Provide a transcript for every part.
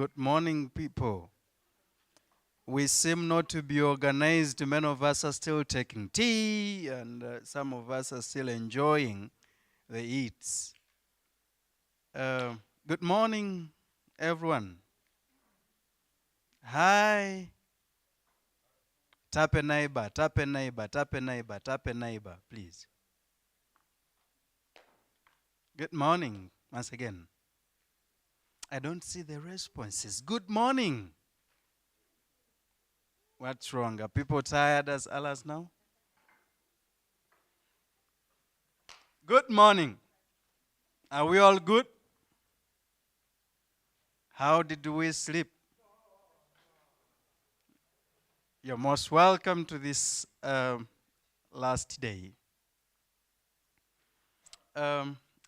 Good morning, people. We seem not to be organized. Many of us are still taking tea, and some of us are still enjoying the eats. Good morning, everyone. Hi. Tap a neighbor, tap a neighbor, tap a neighbor, tap a neighbor, please. Good morning, once again. I don't see the responses. Good morning. What's wrong? Are people tired as others now? Good morning. Are we all good? How did we sleep? You're most welcome to this last day.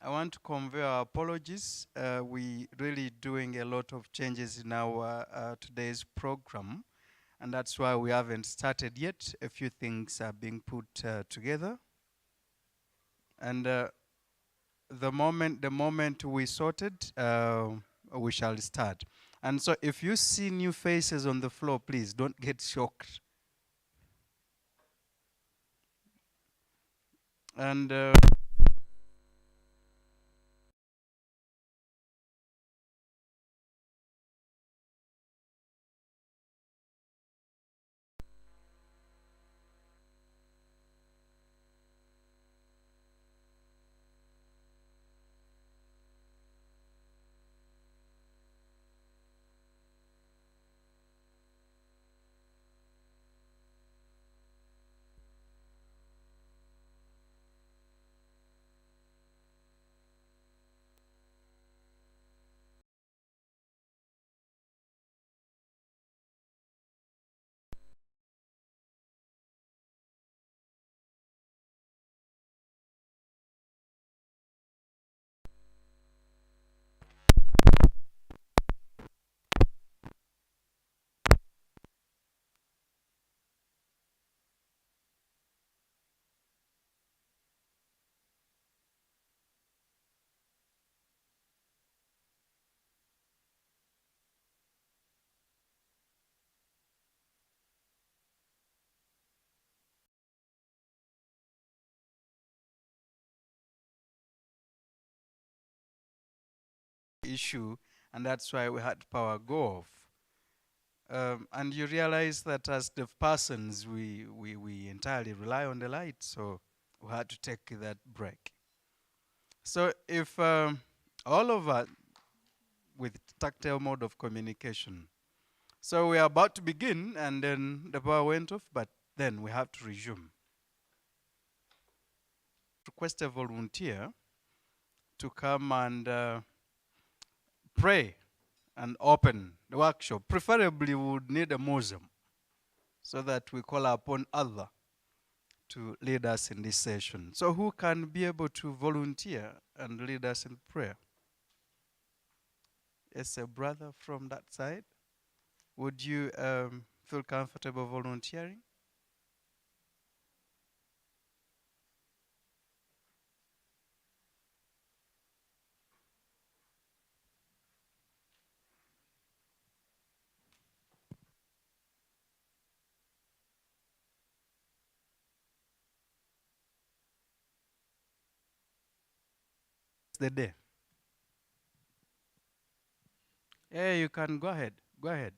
I want to convey our apologies. We really doing a lot of changes in our today's program, and that's why we haven't started yet. A few things are being put together, and the moment we sorted, we shall start. And so, if you see new faces on the floor, please don't get shocked. And issue, and that's why we had power go off. And you realize that as deaf persons, we entirely rely on the light, so we had to take that break. So if all of us with tactile mode of communication, so we are about to begin, and then the power went off, but then we have to resume. Request a volunteer to come and pray and open the workshop. Preferably, we would need a museum so that we call upon Allah to lead us in this session. So who can be able to volunteer and lead us in prayer? Yes, a brother from that side. Would you feel comfortable volunteering? It's the day. Yeah, you can go ahead. Go ahead.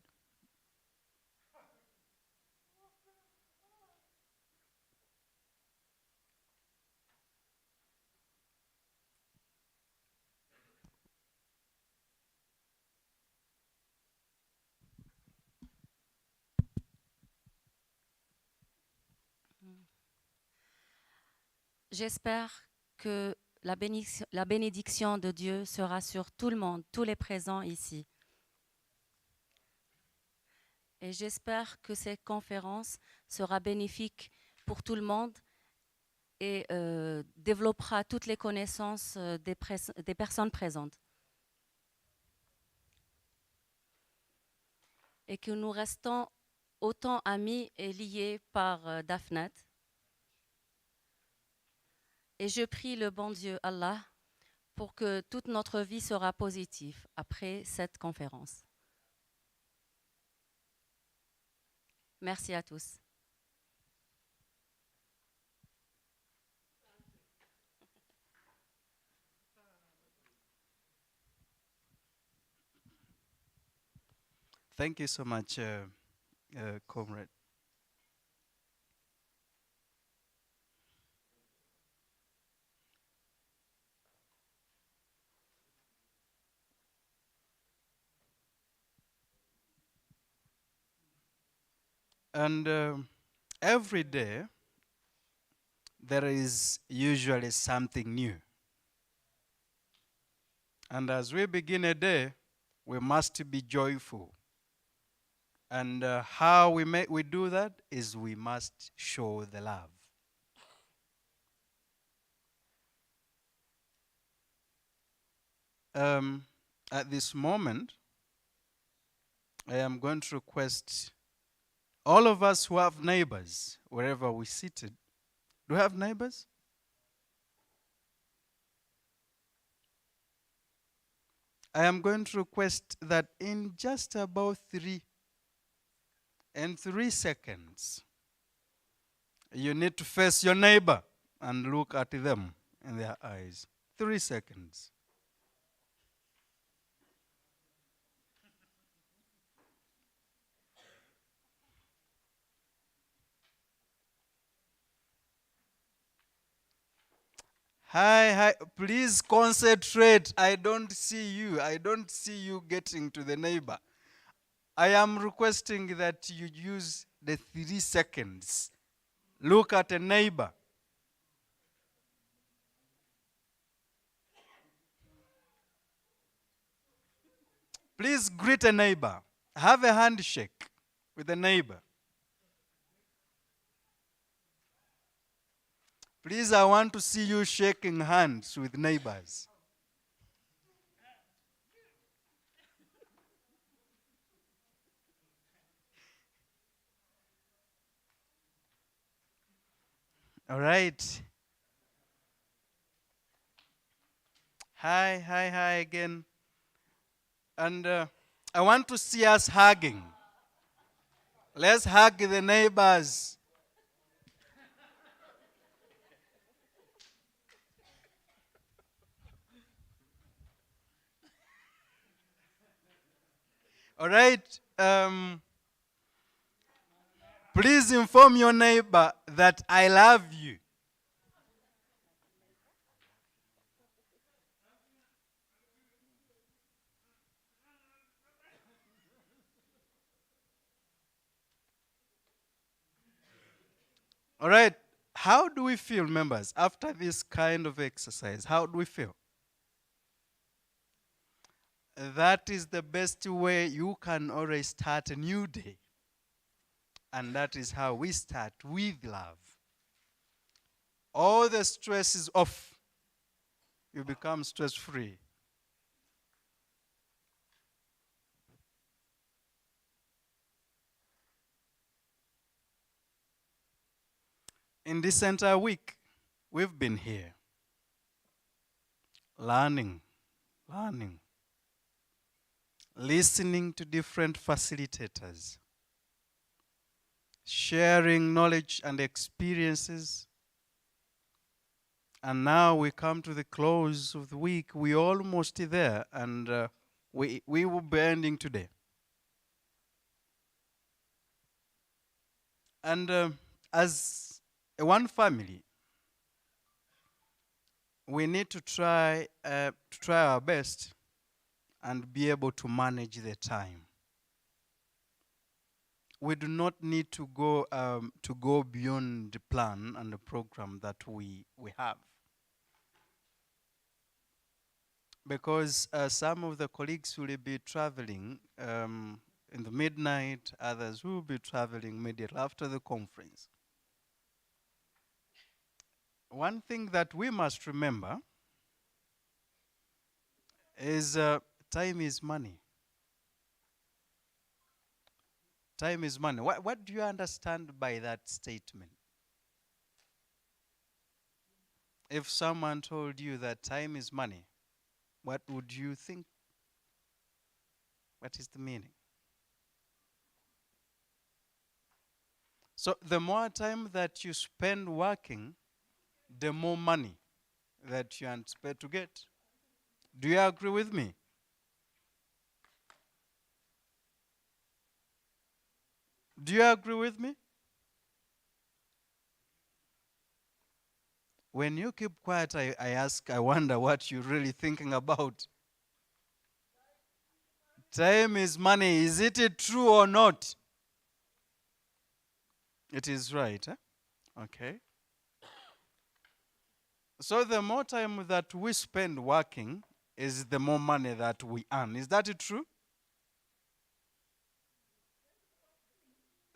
J'espère que la bénédiction de Dieu sera sur tout le monde, tous les présents ici. Et j'espère que cette conférence sera bénéfique pour tout le monde et développera toutes les connaissances des personnes présentes. Et que nous restons autant amis et liés par DEAFNET. Et je prie le bon Dieu, Allah, pour que toute notre vie sera positive après cette conférence. Merci à tous. Thank you so much, comrade. And every day, there is usually something new. And as we begin a day, we must be joyful. And how we do that is we must show the love. At this moment, I am going to request all of us who have neighbors, wherever we seated. Do we have neighbors? I am going to request that in just about 3 seconds, you need to face your neighbor and look at them in their eyes. 3 seconds. Hi, hi. Please concentrate. I don't see you. I don't see you getting to the neighbor. I am requesting that you use the 3 seconds. Look at a neighbor. Please greet a neighbor. Have a handshake with a neighbor. Please, I want to see you shaking hands with neighbors. All right. Hi, hi, hi again. And I want to see us hugging. Let's hug the neighbors. All right. Please inform your neighbor that I love you. All right. How do we feel, members, after this kind of exercise? How do we feel? That is the best way you can always start a new day. And that is how we start with love. All the stress is off. You become stress free. In this entire week, we've been here learning, listening to different facilitators, sharing knowledge and experiences. And now we come to the close of the week. We're almost there, and we will be ending today. And as one family, we need to try our best and be able to manage the time. We do not need to go beyond the plan and the program that we have, because some of the colleagues will be traveling in the midnight, others will be traveling immediately after the conference. One thing that we must remember is time is money. Time is money. What do you understand by that statement? If someone told you that time is money, what would you think? What is the meaning? So the more time that you spend working, the more money that you anticipate to get. Do you agree with me? Do you agree with me? When you keep quiet, I wonder what you're really thinking about. Time is money. Is it true or not? It is right. Okay. So the more time that we spend working is the more money that we earn. Is that true?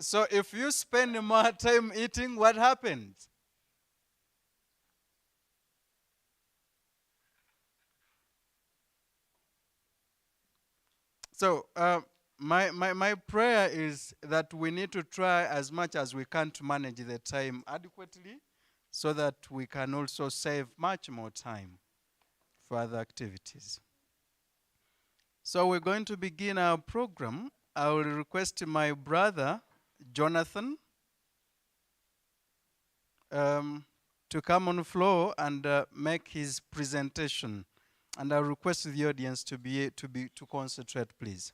So if you spend more time eating, what happens? So my prayer is that we need to try as much as we can to manage the time adequately so that we can also save much more time for other activities. So we're going to begin our program. I will request my brother, Jonathan, to come on the floor and make his presentation. And I request the audience to concentrate, please.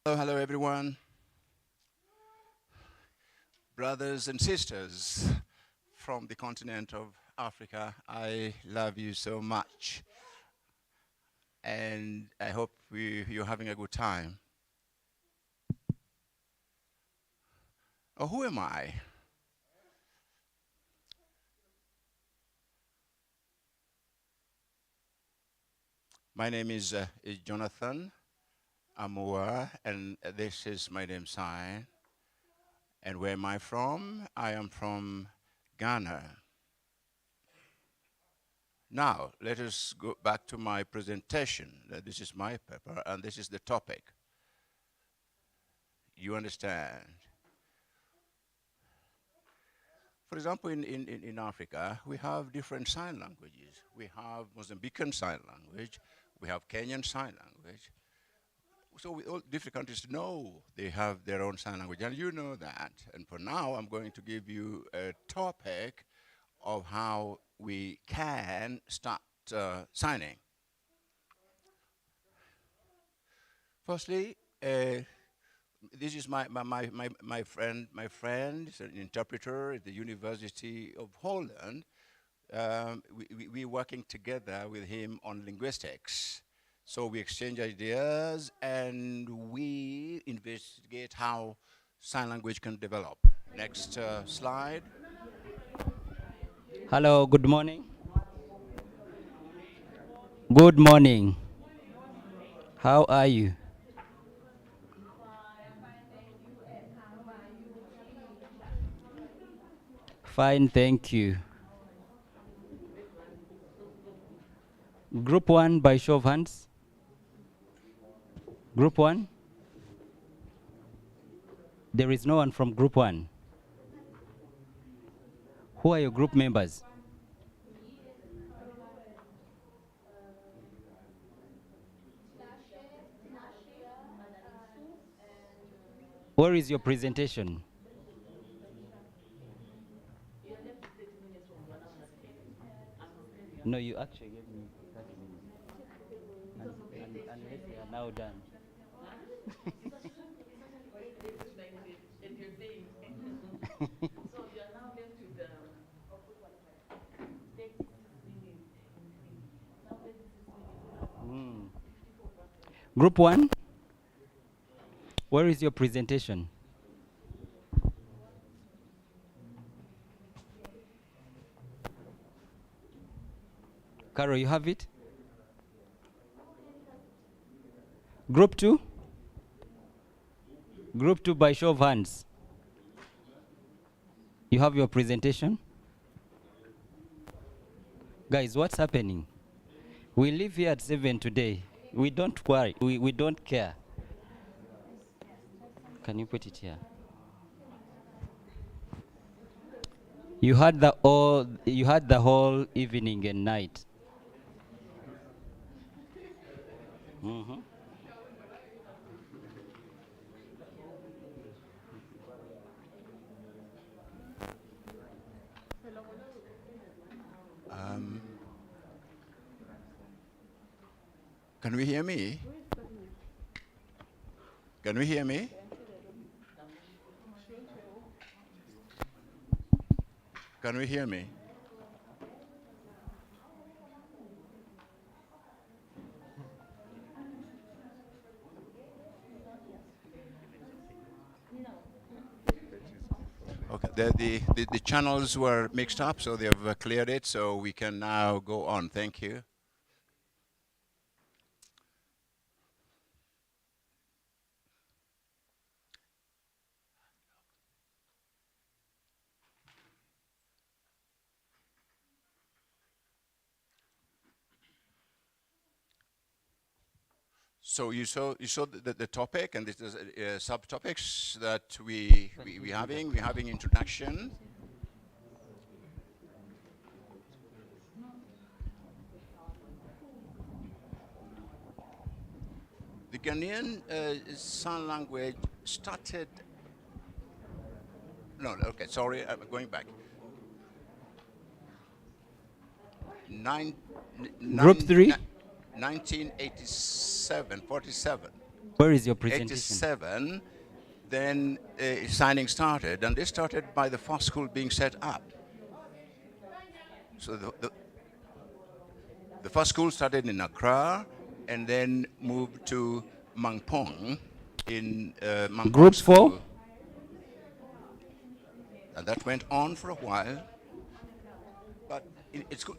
Hello, everyone. Brothers and sisters from the continent of Africa, I love you so much. And I hope you're having a good time. Oh, who am I? My name is Jonathan Amua, and this is my name sign. And where am I from? I am from Ghana. Now, let us go back to my presentation. This is my paper, and this is the topic. You understand? For example, in Africa, we have different sign languages. We have Mozambican Sign Language, we have Kenyan Sign Language. So all different countries know they have their own sign language, and you know that. And for now, I'm going to give you a topic of how we can start signing. Firstly, this is my friend is an interpreter at the University of Holland. We're working together with him on linguistics. So we exchange ideas and we investigate how sign language can develop. Next slide. Hello, good morning. Good morning. How are you? Fine, thank you. Group 1 by show of hands. Group 1. There is no one from group 1. Who are your group members? Where is your presentation? No, you actually gave me 30 minutes. Unless they are now done. Group 1, where is your presentation? Carol, you have it? Group 2? Group 2, by show of hands. You have your presentation? Guys, what's happening? We leave here at 7 today. We don't worry. We don't care. Can you put it here? You had the whole evening and night. Mhm. Can we hear me? Can we hear me? Can we hear me? Okay, the channels were mixed up, so they have cleared it, so we can now go on. Thank you. So you saw the topic, and this is subtopics that we having. We're having introduction. The Ghanaian Sign Language started. No, okay, sorry, I'm going back. Group 3? 1987, 47. Where is your presentation? 87, then signing started, and this started by the first school being set up. So the first school started in Accra, and then moved to Mangpong in Mangpong Group School. 4? And that went on for a while, but it's good.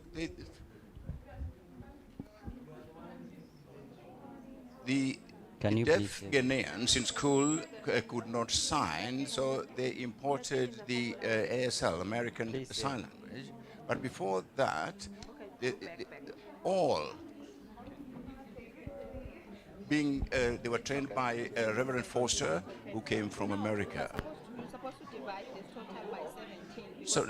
The Can you deaf please? Ghanaians in school could not sign, so they imported the ASL, American Please, Sign Language. But before that, all they were trained by Reverend Foster, who came from America. You're supposed to divide this total by 17. So,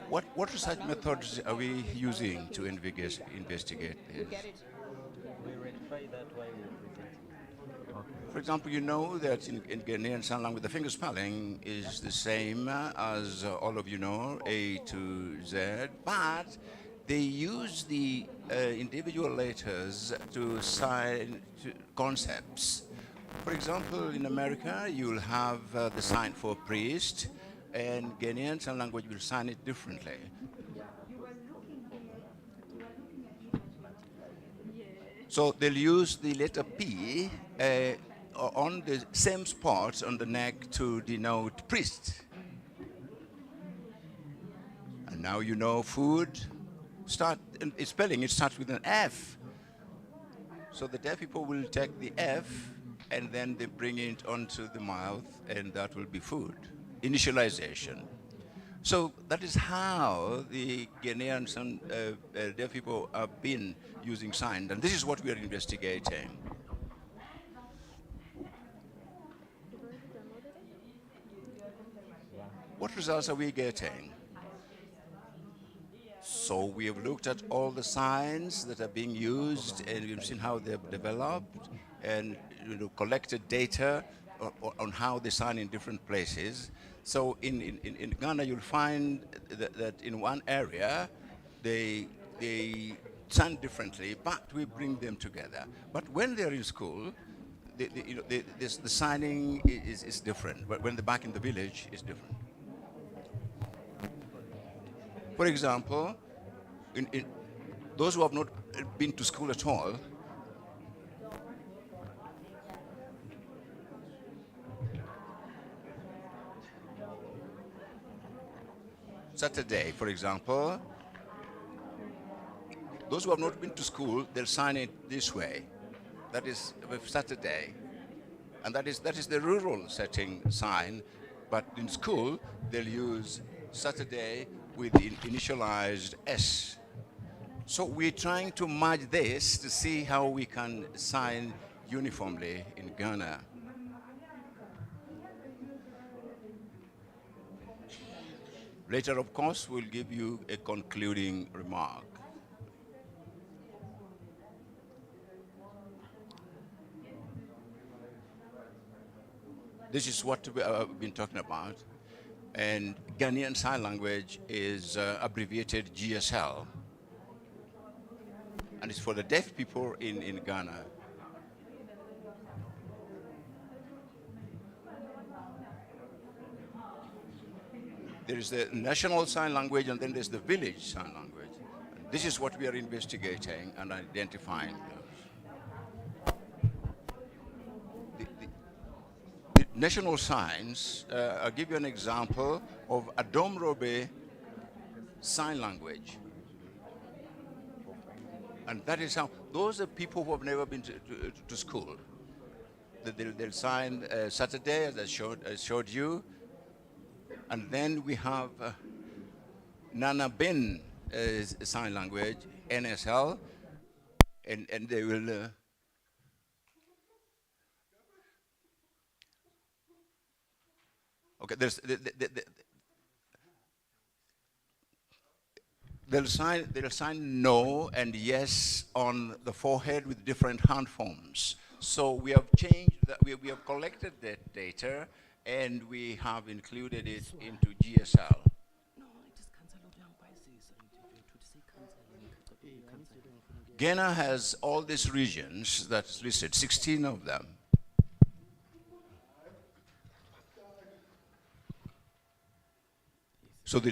what research methods are we using to investigate this? For example, you know that in Ghanaian Sign Language, the finger spelling is the same as all of you know, A to Z, but they use the individual letters to sign concepts. For example, in America, you'll have the sign for priest, and Ghanaian Sign Language will sign it differently. So they'll use the letter P on the same spot on the neck to denote priest. And now you know food. Spelling, it starts with an F. So the deaf people will take the F and then they bring it onto the mouth, and that will be food. Initialization. So that is how the Ghanaians and deaf people have been using signs, and this is what we are investigating. What results are we getting? So we have looked at all the signs that are being used, and we've seen how they've developed, and collected data on how they sign in different places. So in Ghana, you'll find that in one area, they sign differently, but we bring them together. But when they're in school, the signing is different. But when they're back in the village, it's different. For example, in those who have not been to school at all, Saturday, for example, those who have not been to school, they'll sign it this way. That is Saturday. And that is the rural setting sign. But in school, they'll use Saturday with the initialized S. So we're trying to merge this to see how we can sign uniformly in Ghana. Later, of course, we'll give you a concluding remark. This is what we've been talking about. And Ghanaian Sign Language is abbreviated GSL. And it's for the deaf people in Ghana. There is the national sign language, and then there's the village sign language. And this is what we are investigating and identifying. The national signs, I'll give you an example of Adomrobe sign language. And that is how, those are people who have never been to school. They'll sign Saturday, as I showed you. And then we have Nana Ben sign language, NSL, and they will okay. They'll sign no and yes on the forehead with different hand forms. So we have changed that. We have collected that data and we have included it into GSL. Ghana has all these regions that's listed, 16 of them. So the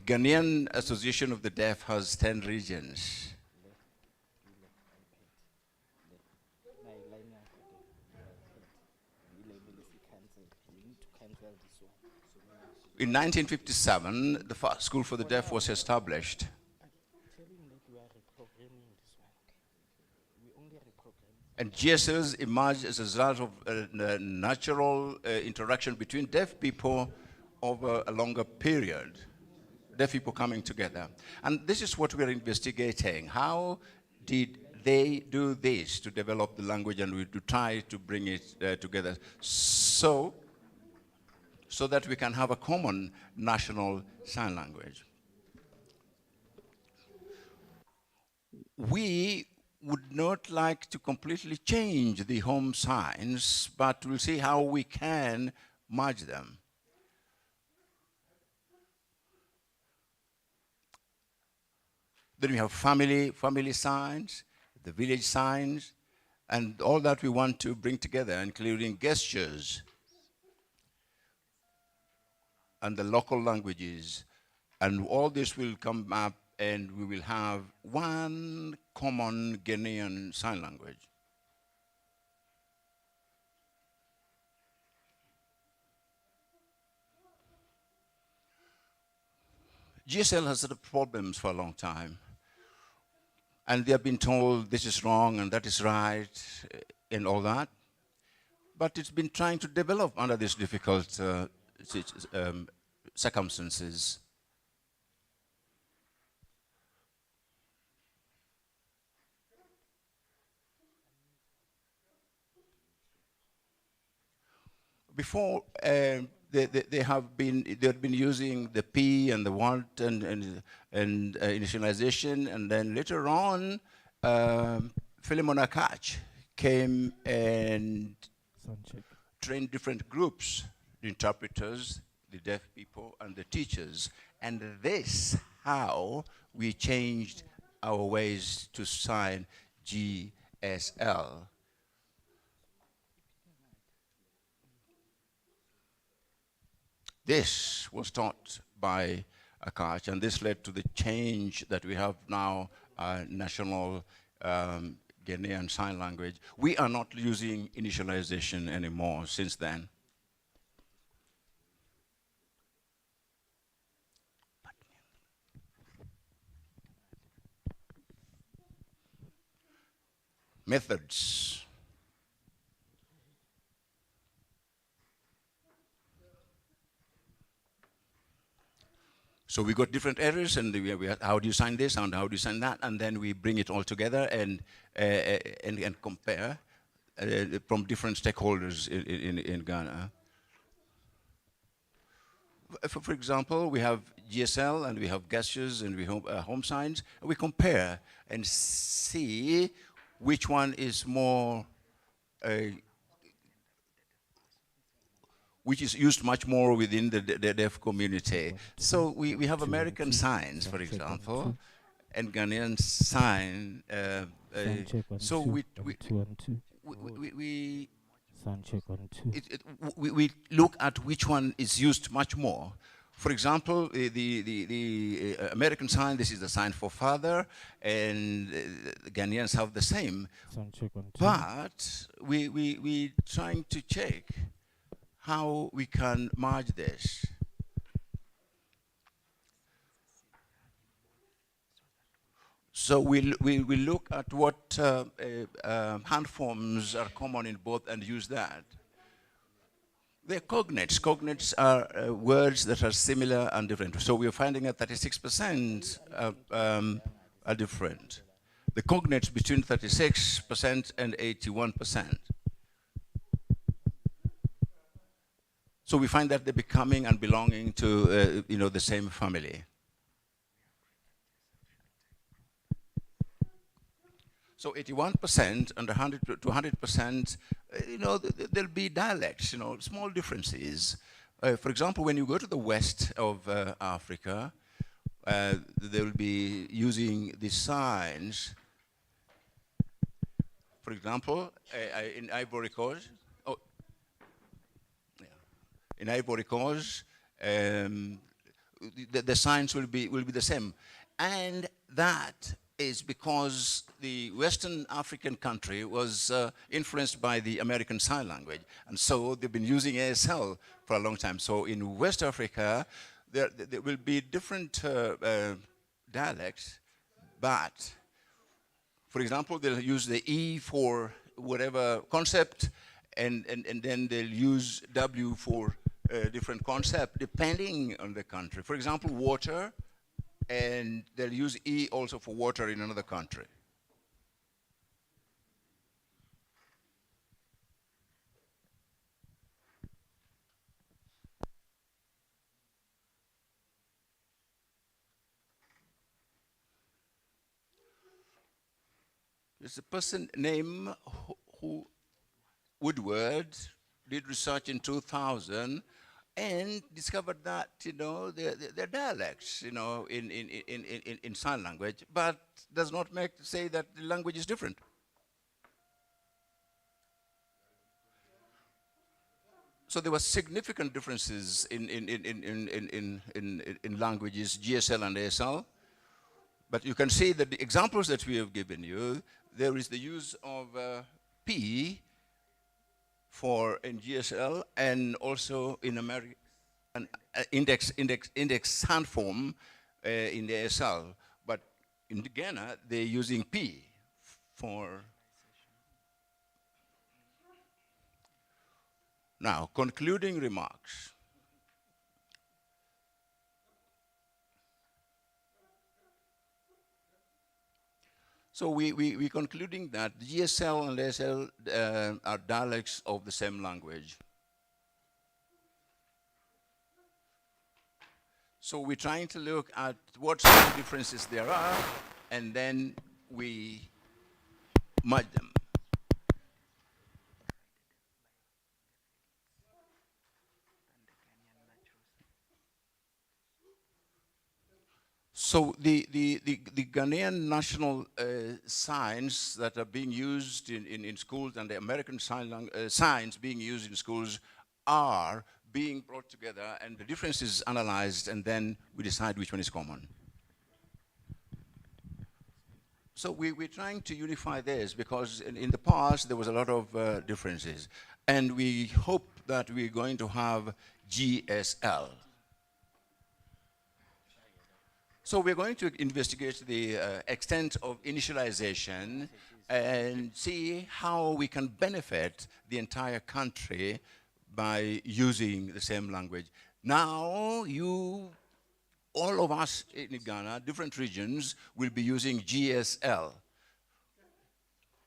Ghanaian Association of the Deaf has 10 regions. In 1957, the first school for the deaf was established. And GSLs emerged as a result of natural interaction between deaf people over a longer period, deaf people coming together. And this is what we're investigating. How did they do this to develop the language and to try to bring it together so that we can have a common national sign language? We would not like to completely change the home signs, but we'll see how we can merge them. Then we have family signs, the village signs, and all that we want to bring together, including gestures and the local languages. And all this will come up and we will have one common Ghanaian sign language. GSL has had problems for a long time. And they have been told this is wrong and that is right and all that. But it's been trying to develop under these difficult circumstances. Before, they have been using the P and the want and initialization, and then later on, Philemon Akach came and trained different groups, the interpreters, the deaf people, and the teachers, and this how we changed our ways to sign GSL. This was taught by Akash, and this led to the change that we have now, national Ghanaian Sign Language. We are not using initialization anymore since then. Methods. So we got different errors, and how do you sign this, and how do you sign that, and then we bring it all together and compare from different stakeholders in Ghana. For example, we have GSL, and we have gestures, and we have home signs. We compare and see which one is more which is used much more within the deaf community. So we have American signs, for example, and Ghanaian sign. So we look at which one is used much more. For example, the American sign, this is the sign for father, and the Ghanaians have the same. But we trying to check how we can merge this. So we look at what hand forms are common in both and use that. They're cognates. Cognates are words that are similar and different. So we're finding that 36% are different. The cognates between 36% and 81%. So we find that they're becoming and belonging to the same family. So 81% and 100 to 100%, there'll be dialects, small differences. For example, when you go to the west of Africa, they'll be using the signs. For example, in Ivory Coast, in Ivory Coast, the signs will be the same, and that is because the Western African country was influenced by the American Sign Language, and so they've been using ASL for a long time. So in West Africa, there will be different dialects, but for example, they'll use the E for whatever concept, and then they'll use W for a different concept depending on the country. For example, water, and they'll use E also for water in another country. There's a person named who Woodward did research in 2000 and discovered that they're dialects in sign language, but does not say that the language is different. So there were significant differences in languages, GSL and ASL. But you can see that the examples that we have given you, there is the use of P for in GSL, and also in America, an index hand form in the ASL. But in Ghana, they're using P for. Now, concluding remarks. So we're concluding that GSL and ASL are dialects of the same language. So we're trying to look at what sort of differences there are, and then we merge them. So the Ghanaian national signs that are being used in schools, and the American signs being used in schools, are being brought together and the differences analyzed, and then we decide which one is common. So we're trying to unify this because in the past there was a lot of differences. And we hope that we're going to have GSL. So we're going to investigate the extent of initialization and see how we can benefit the entire country by using the same language. Now, all of us in Ghana, different regions, will be using GSL.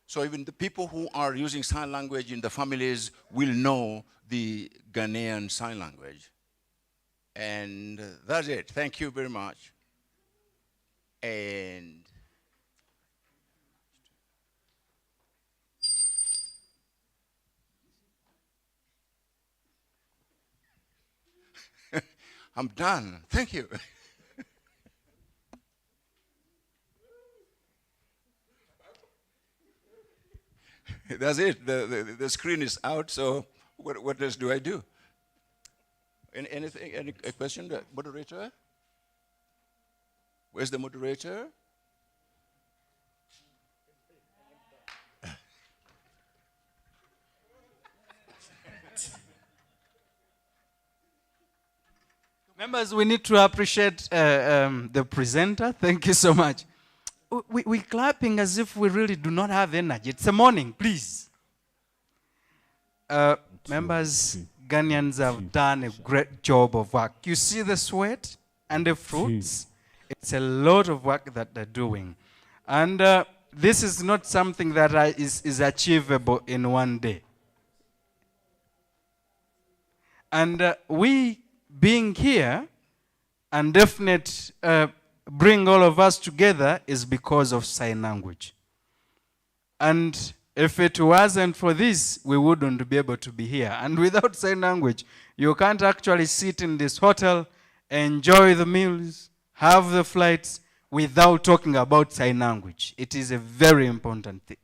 So even the people who are using sign language in the families will know the Ghanaian sign language. And that's it. Thank you very much. And I'm done. Thank you. That's it. The screen is out, so what else do I do? Any question? The moderator? Where's the moderator? Members, we need to appreciate the presenter. Thank you so much. We're clapping as if we really do not have energy. It's a morning, please. Members, Ghanaians have done a great job of work. You see the sweat and the fruits? It's a lot of work that they're doing. And this is not something that is achievable in one day. And we being here and DEAFNET bring all of us together is because of sign language. And if it wasn't for this, we wouldn't be able to be here. And without sign language, you can't actually sit in this hotel, enjoy the meals, have the flights without talking about sign language. It is a very important thing.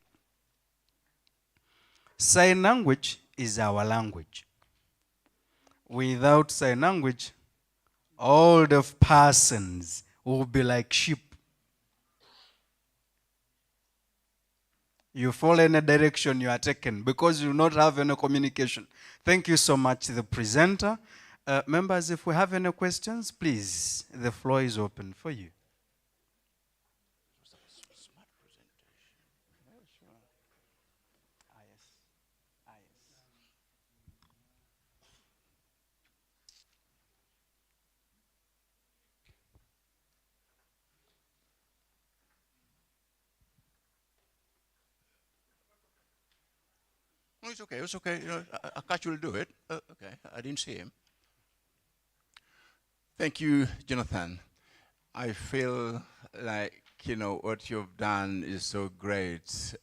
Sign language is our language. Without sign language, all the persons will be like sheep. You follow any direction you are taken because you do not have any communication. Thank you so much, the presenter. Members, if we have any questions, please, the floor is open for you. No, it's okay. It's okay. You know, Akash will do it. Okay, I didn't see him. Thank you, Jonathan. I feel like, you know, what you've done is so great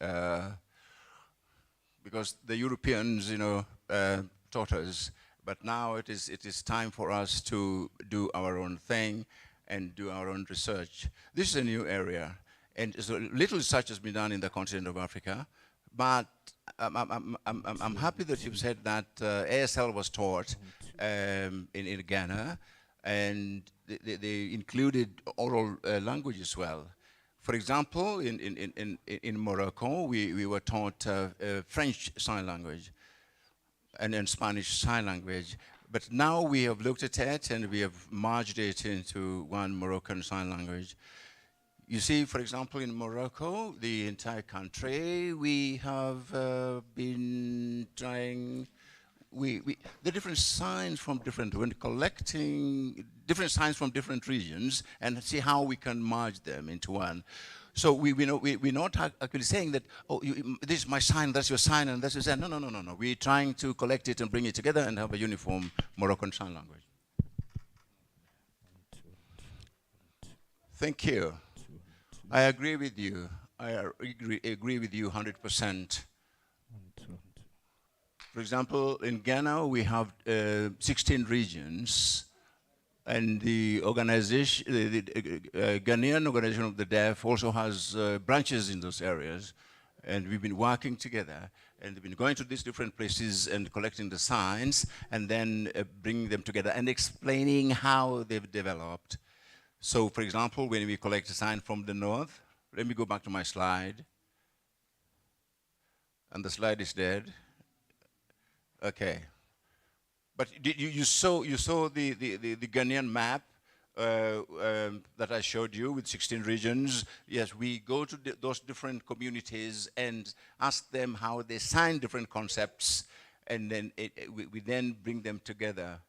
because the Europeans, you know, taught us, but now it is time for us to do our own thing and do our own research. This is a new area, and so little research has been done in the continent of Africa, but I'm happy that you've said that ASL was taught in Ghana, and they included oral language as well. For example, in Morocco, we were taught French Sign Language and Spanish Sign Language. But now we have looked at it and we have merged it into one Moroccan Sign Language. You see, for example, in Morocco, the entire country, we have been trying, the different signs from when collecting different signs from different regions and see how we can merge them into one. So we're not actually saying that, oh, this is my sign, that's your sign, and that's your sign. No. We're trying to collect it and bring it together and have a uniform Moroccan Sign Language. Thank you. I agree with you. I agree with you 100%. For example, in Ghana, we have 16 regions, and the organization, the Ghanaian Organization of the Deaf also has branches in those areas. And we've been working together, and we've been going to these different places and collecting the signs, and then bringing them together and explaining how they've developed. So, for example, when we collect a sign from the north, let me go back to my slide. And the slide is dead. Okay. But you saw the Ghanaian map that I showed you with 16 regions. Yes, we go to those different communities and ask them how they sign different concepts, and then we then bring them together.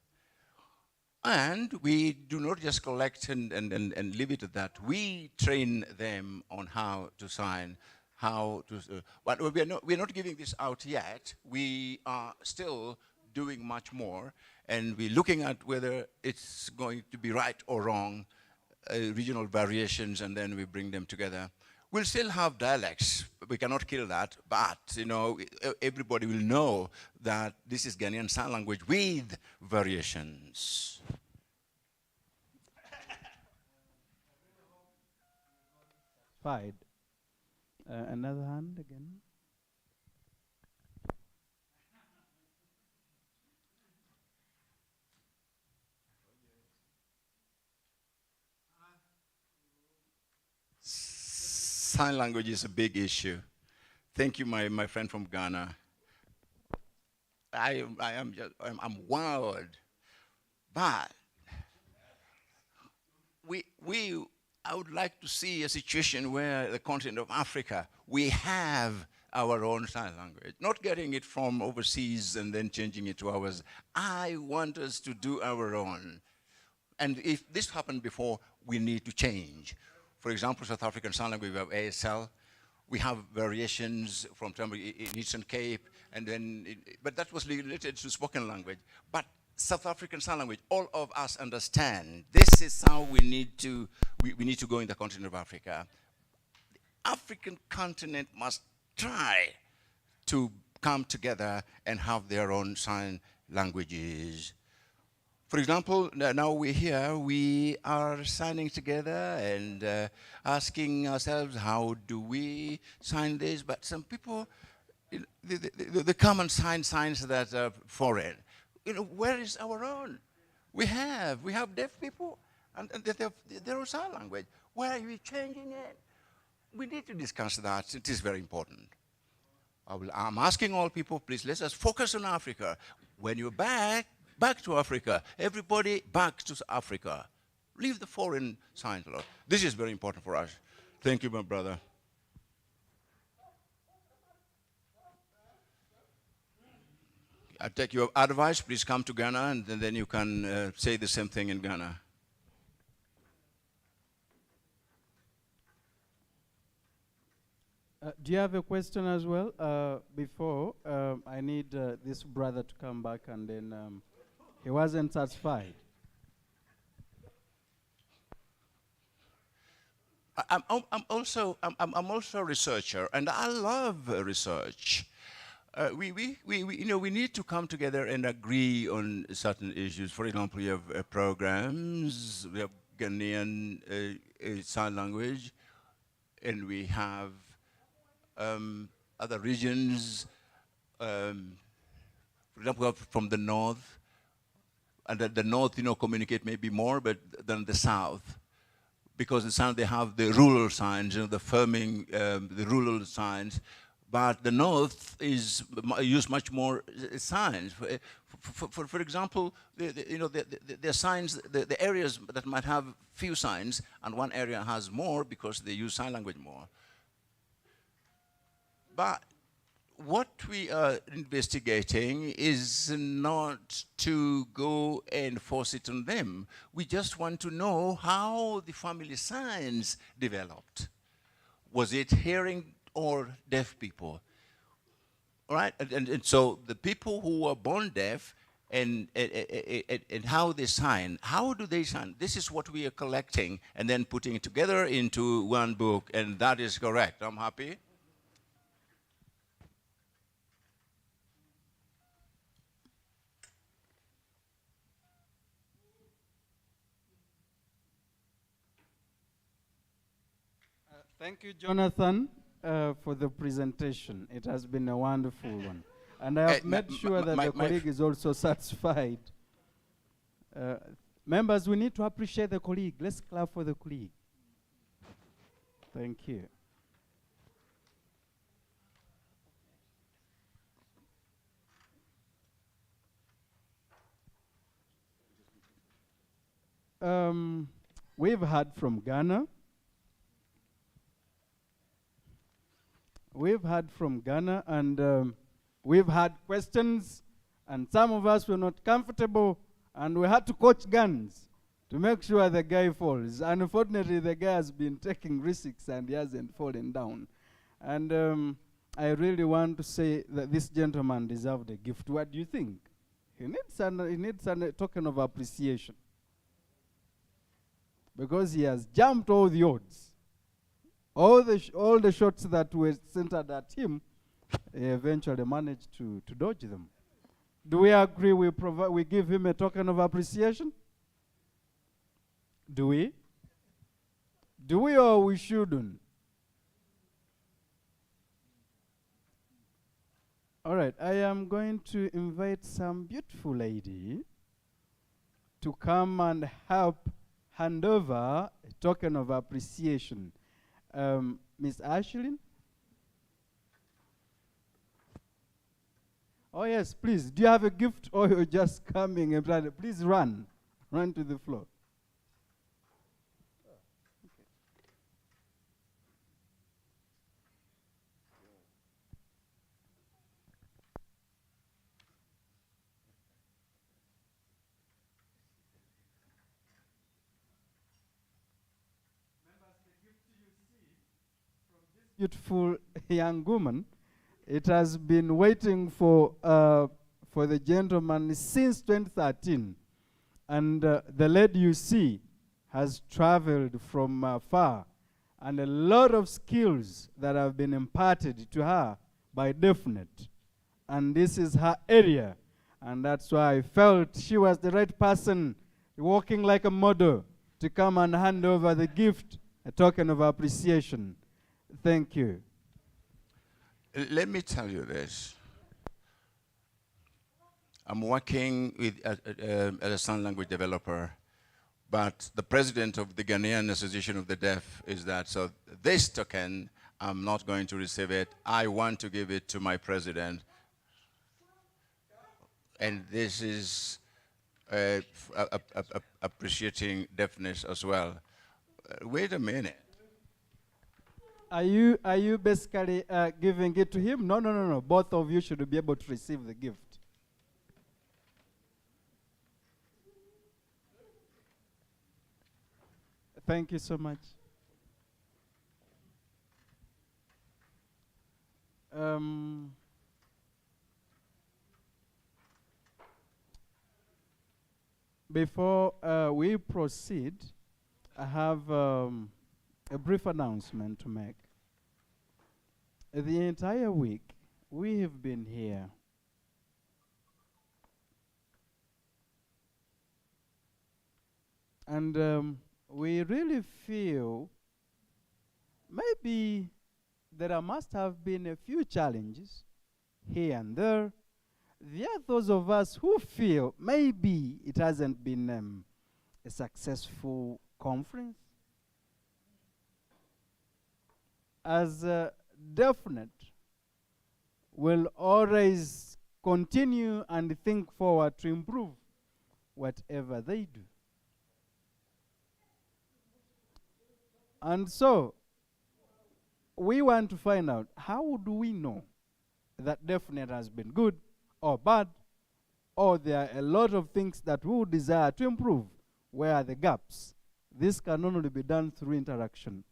And we do not just collect and leave it at that. We train them on how to sign, how to. But we're not giving this out yet. We are still doing much more, and we're looking at whether it's going to be right or wrong, regional variations, and then we bring them together. We'll still have dialects. We cannot kill that, but everybody will know that this is Ghanaian Sign Language with variations. Another hand again. Sign language is a big issue. Thank you, my friend from Ghana. I'm wowed. But I would like to see a situation where the continent of Africa, we have our own sign language, not getting it from overseas and then changing it to ours. I want us to do our own. And if this happened before, we need to change. For example, South African Sign Language, we have ASL. We have variations from in Eastern Cape, and then, but that was related to spoken language. But South African Sign Language, all of us understand this is how we need to go in the continent of Africa. The African continent must try to come together and have their own sign languages. For example, now we're here, we are signing together and asking ourselves, how do we sign this? But some people, the common signs that are foreign. Where is our own? We have deaf people, and they have their own sign language. Why are we changing it? We need to discuss that. It is very important. I'm asking all people, please, let us focus on Africa. When you're back to Africa. Everybody back to Africa. Leave the foreign signs alone. This is very important for us. Thank you, my brother. I take your advice. Please come to Ghana, and then you can say the same thing in Ghana. Do you have a question as well? Before, I need this brother to come back, and then he wasn't satisfied. I'm also a researcher, and I love research. We need to come together and agree on certain issues. For example, we have programs, we have Ghanaian sign language, and we have other regions. For example, from the north, and the north, communicate maybe more, but than the south, because the south they have the rural signs, the firming, the rural signs. But the north use much more signs. For example, the signs, the areas that might have few signs, and one area has more because they use sign language more. But what we are investigating is not to go and force it on them. We just want to know how the family signs developed. Was it hearing or deaf people? All right, and so the people who were born deaf and how they sign, how do they sign? This is what we are collecting and then putting it together into one book, and that is correct. I'm happy. Thank you, Jonathan. for the presentation. It has been a wonderful one. And I have made sure that the colleague is also satisfied. Members, we need to appreciate the colleague. Let's clap for the colleague. Thank you. We've heard from Ghana. We've heard from Ghana, and we've had questions, and some of us were not comfortable, and we had to coach guns to make sure the guy falls. Unfortunately, the guy has been taking risks, and he hasn't fallen down. And I really want to say that this gentleman deserved a gift. What do you think? He needs a token of appreciation, because he has jumped all the odds. All the shots that were centered at him, he eventually managed to dodge them. Do we agree we give him a token of appreciation? Do we? Do we, or we shouldn't? All right, I am going to invite some beautiful lady to come and help hand over a token of appreciation. Miss Ashlyn? Oh yes, please. Do you have a gift, or you're just coming and planning? Please run. Run to the floor. Beautiful young woman, it has been waiting for the gentleman since 2013, and the lady you see has traveled from far, and a lot of skills that have been imparted to her by DEAFNET, and this is her area, and that's why I felt she was the right person, walking like a model, to come and hand over the gift, a token of appreciation. Thank you. Let me tell you this. I'm working with as a sign language developer, but the president of the Ghanaian Association of the Deaf is that, so this token, I'm not going to receive it. I want to give it to my president. And this is appreciating deafness as well. Wait a minute. Are you basically giving it to him? No. Both of you should be able to receive the gift. Thank you so much. Before we proceed, I have a brief announcement to make. The entire week, we have been here. And we really feel maybe there must have been a few challenges here and there. There are those of us who feel maybe it hasn't been a successful conference. As DEAFNET will always continue and think forward to improve whatever they do. And so, we want to find out, how do we know that DEAFNET has been good or bad, or there are a lot of things that we would desire to improve? Where are the gaps? This can only be done through interaction.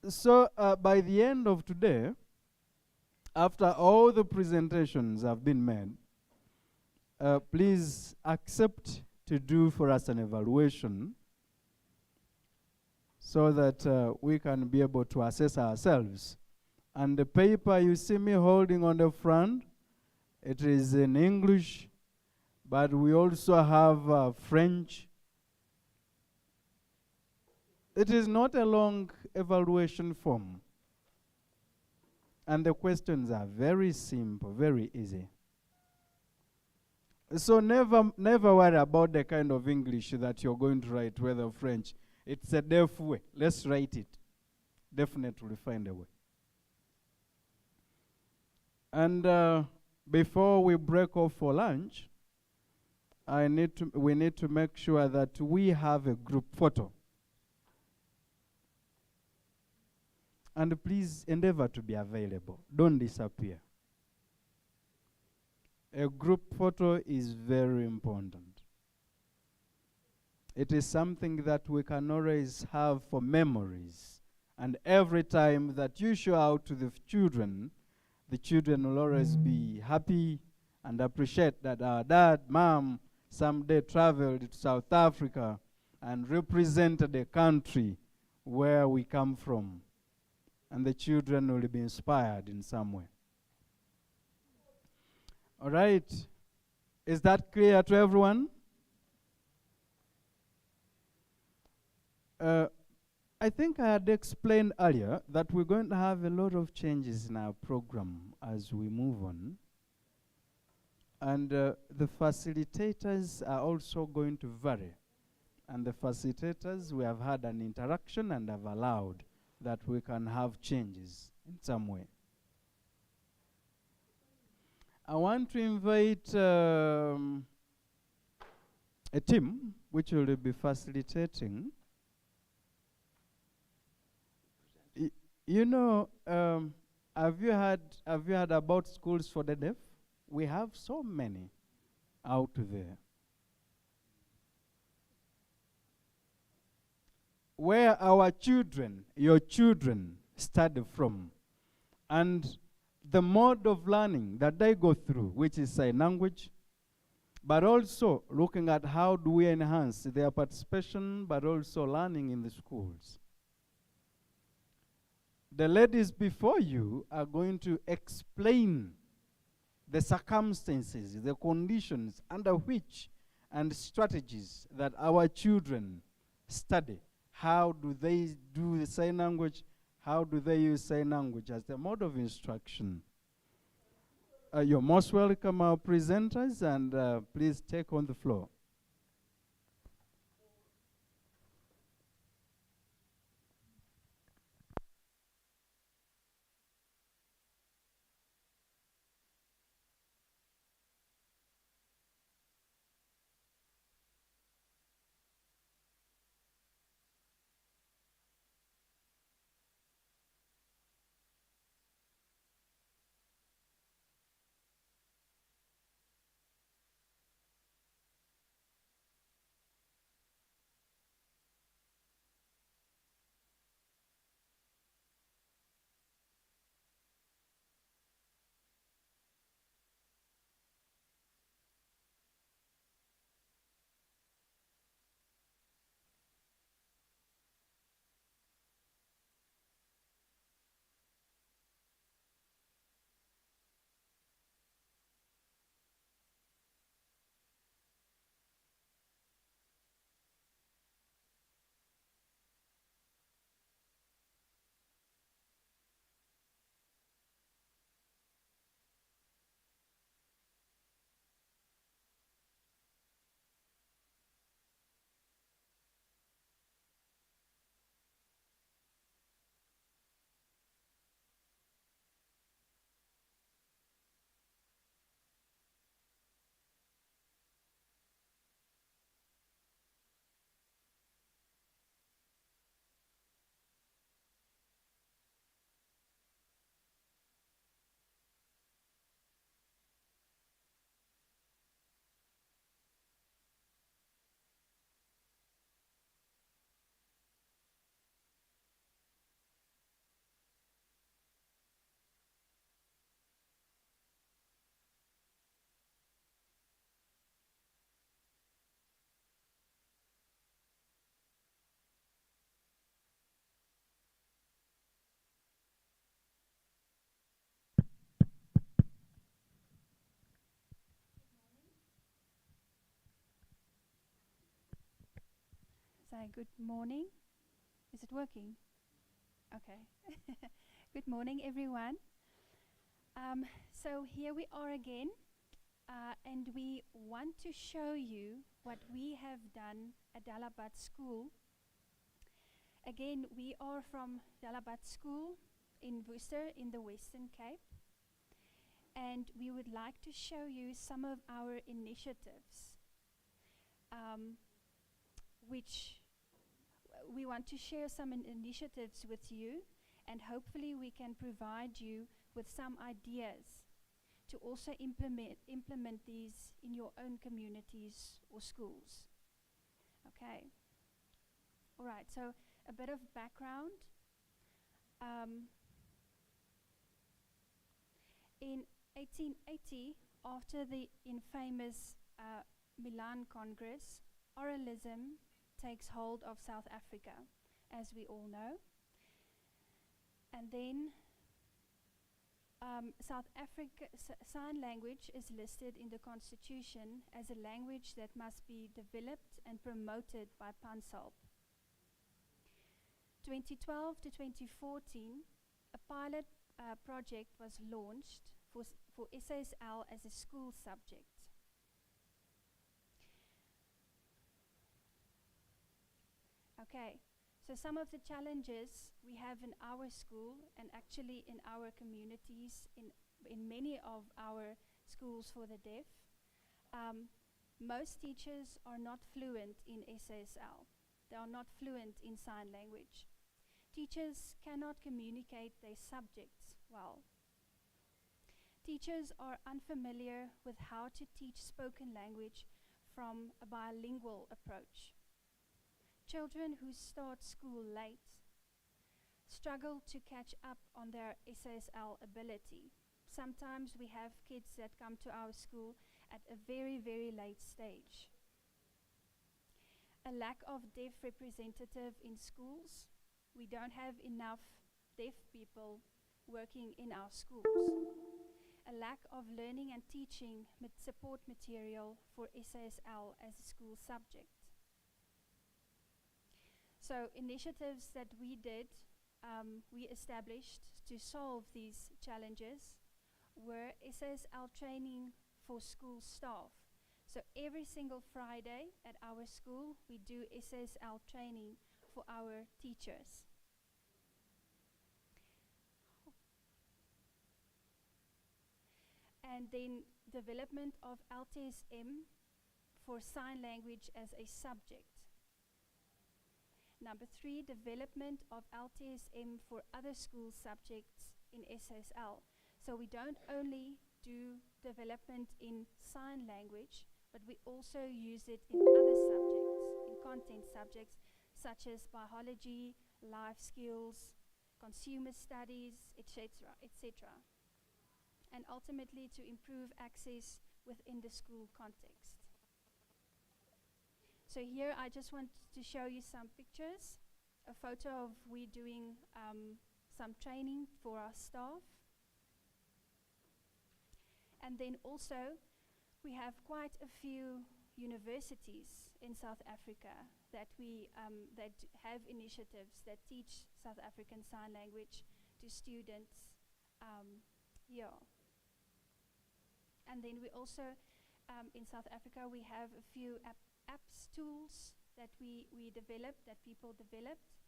So by the end of today, after all the presentations have been made, please accept to do for us an evaluation so that we can be able to assess ourselves. And the paper you see me holding on the front, it is in English, but we also have French, It is not a long evaluation form. And the questions are very simple, very easy. So never worry about the kind of English that you're going to write, whether French. It's a deaf way. Let's write it. Definitely find a way. And before we break off for lunch, we need to make sure that we have a group photo. And please endeavor to be available. Don't disappear. A group photo is very important. It is something that we can always have for memories. And every time that you show out to the children will always be happy and appreciate that our dad, mom, someday traveled to South Africa and represented the country where we come from. And the children will be inspired in some way. All right. Is that clear to everyone? I think I had explained earlier that we're going to have a lot of changes in our program as we move on. And the facilitators are also going to vary. And the facilitators, we have had an interaction and have allowed that we can have changes in some way. I want to invite a team which will be facilitating. You know, have you heard about schools for the deaf? We have so many out there. Where our children, your children, study from. And the mode of learning that they go through, which is sign language, but also looking at how do we enhance their participation, but also learning in the schools. The ladies before you are going to explain the circumstances, the conditions under which, and strategies that our children study. How do they do the sign language? How do they use sign language as the mode of instruction? You're most welcome, our presenters, and please take on the floor. So good morning. Is it working? Okay. Good morning, everyone. So here we are again, and we want to show you what we have done at Dalabat School. Again, we are from Dalabat School in Worcester in the Western Cape, and we would like to show you some of our initiatives, which we want to share some initiatives with you, and hopefully we can provide you with some ideas to also implement these in your own communities or schools. Okay. All right, so a bit of background. In 1880, after the infamous Milan Congress, oralism takes hold of South Africa, as we all know. And then South Africa Sign Language is listed in the Constitution as a language that must be developed and promoted by PANSALP. 2012 to 2014, a pilot project was launched for SASL as a school subject. Okay, so some of the challenges we have in our school and actually in our communities, in many of our schools for the deaf, most teachers are not fluent in SASL. They are not fluent in sign language. Teachers cannot communicate their subjects well. Teachers are unfamiliar with how to teach spoken language from a bilingual approach. Children who start school late struggle to catch up on their SASL ability. Sometimes we have kids that come to our school at a very, very late stage. A lack of deaf representative in schools. We don't have enough deaf people working in our schools. A lack of learning and teaching support material for SASL as a school subject. So initiatives that we did, we established to solve these challenges were SASL training for school staff. So every single Friday at our school, we do SASL training for our teachers. And then development of LTSM for sign language as a subject. Number 3, development of LTSM for other school subjects in SASL. So we don't only do development in sign language, but we also use it in other subjects, in content subjects such as biology, life skills, consumer studies, etc., etc. And ultimately to improve access within the school context. So here I just want to show you some pictures, a photo of we doing some training for our staff. And then also we have quite a few universities in South Africa that we that have initiatives that teach South African Sign Language to students here. And then we also, in South Africa, we have a few apps, tools that we developed, that people developed.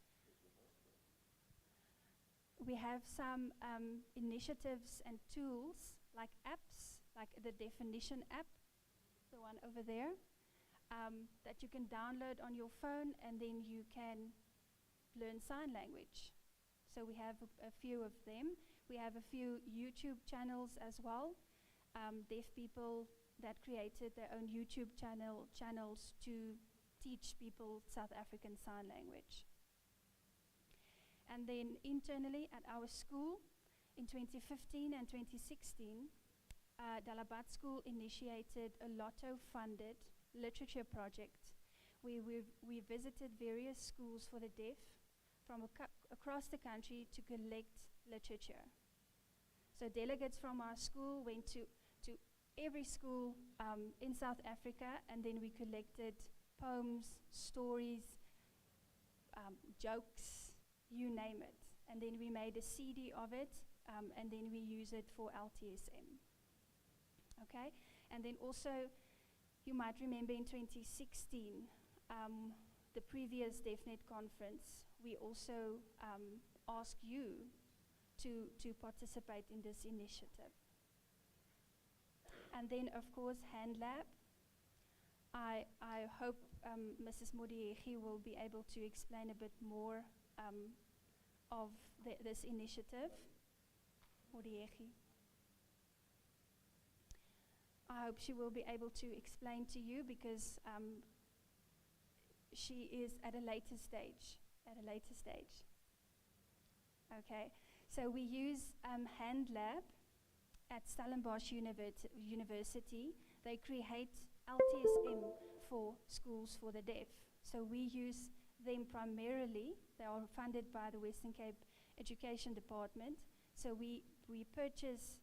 We have some initiatives and tools like apps, like the definition app, the one over there, that you can download on your phone and then you can learn sign language. So we have a few of them. We have a few YouTube channels as well. Deaf people that created their own YouTube channels to teach people South African Sign Language. And then internally at our school, in 2015 and 2016, Dalabat School initiated a lotto-funded literature project where we visited various schools for the deaf from across the country to collect literature. So delegates from our school went to every school in South Africa, and then we collected poems, stories, jokes, you name it. And then we made a CD of it, and then we use it for LTSM. Okay? And then also, you might remember in 2016, the previous DEAFNET conference, we also asked you to participate in this initiative. And then, of course, HandLab. I hope Mrs. Modiegi will be able to explain a bit more of this initiative. Modiegi. I hope she will be able to explain to you because she is at a later stage. Okay, so we use HandLab at Stellenbosch University. They create LTSM for schools for the deaf. So we use them primarily. They are funded by the Western Cape Education Department. So we purchase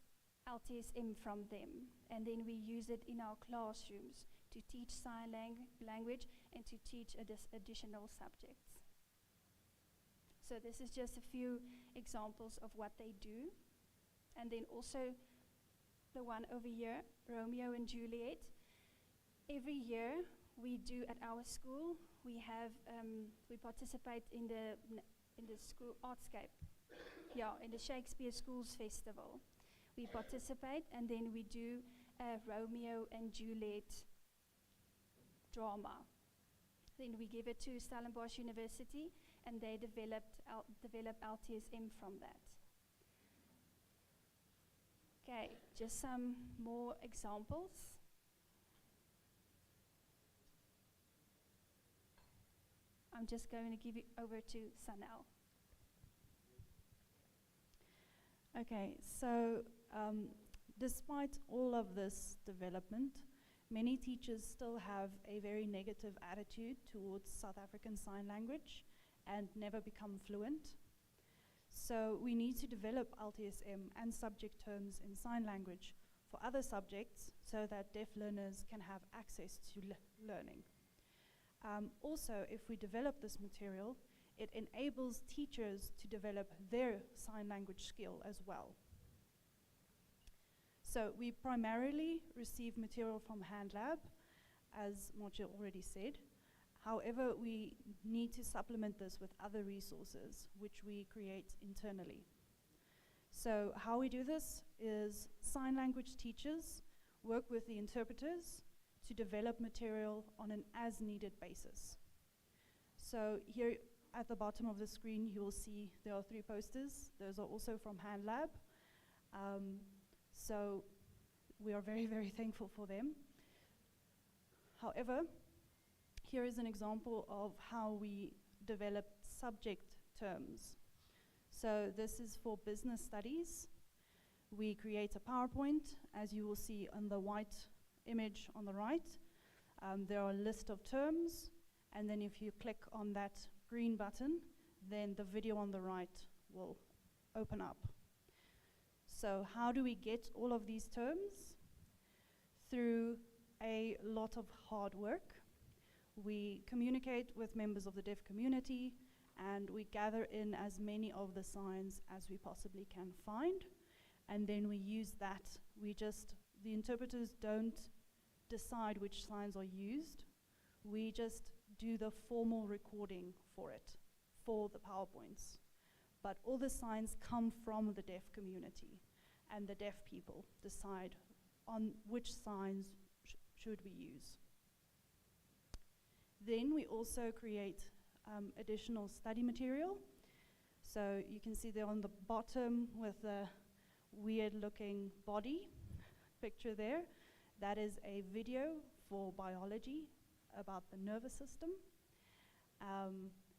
LTSM from them, and then we use it in our classrooms to teach sign language and to teach additional subjects. So this is just a few examples of what they do. And then also the one over here, Romeo and Juliet. Every year we do at our school, we participate in the school artscape. Yeah, in the Shakespeare Schools Festival. We participate, and then we do a Romeo and Juliet drama. Then we give it to Stellenbosch University, and they develop LTSM from that. Okay, just some more examples. I'm just going to give it over to Sanel. Okay, so despite all of this development, many teachers still have a very negative attitude towards South African Sign Language and never become fluent. So we need to develop LTSM and subject terms in sign language for other subjects so that deaf learners can have access to learning. Also, if we develop this material, it enables teachers to develop their sign language skill as well. So we primarily receive material from HandLab, as Mocha already said. However, we need to supplement this with other resources, which we create internally. So how we do this is sign language teachers work with the interpreters to develop material on an as-needed basis. So here at the bottom of the screen, you will see there are 3 posters. Those are also from HandLab. So we are very, very thankful for them. However, here is an example of how we develop subject terms. So this is for business studies. We create a PowerPoint, as you will see on the white image on the right. There are a list of terms, and then if you click on that green button, then the video on the right will open up. So how do we get all of these terms? Through a lot of hard work. We communicate with members of the deaf community, and we gather in as many of the signs as we possibly can find, and then we use that. The interpreters don't decide which signs are used. We just do the formal recording for it, for the PowerPoints. But all the signs come from the deaf community, and the deaf people decide on which signs should we use. Then we also create additional study material. So you can see there on the bottom with the weird looking body picture there. That is a video for biology about the nervous system.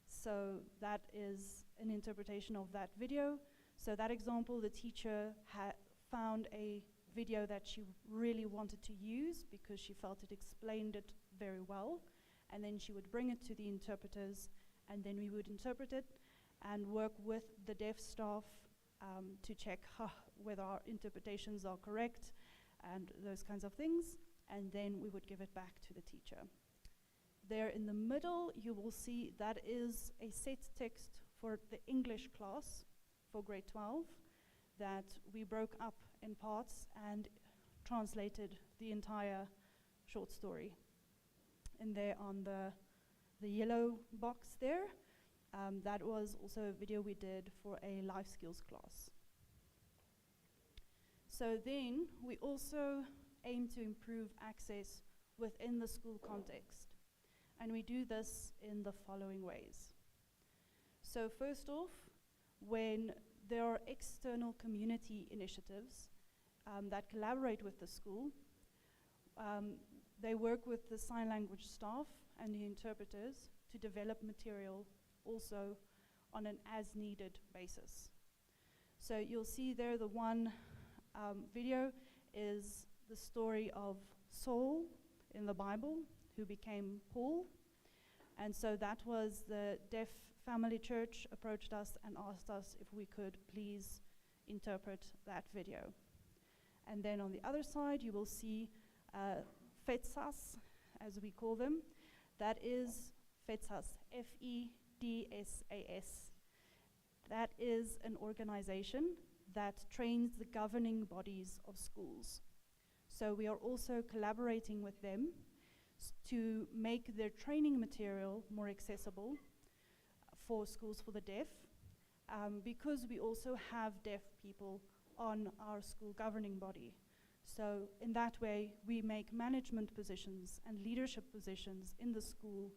So that is an interpretation of that video. So that example, the teacher found a video that she really wanted to use because she felt it explained it very well. And then she would bring it to the interpreters, and then we would interpret it and work with the deaf staff to check whether our interpretations are correct and those kinds of things. And then we would give it back to the teacher. There in the middle, you will see that is a set text for the English class for grade 12 that we broke up in parts and translated the entire short story. And there on the yellow box there, that was also a video we did for a life skills class. So then we also aim to improve access within the school context. And we do this in the following ways. So first off, when there are external community initiatives that collaborate with the school, they work with the sign language staff and the interpreters to develop material also on an as-needed basis. So you'll see there the one video is the story of Saul in the Bible, who became Paul. And so that was the Deaf Family Church approached us and asked us if we could please interpret that video. And then on the other side, you will see FEDSAS, as we call them. That is FEDSAS, F-E-D-S-A-S. That is an organization that trains the governing bodies of schools. So we are also collaborating with them to make their training material more accessible for schools for the deaf, because we also have deaf people on our school governing body. So in that way, we make management positions and leadership positions in the school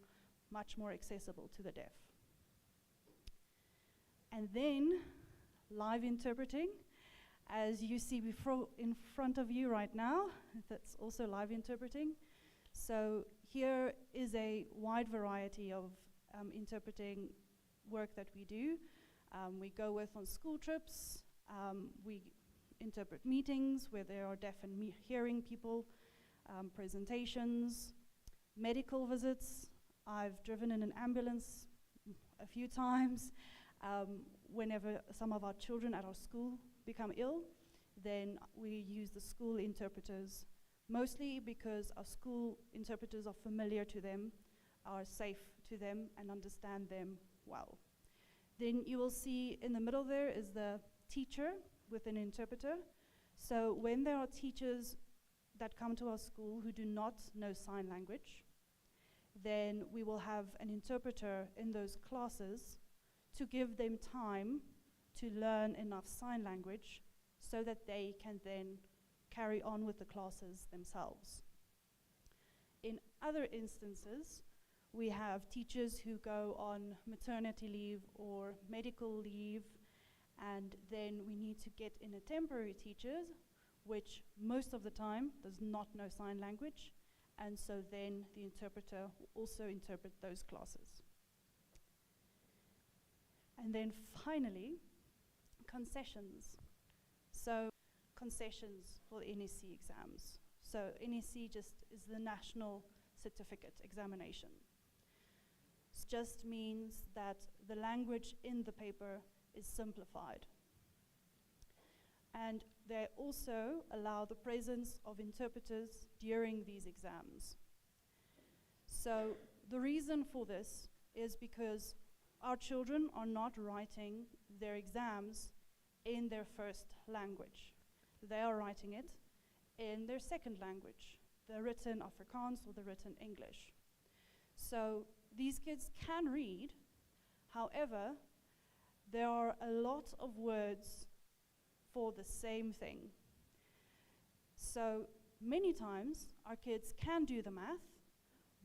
much more accessible to the deaf. And then live interpreting, as you see in front of you right now, that's also live interpreting. So here is a wide variety of interpreting work that we do. We go with on school trips, we interpret meetings where there are deaf and hearing people, presentations, medical visits. I've driven in an ambulance a few times. Whenever some of our children at our school become ill, then we use the school interpreters, mostly because our school interpreters are familiar to them, are safe to them, and understand them well. Then you will see in the middle there is the teacher with an interpreter. So when there are teachers that come to our school who do not know sign language, then we will have an interpreter in those classes to give them time to learn enough sign language so that they can then carry on with the classes themselves. In other instances, we have teachers who go on maternity leave or medical leave, and then we need to get in a temporary teacher, which most of the time does not know sign language, and so then the interpreter will also interpret those classes. And then finally, concessions. So concessions for the NEC exams. So NEC just is the national certificate examination. It just means that the language in the paper is simplified. And they also allow the presence of interpreters during these exams. So the reason for this is because our children are not writing their exams in their first language. They are writing it in their second language, the written Afrikaans or the written English. So these kids can read, however, there are a lot of words for the same thing. So many times our kids can do the math,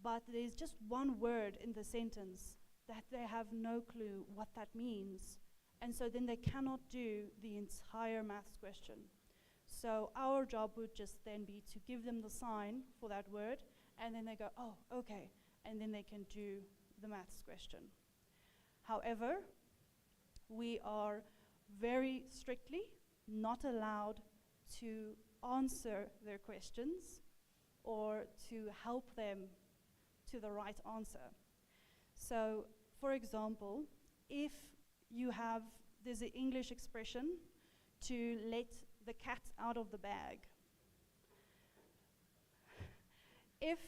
but there's just one word in the sentence that they have no clue what that means. And so then they cannot do the entire maths question. So our job would just then be to give them the sign for that word, and then they go, oh, okay, and then they can do the maths question. However, we are very strictly not allowed to answer their questions or to help them to the right answer. So, for example, if you have, there's an English expression to let the cat out of the bag. If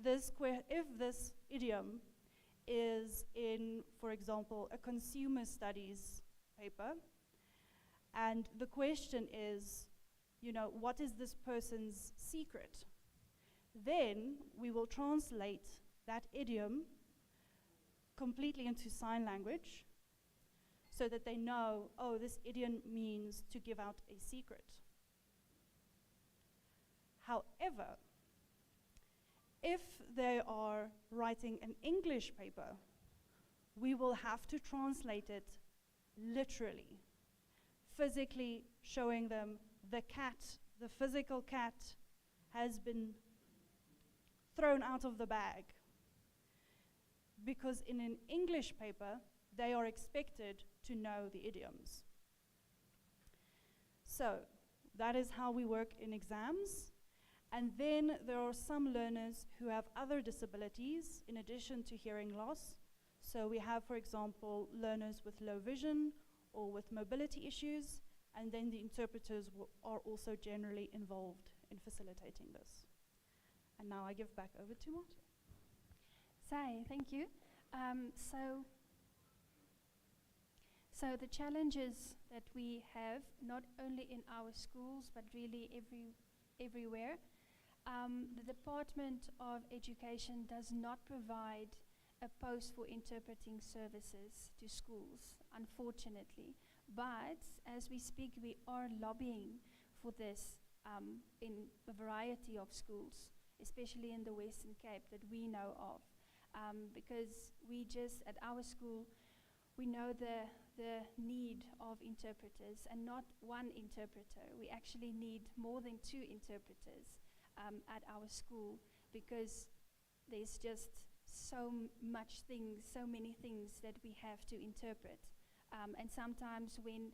if this idiom is in, for example, a consumer studies paper, and the question is, what is this person's secret? Then we will translate that idiom completely into sign language so that they know, oh, this idiom means to give out a secret. However, if they are writing an English paper, we will have to translate it literally, physically showing them the physical cat has been thrown out of the bag. Because in an English paper, they are expected to know the idioms. So that is how we work in exams. And then there are some learners who have other disabilities in addition to hearing loss. So we have, for example, learners with low vision or with mobility issues, and then the interpreters are also generally involved in facilitating this. And now I give back over to Martin. Sai, thank you. So the challenges that we have, not only in our schools, but really everywhere, the Department of Education does not provide a post for interpreting services to schools, unfortunately. But as we speak, we are lobbying for this in a variety of schools, especially in the Western Cape that we know of. Because at our school, we know the need of interpreters, and not one interpreter. We actually need more than 2 interpreters at our school, because there's just so many things that we have to interpret. And sometimes when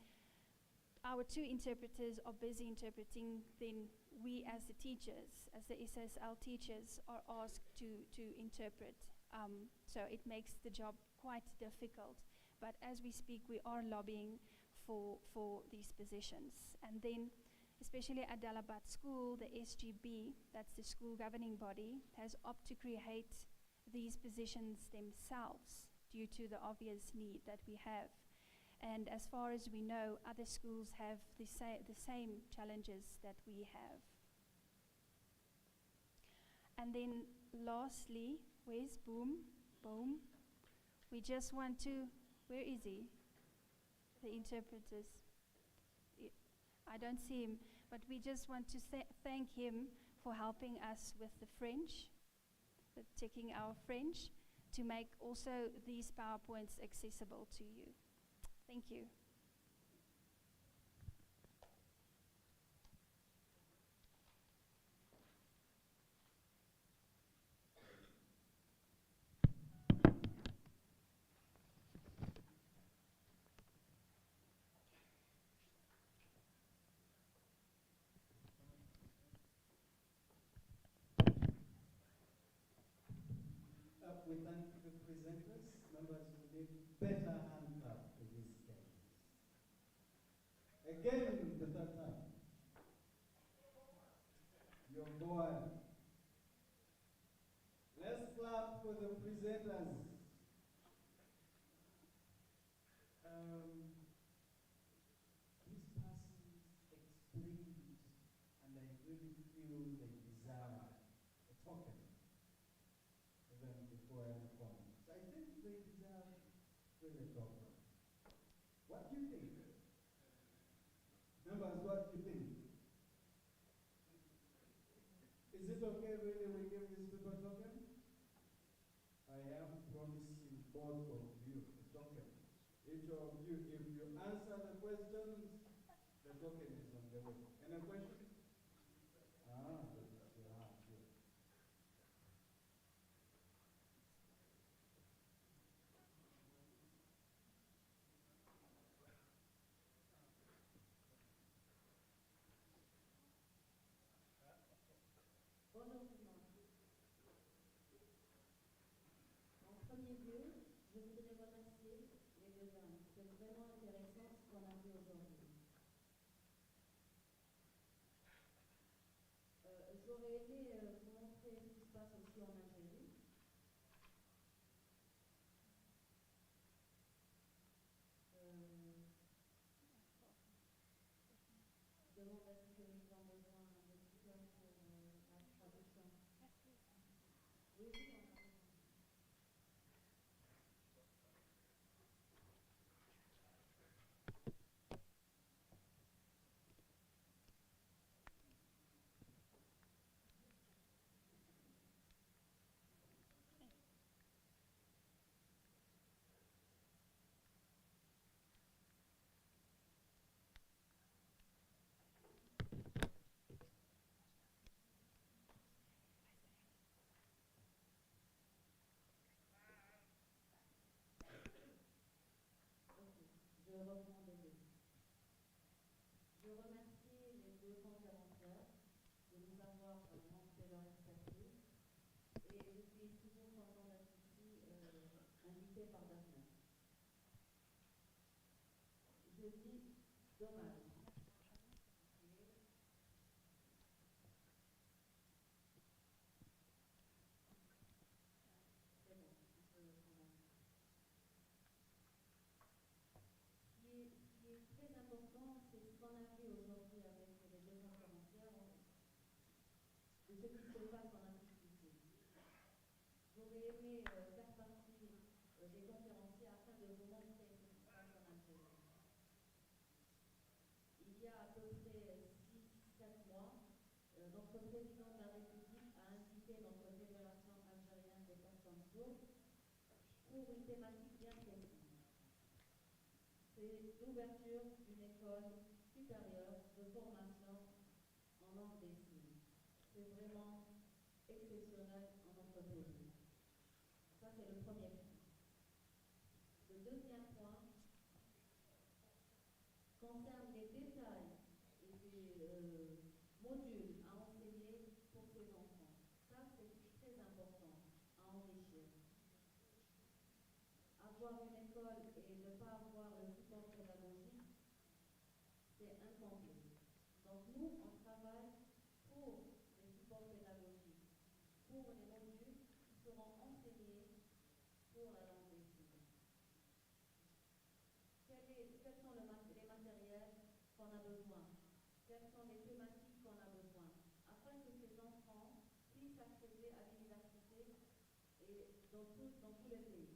our 2 interpreters are busy interpreting, then we as the teachers, as the SSL teachers, are asked to interpret. So it makes the job quite difficult. But as we speak, we are lobbying for these positions. And then, especially at Dalabat School, the SGB, that's the school governing body, has opted to create these positions themselves due to the obvious need that we have. And as far as we know, other schools have the same challenges that we have. And then lastly, where's Boom? Boom. We just want to, where is he? The interpreters. I don't see him, but we just want to thank him for helping us with the French, with checking our French, to make also these PowerPoints accessible to you. Thank you. We thank the presenters. Members, we need better hand clap for these guys. Again, the third time. Your boy. Let's clap for the presenters. These persons explained, and I really feel they deserve a token. Even before any comments. I think they deserve really token. What do you think? Members, what do you think? Is it okay really we give these people token? I am promising both of you a token. Each of you, if you answer the questions, the token is on the way. Any question? Good. Bonjour tout le monde. En premier lieu, je voudrais remercier les 2 dames. C'est vraiment intéressant ce qu'on a vu aujourd'hui. J'aurais aimé vous montrer ce qui se passe aussi en Algérie. Je remercie les deux conférencières de nous avoir montré leur expertise et je suis toujours contente d'être ici invitée par DEAFNET. Je dis dommage. C'est bon, on peut commencer. Ce qui est très important, c'est ce qu'on a vu aujourd'hui avec les deux conférencières, de ce qui se passe en Afrique du Sud. J'aurais aimé faire partie des conférenciers afin de vous montrer ce qui se passe en Algérie. Il y a à peu près 6-7 mois, notre président de la République a invité notre Fédération algérienne des personnes sourdes pour une thématique bien précise. C'est l'ouverture d'une école supérieure de formation en langue des signes. C'est vraiment exceptionnel en notre pays. Ça, c'est le premier point. Le deuxième point concerne les détails et des modules à enseigner pour ces enfants. Ça, c'est très important à enrichir. Avoir une école et ne pas avoir le support pédagogique, c'est incomplet. Donc nous, on travaille pour les supports pédagogiques, pour les modules qui seront enseignés pour la langue des signes. Quels sont les matériels qu'on a besoin? Quelles sont les thématiques qu'on a besoin? Afin que ces enfants puissent accéder à l'université et dans tous les pays.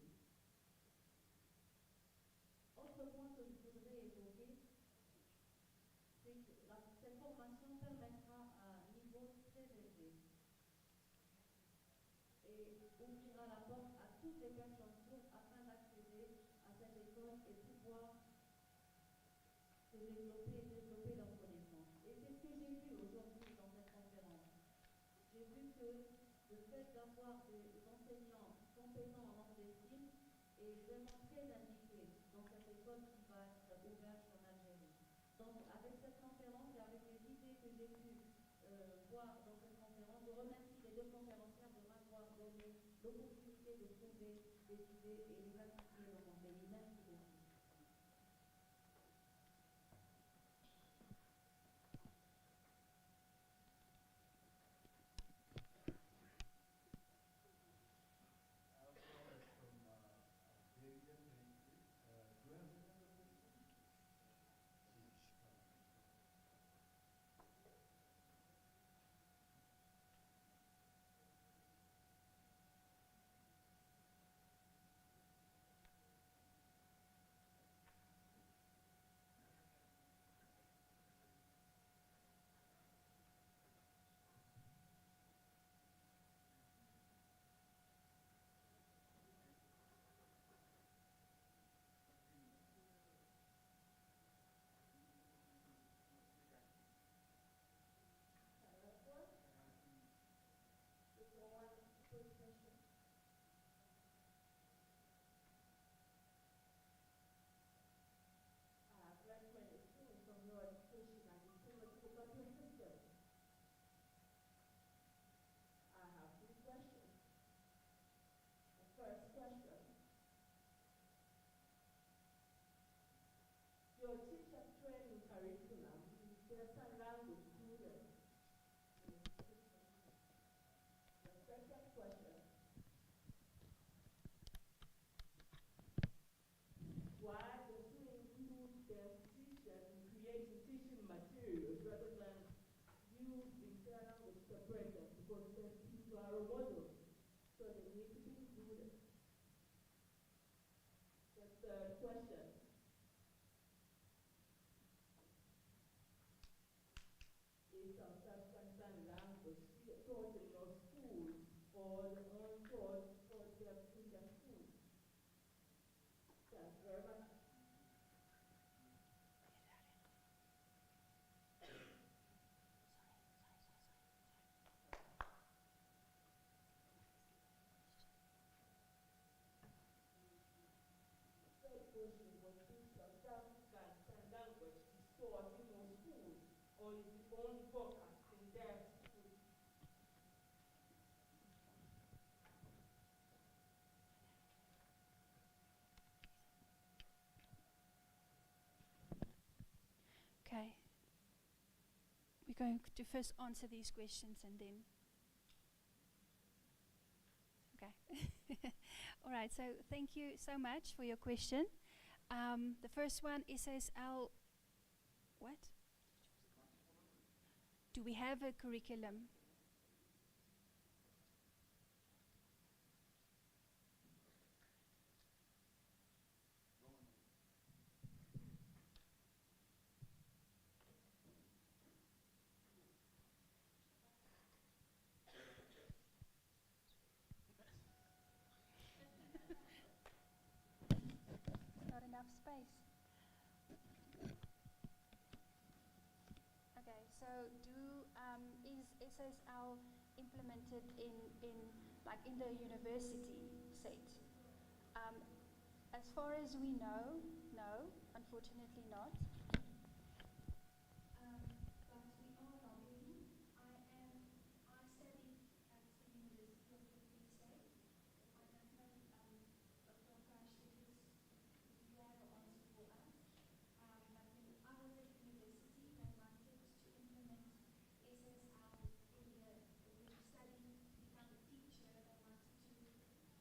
Autre point que je voudrais évoquer, c'est que cette formation permettra à un niveau très élevé et ouvrira la porte à toutes les personnes sourdes afin d'accéder à cette école et pouvoir se développer leurs connaissances. Et c'est ce que j'ai vu aujourd'hui dans cette conférence. J'ai vu que le fait d'avoir des enseignants compétents en langue des signes est vraiment très indiqué dans cette école qui va être ouverte en Algérie. Donc avec cette conférence et avec les idées que j'ai pu voir dans cette conférence, je remercie les deux conférencières de m'avoir donné l'opportunité de trouver des idées et les appliquer dans mon pays. Merci beaucoup. Your teacher training curriculum is based on language students. The second question, why don't you include their teacher in creating teaching materials rather than use the language separators, because their people are a model, so they need to be included. The third question, is our self-concerned language taught in your schools or untaught or just in the schools? Thanks very much. Third question was, this self-concerned language is taught in your schools or is the only focus in deaf to Okay. We're going to first answer these questions and then. Okay. All right. So thank you so much for your question. The first one is SSL. What? Do we have a curriculum? Not enough space. Okay, so is SSL implemented in the university set? As far as we know, no, unfortunately not. but we are lobbying. I studied at the University of the Free State. I don't know, Dr. Akash, if you have an answer for us. But when I was at university, they wanted to implement SSL when you study to become a teacher. They wanted to make it compulsory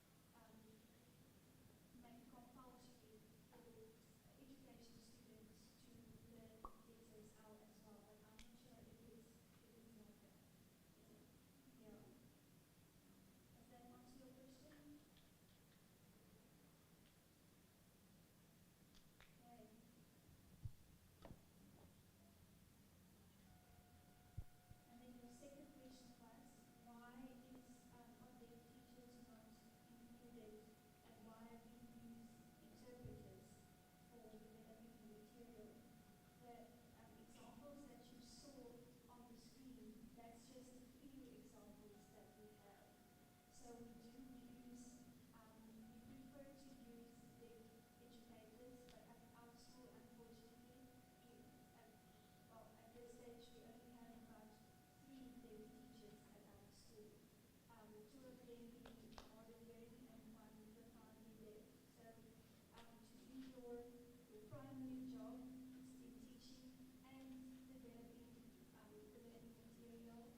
for education students to learn SSL as well. But I'm not sure if it's like that. Yeah. Does that answer your question? Okay. And then your second question was, why are deaf teachers not included, and why have we used interpreters for developing the material? The examples that you saw on the screen, that's just a few examples that we have. So we do use, we prefer to use the educators, but at our school, unfortunately, at this stage, we only have about 3 deaf teachers at our school. 2 of them being hard of hearing and 1 profoundly deaf. So to do your primary job in teaching and developing the learning material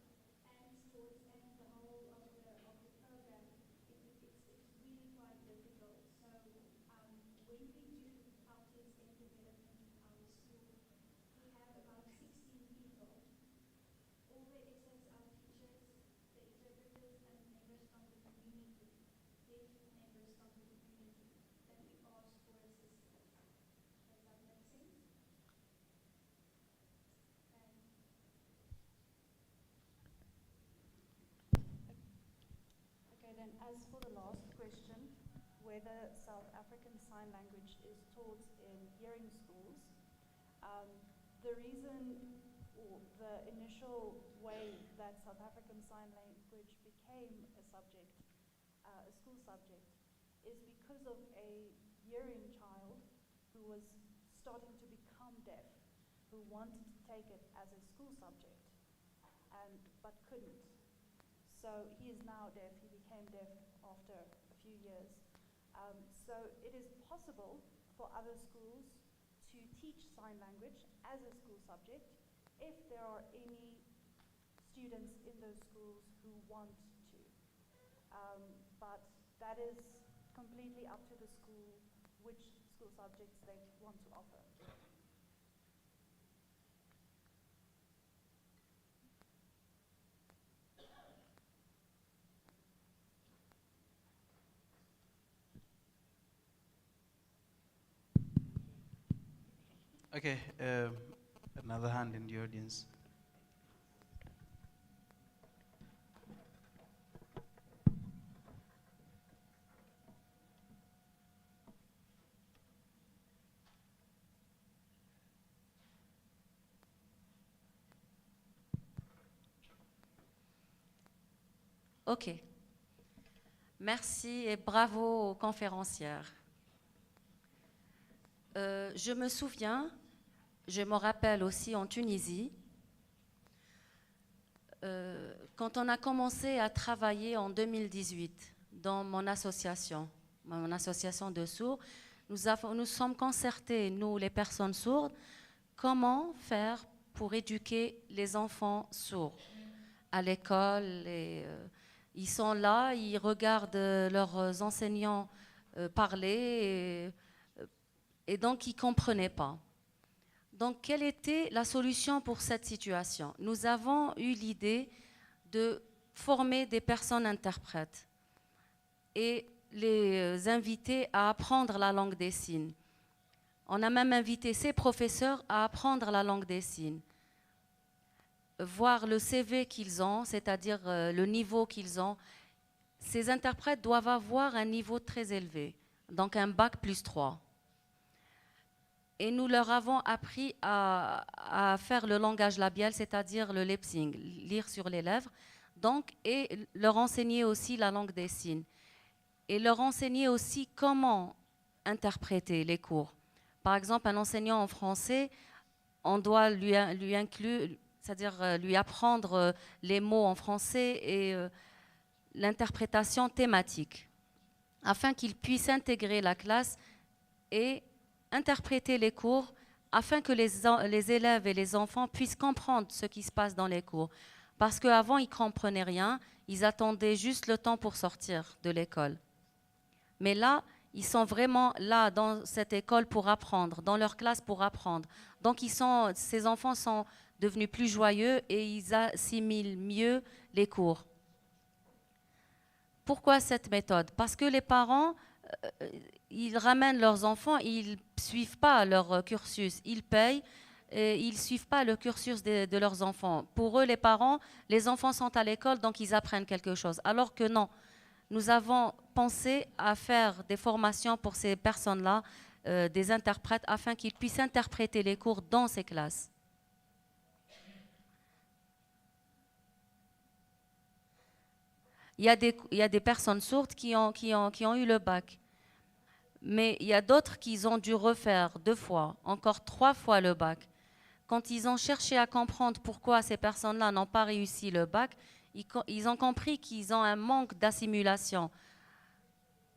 and sports and the whole of the program, it's really quite difficult. So when we do our test and development in our school, we have about 16 people, all the SSL teachers, the interpreters, and members from the community, deaf members from the community, that we ask for assistance. Does that make sense? Okay, then as for the last question, whether South African Sign Language is taught in hearing schools, the reason or the initial way that South African Sign Language became a subject, a school subject, is because of a hearing child who was starting to become deaf, who wanted to take it as a school subject, but couldn't. So he is now deaf. He became deaf after a few years. So it is possible for other schools to teach sign language as a school subject if there are any students in those schools who want to. But that is completely up to the school which school subjects they want to offer. Okay, another hand in the audience. OK. Merci et bravo aux conférencières. Je me souviens, je me rappelle aussi en Tunisie, Quand on a commencé à travailler en 2018 dans mon association de sourds, nous sommes concertés, nous les personnes sourdes, comment faire pour éduquer les enfants sourds à l'école. Ils sont là, ils regardent leurs enseignants parler et donc ils ne comprenaient pas. Donc, quelle était la solution pour cette situation? Nous avons eu l'idée de former des personnes interprètes et les inviter à apprendre la langue des signes. On a même invité ces professeurs à apprendre la langue des signes. Voir le CV qu'ils ont, c'est-à-dire le niveau qu'ils ont. Ces interprètes doivent avoir un niveau très élevé, donc un bac plus 3. Et nous leur avons appris à faire le langage labial, c'est-à-dire le lip sync, lire sur les lèvres, donc, et leur enseigner aussi la langue des signes. Et leur enseigner aussi comment interpréter les cours. Par exemple, un enseignant en français, on doit lui inclure, c'est-à-dire lui apprendre les mots en français et l'interprétation thématique, afin qu'il puisse intégrer la classe et interpréter les cours afin que les élèves et les enfants puissent comprendre ce qui se passe dans les cours. Parce qu'avant, ils ne comprenaient rien, ils attendaient juste le temps pour sortir de l'école. Mais là, ils sont vraiment là dans cette école pour apprendre, dans leur classe pour apprendre. Donc ces enfants sont devenus plus joyeux et ils assimilent mieux les cours. Pourquoi cette méthode? Parce que les parents, ils ramènent leurs enfants, ils ne suivent pas leur cursus, ils payent, et ils ne suivent pas le cursus de leurs enfants. Pour eux, les parents, les enfants sont à l'école, donc ils apprennent quelque chose. Alors que non, nous avons pensé à faire des formations pour ces personnes-là, des interprètes, afin qu'ils puissent interpréter les cours dans ces classes. Il y a des personnes sourdes qui ont eu le bac. Mais il y a d'autres qui ont dû refaire 2 fois, encore 3 fois le bac. Quand ils ont cherché à comprendre pourquoi ces personnes-là n'ont pas réussi le bac, ils ont compris qu'ils ont un manque d'assimilation.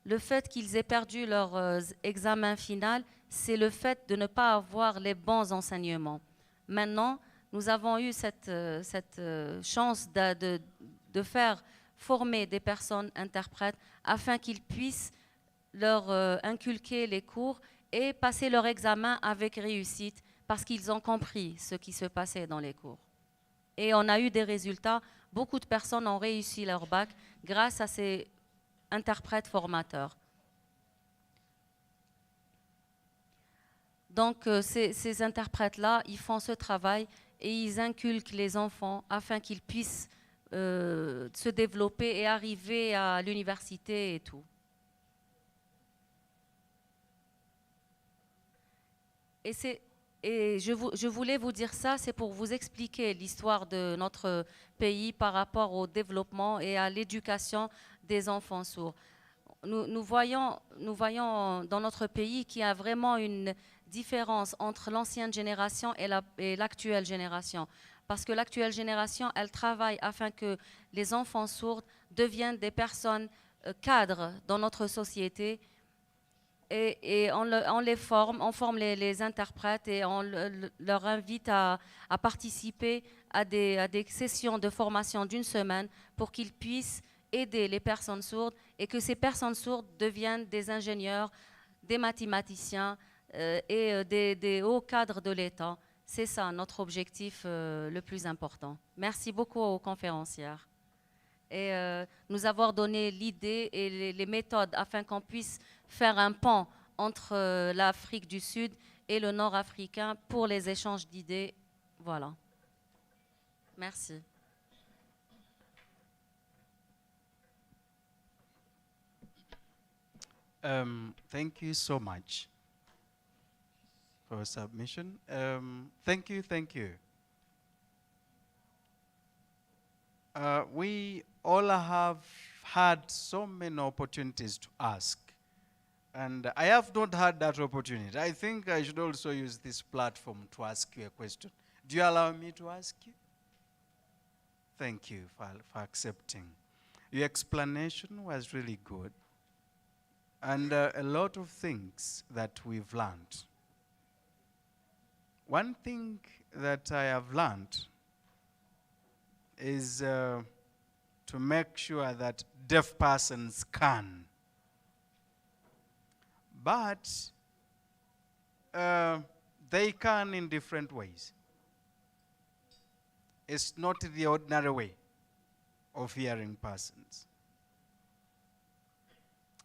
Le fait qu'ils aient perdu leur examen final, c'est le fait de ne pas avoir les bons enseignements. Maintenant, nous avons eu cette chance de faire former des personnes interprètes afin qu'ils puissent leur inculquer les cours et passer leur examen avec réussite parce qu'ils ont compris ce qui se passait dans les cours. Et on a eu des résultats. Beaucoup de personnes ont réussi leur bac grâce à ces interprètes formateurs. Donc ces interprètes-là, ils font ce travail et ils inculquent les enfants afin qu'ils puissent se développer et arriver à l'université et tout. Et je voulais vous dire ça, c'est pour vous expliquer l'histoire de notre pays par rapport au développement et à l'éducation des enfants sourds. Nous voyons dans notre pays qu'il y a vraiment une différence entre l'ancienne génération et l'actuelle génération. Parce que l'actuelle génération, elle travaille afin que les enfants sourds deviennent des personnes cadres dans notre société. Et on les forme, on forme les interprètes et on leur invite à participer à des sessions de formation d'1 semaine pour qu'ils puissent aider les personnes sourdes et que ces personnes sourdes deviennent des ingénieurs, des mathématiciens et des hauts cadres de l'État. C'est ça notre objectif le plus important. Merci beaucoup aux conférencières et nous avoir donné l'idée et les méthodes afin qu'on puisse faire un pont entre l'Afrique du Sud et le Nord africain pour les échanges d'idées. Voilà. Merci. Thank you so much for submission. Thank you. We all have had so many opportunities to ask, and I have not had that opportunity. I think I should also use this platform to ask you a question. Do you allow me to ask you? Thank you for accepting. Your explanation was really good. And a lot of things that we've learned. One thing that I have learned is to make sure that deaf persons can. But they can in different ways. It's not the ordinary way of hearing persons.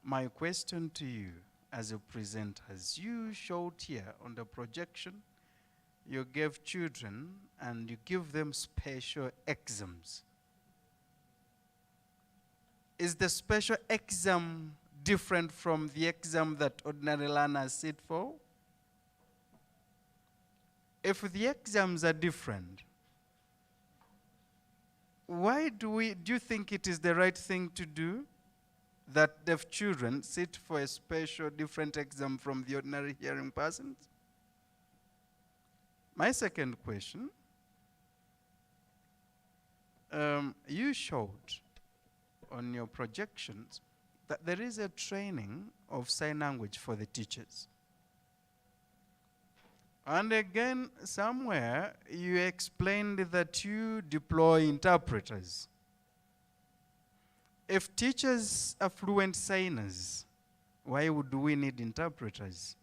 My question to you as a presenter, as you showed here on the projection, you gave children and you give them special exams. Is the special exam different from the exam that ordinary learners sit for? If the exams are different, why do you think it is the right thing to do that deaf children sit for a special different exam from the ordinary hearing persons? My second question, you showed on your projections that there is a training of sign language for the teachers. And again, somewhere you explained that you deploy interpreters. If teachers are fluent signers, why would we need interpreters?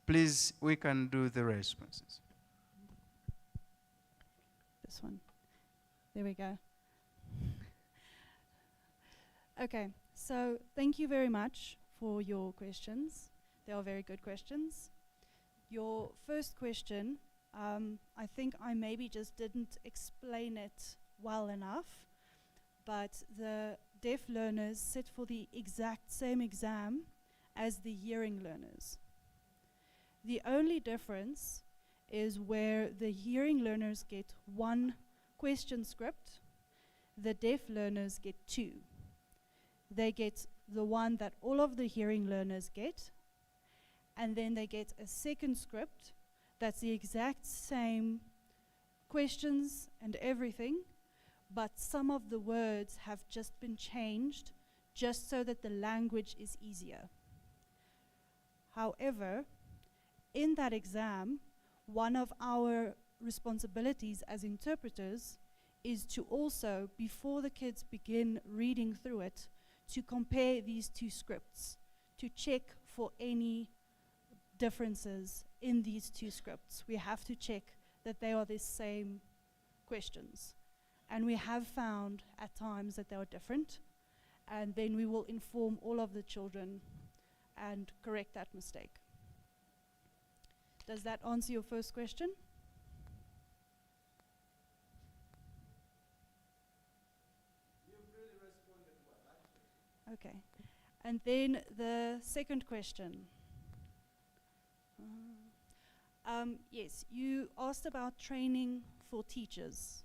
Please, we can do the responses. This one. There we go. Okay, so thank you very much for your questions. They are very good questions. Your first question, I think I maybe just didn't explain it well enough, but the deaf learners sit for the exact same exam as the hearing learners. The only difference is where the hearing learners get one question script, the deaf learners get two. They get the one that all of the hearing learners get, and then they get a second script that's the exact same questions and everything, but some of the words have just been changed just so that the language is easier. However, in that exam, one of our responsibilities as interpreters is to also, before the kids begin reading through it, to compare these two scripts, to check for any differences in these two scripts. We have to check that they are the same questions. And we have found at times that they are different, and then we will inform all of the children and correct that mistake. Does that answer your first question? You've really responded well, actually. Okay. And then the second question. Yes, you asked about training for teachers.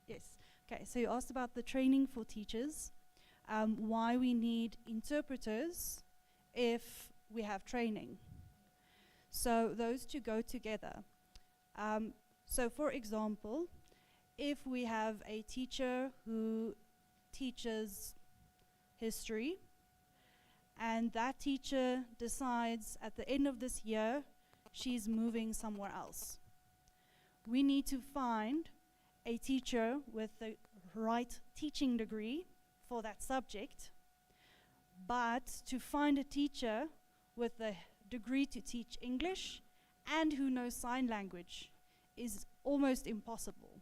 Yes. Okay, so you asked about the training for teachers. Why we need interpreters if we have training. So those two go together. So for example, if we have a teacher who teaches history, and that teacher decides at the end of this year she's moving somewhere else, we need to find a teacher with the right teaching degree for that subject, but to find a teacher with a degree to teach English and who knows sign language is almost impossible.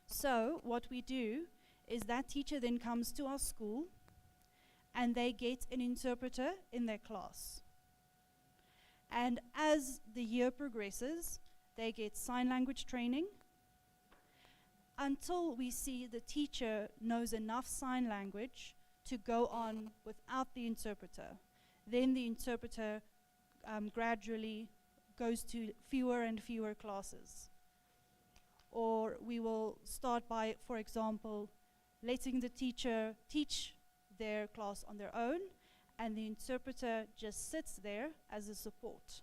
So what we do is that teacher then comes to our school and they get an interpreter in their class. And as the year progresses, they get sign language training until we see the teacher knows enough sign language to go on without the interpreter. Then the interpreter gradually goes to fewer and fewer classes. Or we will start by, for example, letting the teacher teach their class on their own, and the interpreter just sits there as a support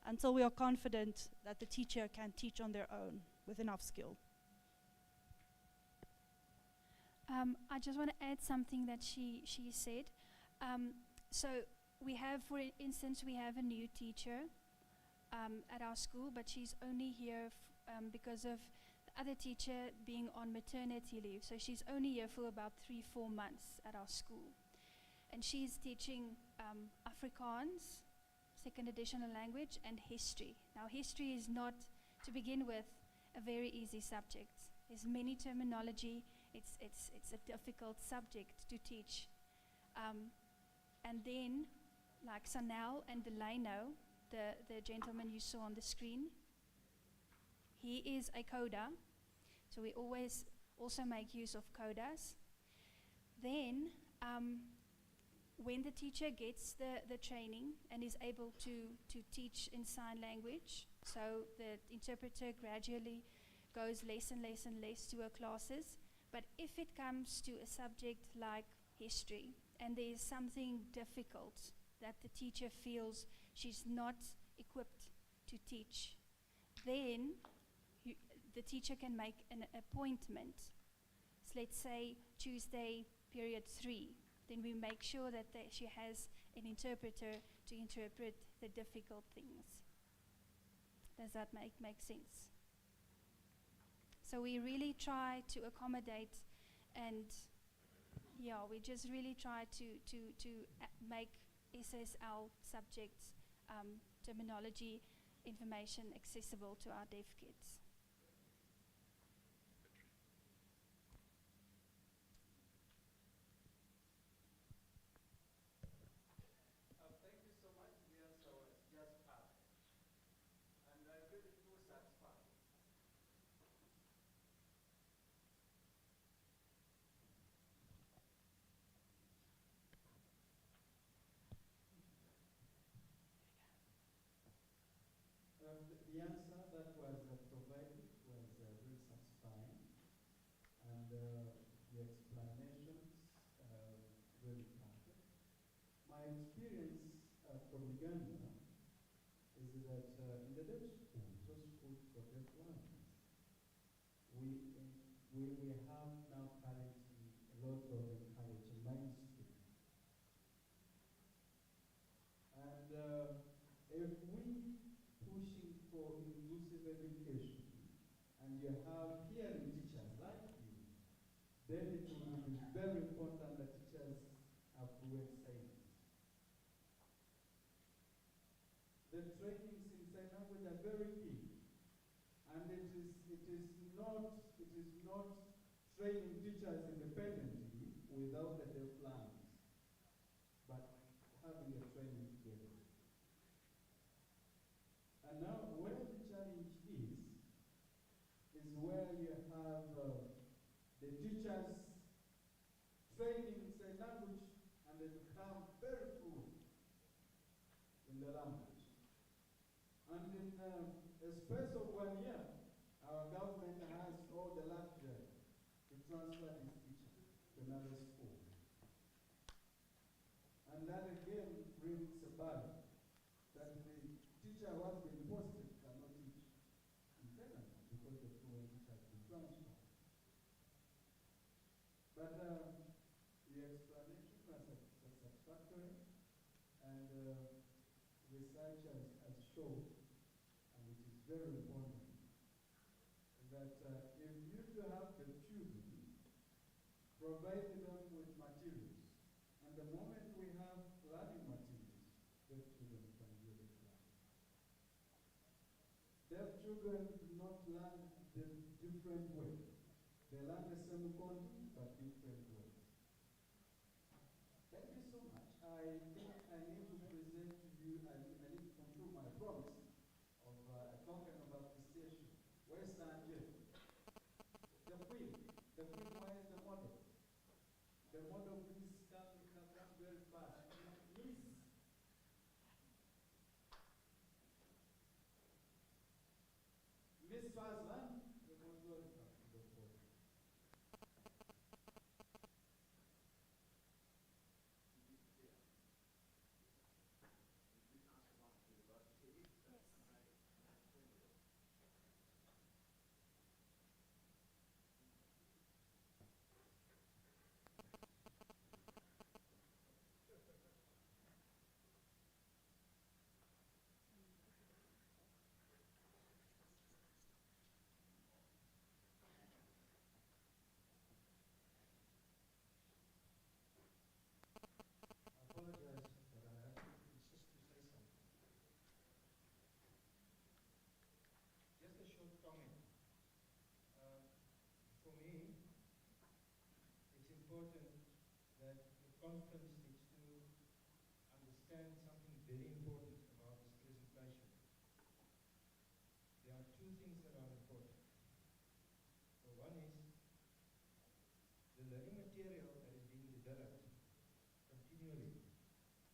until we are confident that the teacher can teach on their own with enough skill. I just want to add something that she said. So we have, for instance, we have a new teacher at our school, but she's only here because of the other teacher being on maternity leave. So she's only here for about 3-4 months at our school. And she's teaching Afrikaans, second additional language, and history. Now, history is not, to begin with, a very easy subject. There's many terminology. It's a difficult subject to teach. And then, like Sanel and Delano, the gentleman you saw on the screen, he is a coder. So we always also make use of coders. Then, when the teacher gets the training and is able to teach in sign language, so the interpreter gradually goes less and less and less to her classes. But if it comes to a subject like history, and there is something difficult that the teacher feels she's not equipped to teach, then the teacher can make an appointment. So let's say Tuesday, period 3. Then we make sure that she has an interpreter to interpret the difficult things. Does that make sense? So we really try to accommodate, and we just really try to make SSL subjects, terminology, information accessible to our deaf kids. Thank you so much. The answer was just perfect. And I really feel satisfied. The answer that was provided was very satisfying, and the explanations very perfect. My experience from Uganda is that in the deaf schools, those schools for deaf learners, we have now currently a lot of encouraging mainstream. And if we pushing for inclusive education, and you have hearing teachers like you, then it will be very important that teachers are fluent signers. The trainings in sign language are very key, and it is not training teachers independently without the deaf learners, but having a training together. And now, where the challenge is where you have the teachers training sign language, and they become very fluent in the language. And in a space of 1 year, our government has all the luxury to transfer this teacher to another school. And that again brings a barrier that the teacher who has been posted cannot teach internally because the fluent teacher has been transferred. But the explanation was satisfactory, and research has shown, and which is very important, that if you do have the children, provide them with materials. And the moment we have learning materials, deaf children can really learn. Deaf children do not learn the different way. They learn the same content, but different ways. Thank you so much. I think I need to present to you, I need to fulfill my promise of a token of appreciation. Where's Sanjay? The queen. The queen, where is the model? The model, please come very fast. Miss. Miss Fazlan, important that the conference needs to understand something very important about this presentation. There are two things that are important. So one is the learning material that is being developed continually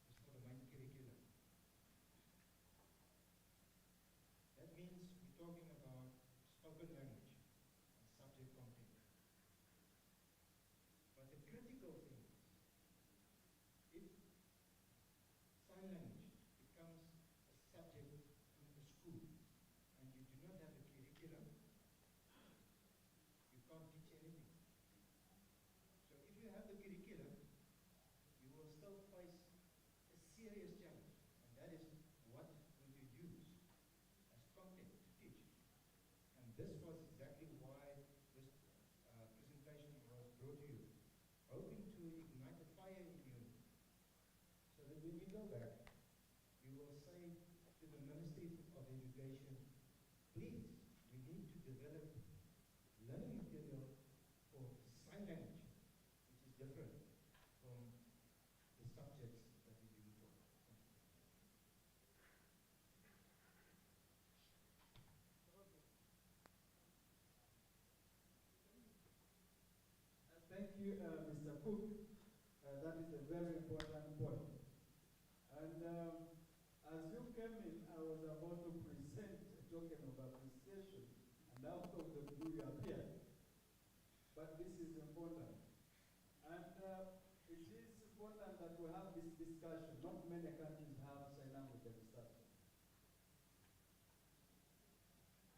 is for the main curriculum. That means we're talking about spoken language and subject content. But the critical thing is, if sign language becomes a subject in a school and you do not have a curriculum, you can't teach anything. So if you have the curriculum, you will still face a serious challenge, and that is what will you use as content to teach. And this was exactly why this presentation was brought to you, hoping to ignite a fire in you, so that when you go back, you will say to the Ministry of Education, please, we need to develop learning material for sign language, which is different from the subjects that we're being taught. Thank you, Mr. Cook. That is a very important point. And as you came in, I was about to present a token of appreciation, and out of the blue you appeared. But this is important. And it is important that we have this discussion. Not many countries have sign language as a subject.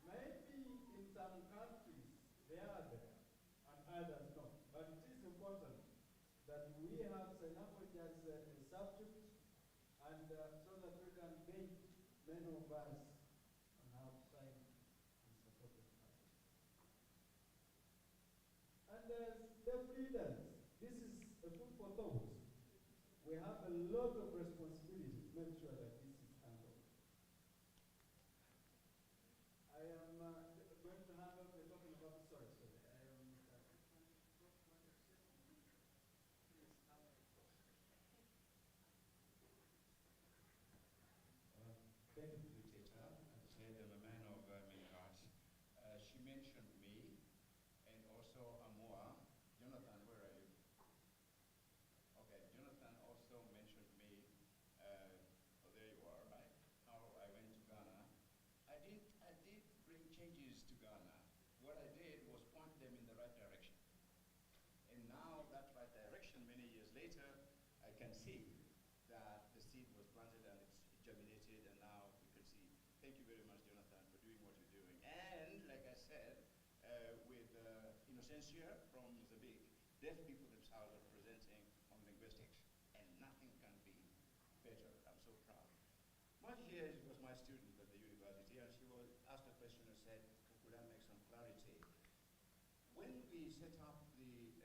Maybe in some countries they are there, and others not. But it is important that we have sign language as a subject, and so that we can gauge many of us on how to sign and support the subject. And as deaf leaders, this is a food for thought. We have a lot of responsibility to make sure that this is handled. I am going to hand over the talking about, sorry. I am Mr. Thank you, Teta. As I said, I'm a man of many arts. She mentioned me, and also Amoa. Jonathan, where are you? Okay, Jonathan also mentioned me. Oh, there you are, right? How I went to Ghana. I did bring changes to Ghana. What I did was point them in the right direction. And now that right direction, many years later, I can see that the seed was planted and it's germinated, and now we can see. Thank you very much, Jonathan, for doing what you're doing. And like I said, with Innocencia from Mozambique, deaf people themselves are presenting on linguistics, and nothing can be better. I'm so proud. Marcia was my student at the university, and she was asked a question and said, could I make some clarity? When we set up the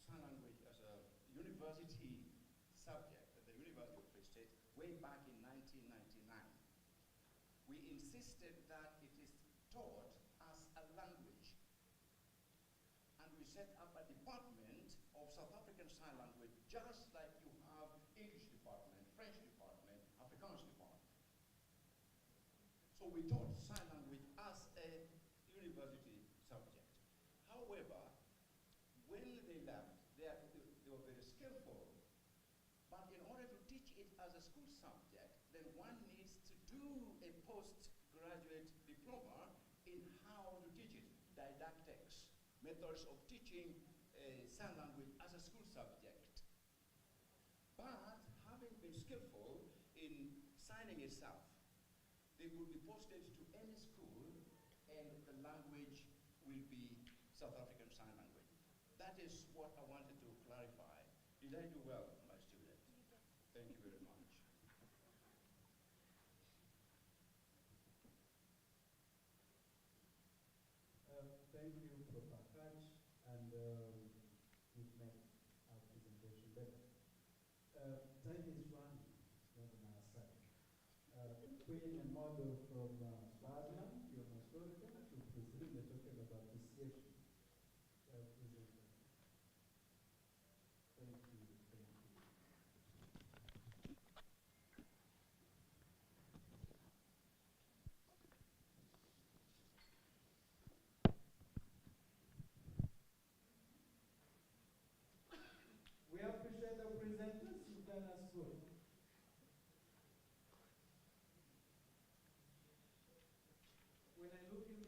sign language as a university subject at the University of Free State way back in 1999, we insisted that it is taught as a language. And we set up a department of South African Sign Language, just like you have English department, French department, Afrikaans department. So we taught sign language as a university subject. However, when they left, they were very skillful. But in order to teach it as a school subject, then one needs to do a postgraduate diploma in how to teach it, didactics, methods of teaching sign language as a school subject. But having been skillful in signing itself, they could be posted to any school and the language will be South African Sign Language. That is what I wanted to clarify. Did I do well, my student? Thank you very much. Thank you, Prof. Kach, and we've made our presentation better. Time is running, it's not on our side. Queen and model from Swaziland, you're most welcome to present the token of appreciation. Present.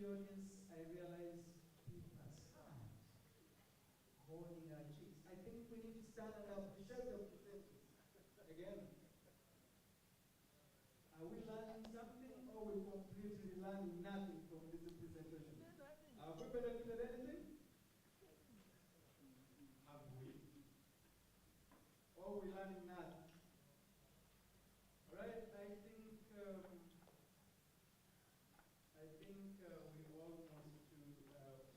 the audience, I realize people are sad, holding our cheeks. I think we need to stand and appreciate the presenters. Again, are we learning something or we completely learning nothing from this presentation? Have we benefited anything? Have we? Or we learning nothing? All right, I think we almost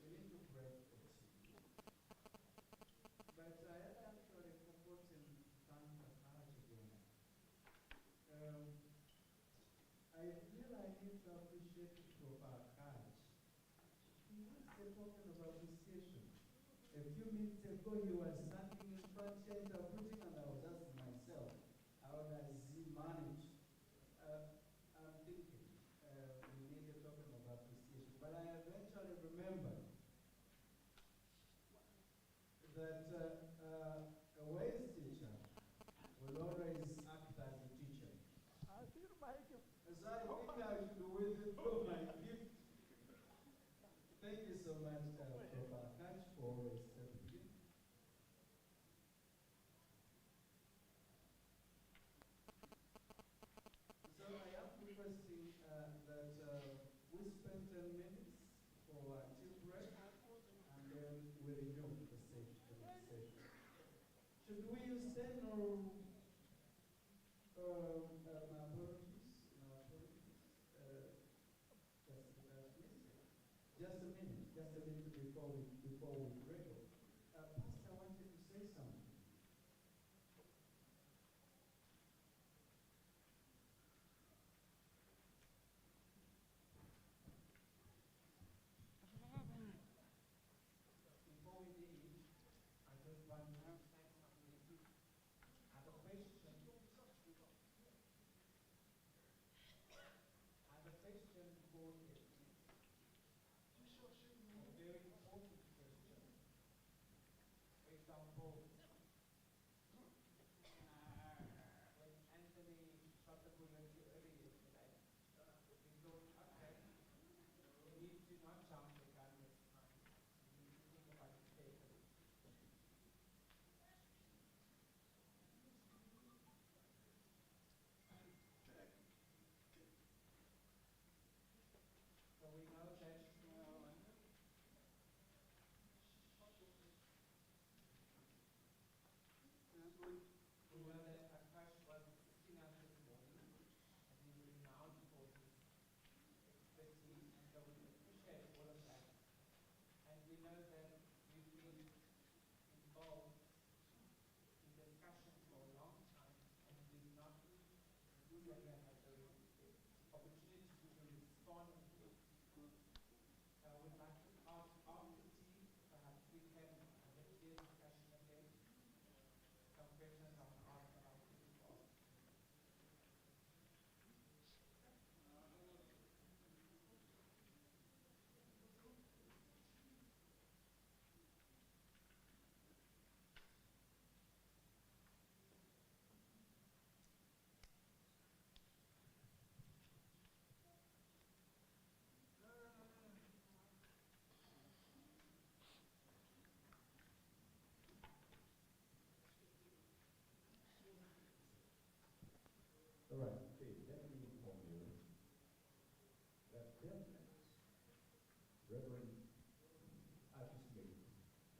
we need to break the tea. But I had actually forgotten to thank Akash again. I feel I need to appreciate Prof. Akash. He was the token of appreciation. A few minutes ago, he was standing in front here interpreting, and I was asking myself, how does he manage? I'm thinking we need a token of appreciation. But I eventually remembered that a wise teacher will always act as a teacher. So I think I should withdraw my gift. Thank you so much, Prof. Akash, for always stepping in. So I am requesting that we spend 10 minutes for a tea break, and then we renew the next session. Should we use 10 or my apologies? My apologies. Just a minute before we break. Pastor wanted to say something. Before we leave, I just want to say something. I have a question. For DEAFNET. A very important question. For example, when Anthony shot the bullet early yesterday, we thought, okay, we need to not jump the gun this time. We need to think about it carefully. So we know that Akash was sitting up this morning, and he's renowned for his expertise, and so we appreciate all of that. And we know that you've been involved in discussions for a long time, and we've not really had the opportunity to respond to it. So I would like to ask after tea, perhaps we can have a clear discussion again. Some questions I want to ask about this part. All right, okay, let me inform you that DEAFNET, Reverend Artist Gate,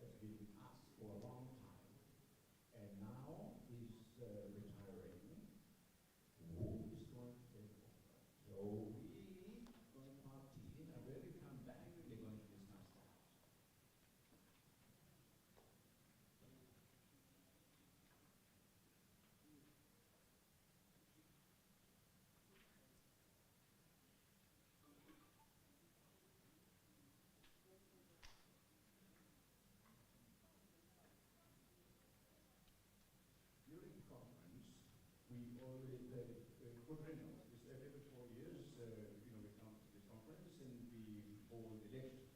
has been with us for a long time, and now is retiring. Who is going to take over? So we going to have tea, and when we come back, we're going to discuss that. During the conference, we always, quadrennial, is every 4 years, we come to this conference and we hold elections.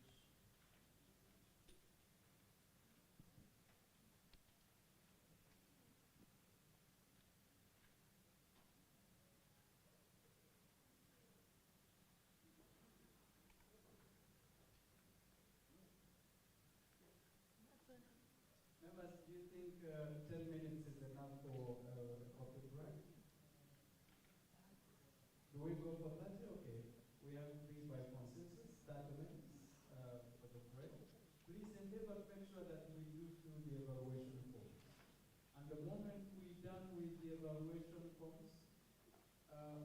think 10 minutes is enough for a coffee break? Do we go for 30? Okay. We have agreed by consensus, 30 minutes for the break. Please endeavor to make sure that we do through the evaluation forms. And the moment we're done with the evaluation forms,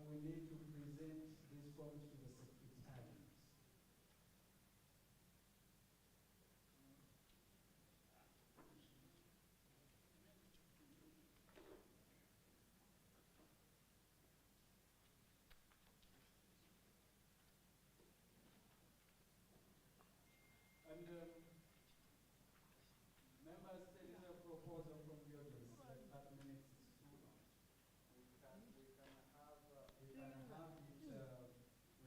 we need to present these forms to the secretariat. And members, there is a proposal from the audience that 30 minutes is too long. We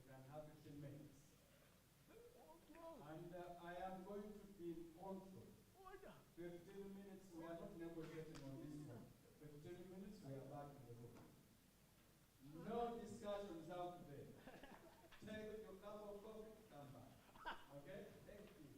can have it in minutes. And I am going to be in control. 15 minutes, we are not negotiating on this one. 15 minutes, we are back in the room. No discussions out there. Take your cup of coffee, come back. Okay? Thank you.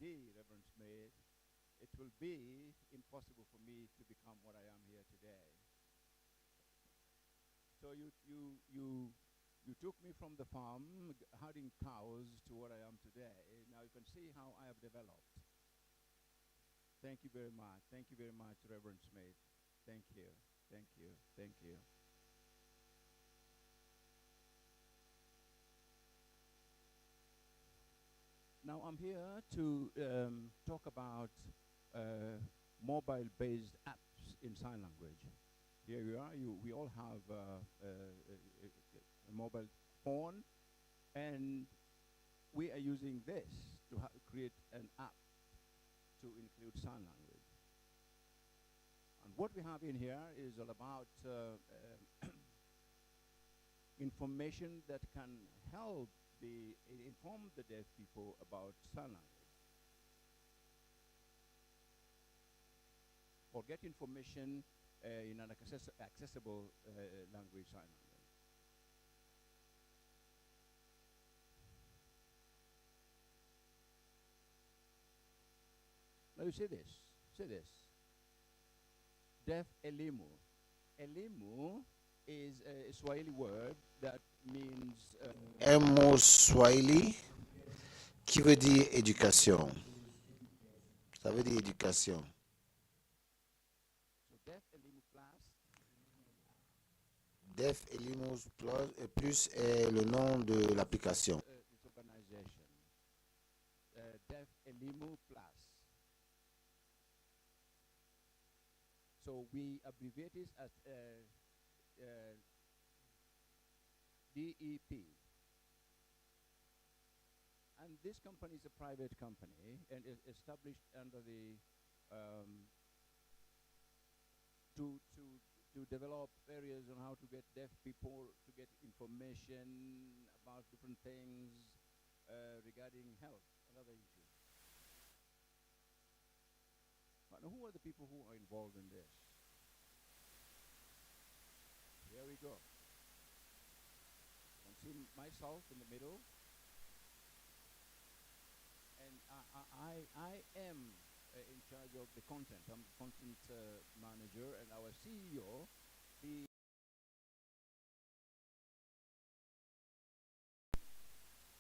be Reverend Smith, it will be impossible for me to become what I am here today. So you took me from the farm, herding cows, to what I am today. Now you can see how I have developed. Thank you very much. Thank you very much, Reverend Smith. Thank you. Thank you. Thank you. Now I'm here to talk about mobile-based apps in sign language. Here we are. We all have a mobile phone, and we are using this to create an app to include sign language. And what we have in here is all about information that can help inform the deaf people about sign language, or get information in an accessible language, sign language. Now you see this. See this. Deaf elimu. Elimu is a Swahili word that means Un mot swahili qui veut dire éducation. Ça veut dire éducation. so Deaf Elimu Plus. Def Elimus Plus est le nom de l'application. This organization, Deaf Elimu Plus. So we abbreviate it as DEP. And this company is a private company and is established under the to develop areas on how to get deaf people to get information about different things regarding health and other issues. But who are the people who are involved in this? Here we go. You can see myself in the middle. And I am in charge of the content. I'm the content manager, and our CEO,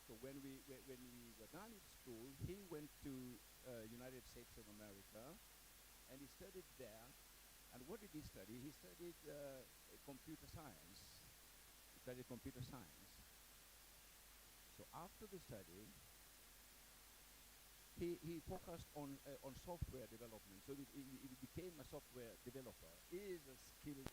so when we were done with school, he went to United States of America, and he studied there. And what did he study? He studied computer science. He studied computer science. So after the study, he focused on software development. So he became a software developer. He is a skilled.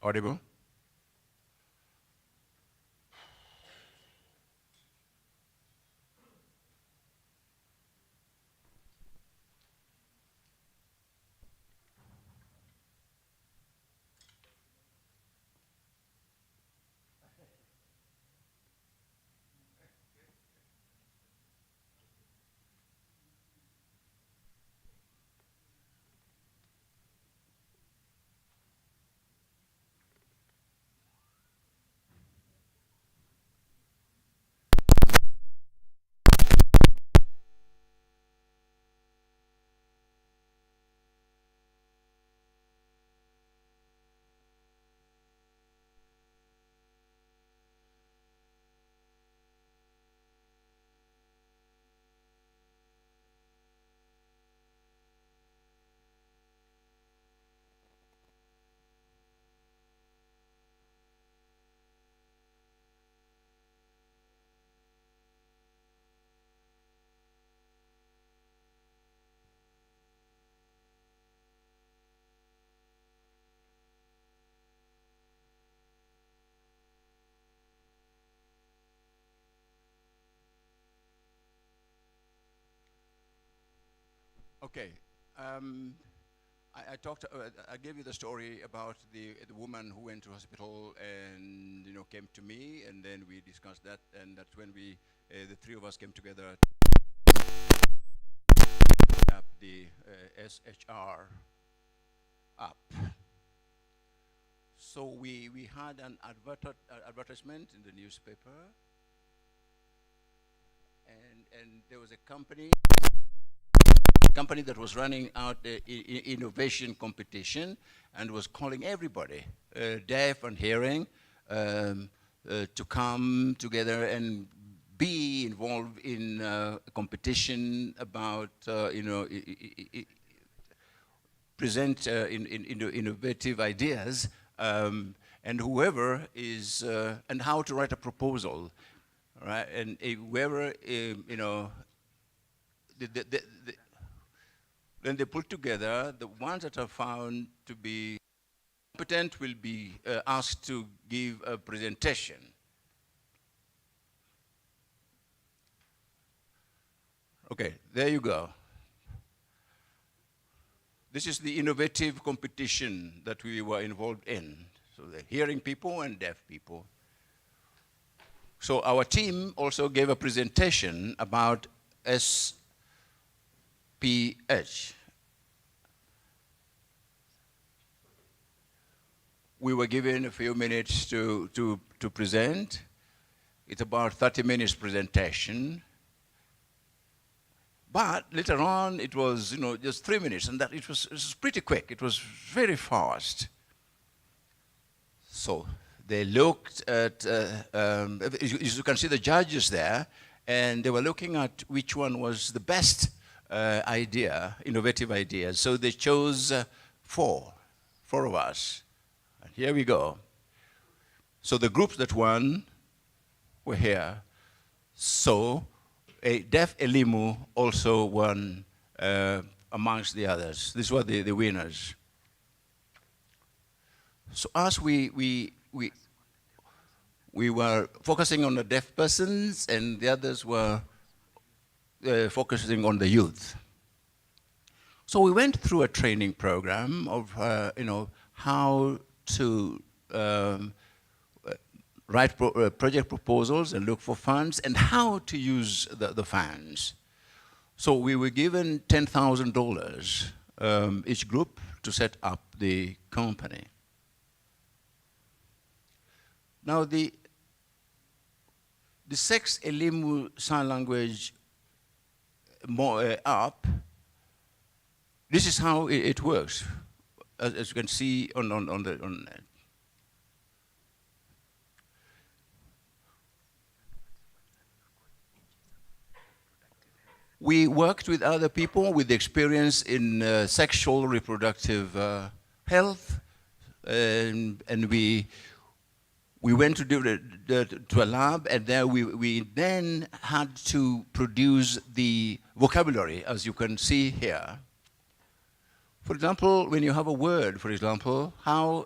Audible? Okay. I talked. I gave you the story about the woman who went to hospital and came to me, and then we discussed that, and that's when the three of us came together to up the SHR app. So we had an advertisement in the newspaper, and there was a company that was running out innovation competition and was calling everybody, deaf and hearing, to come together and be involved in a competition about, present innovative ideas, and whoever is, and how to write a proposal, right? And whoever, then they put together the ones that are found to be competent will be asked to give a presentation. Okay, there you go. This is the innovative competition that we were involved in. So the hearing people and deaf people. So our team also gave a presentation about SPH. We were given a few minutes to present. It's about 30 minutes presentation. But later on, it was just 3 minutes, and that it was pretty quick. It was very fast. So they looked at, you can see the judges there, and they were looking at which one was the best idea, innovative ideas. So they chose four of us. And here we go. So the groups that won were here. So a deaf Elimu also won amongst the others. These were the winners. So as we were focusing on the deaf persons, and the others were focusing on the youth. So we went through a training program of how to write project proposals and look for funds, and how to use the funds. So we were given $10,000 each group to set up the company. Now the Sex Elimu Sign Language app, this is how it works, as you can see on that. We worked with other people with experience in sexual reproductive health, and we went to a lab, and there we then had to produce the vocabulary, as you can see here. For example, when you have a word, for example, how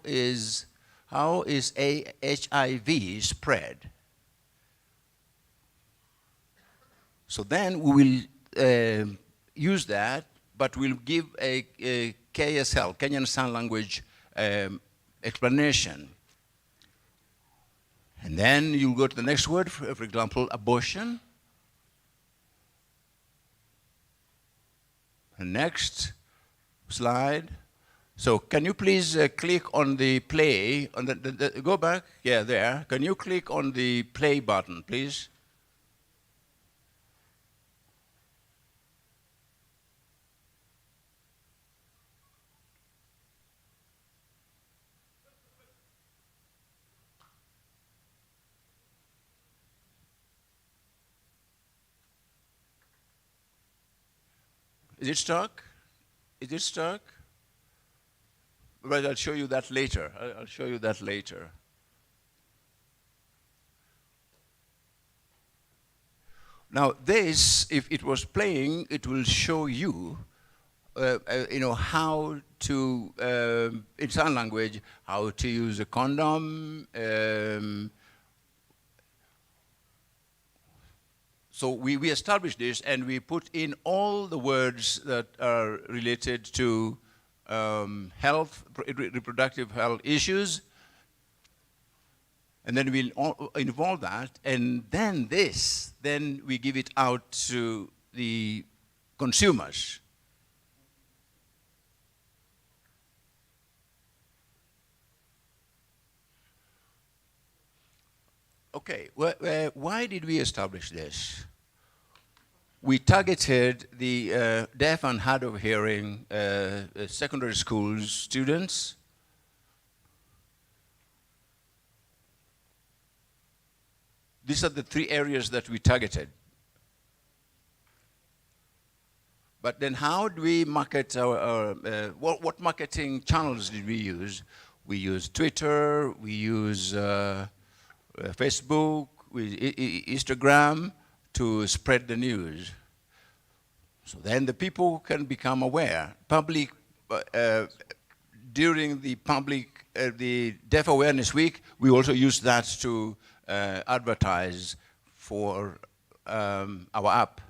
how is HIV spread? So then we will use that, but we'll give a KSL, Kenyan Sign Language explanation. And then you'll go to the next word, for example, abortion. And next slide. So can you please click on the play, on go back, yeah, there. Can you click on the play button, please? Is it stuck? Is it stuck? Well, I'll show you that later. I'll show you that later. Now this, if it was playing, it will show you, how to, in sign language, how to use a condom. So we established this, and we put in all the words that are related to health, reproductive health issues, and then we'll involve that, and then we give it out to the consumers. Okay, why did we establish this? We targeted the deaf and hard of hearing secondary school students. These are the 3 areas that we targeted. But then how do we market our, what marketing channels did we use? We used Twitter, we use Facebook, Instagram to spread the news. So then the people can become aware. Public, during the Deaf Awareness Week, we also used that to advertise for our app.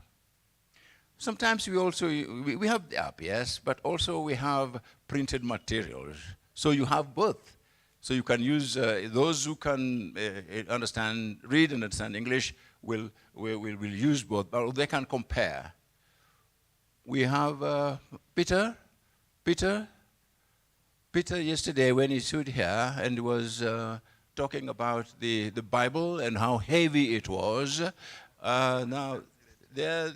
Sometimes we also, we have the app, yes, but also we have printed materials. So you have both. So you can use, those who can read and understand English will use both, but they can compare. We have Peter yesterday when he stood here and was talking about the Bible and how heavy it was. Now, that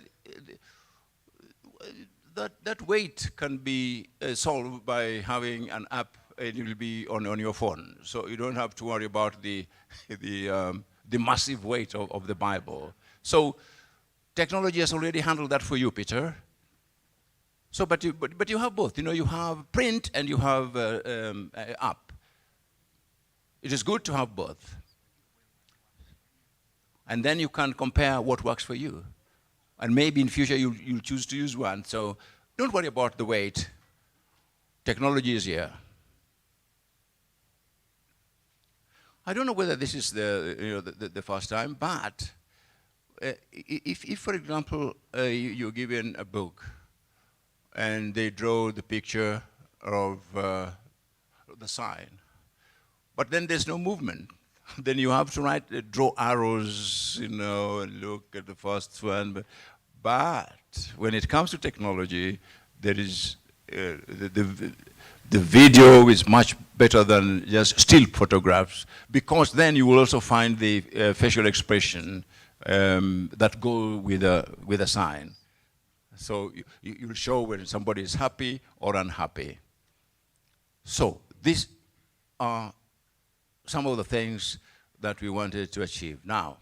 weight can be solved by having an app, and it will be on your phone. So you don't have to worry about the massive weight of the Bible. So technology has already handled that for you, Peter. So, but you have both. You have print and you have app. It is good to have both. And then you can compare what works for you. And maybe in future you'll choose to use one. So don't worry about the weight. Technology is here. I don't know whether this is the first time, but if for example, you're given a book and they draw the picture of the sign, but then there's no movement, then you have to draw arrows, and look at the first one. But when it comes to technology, there is the video is much better than just still photographs, because then you will also find the facial expression that go with a sign. So you'll show when somebody is happy or unhappy. So these are some of the things that we wanted to achieve. Now,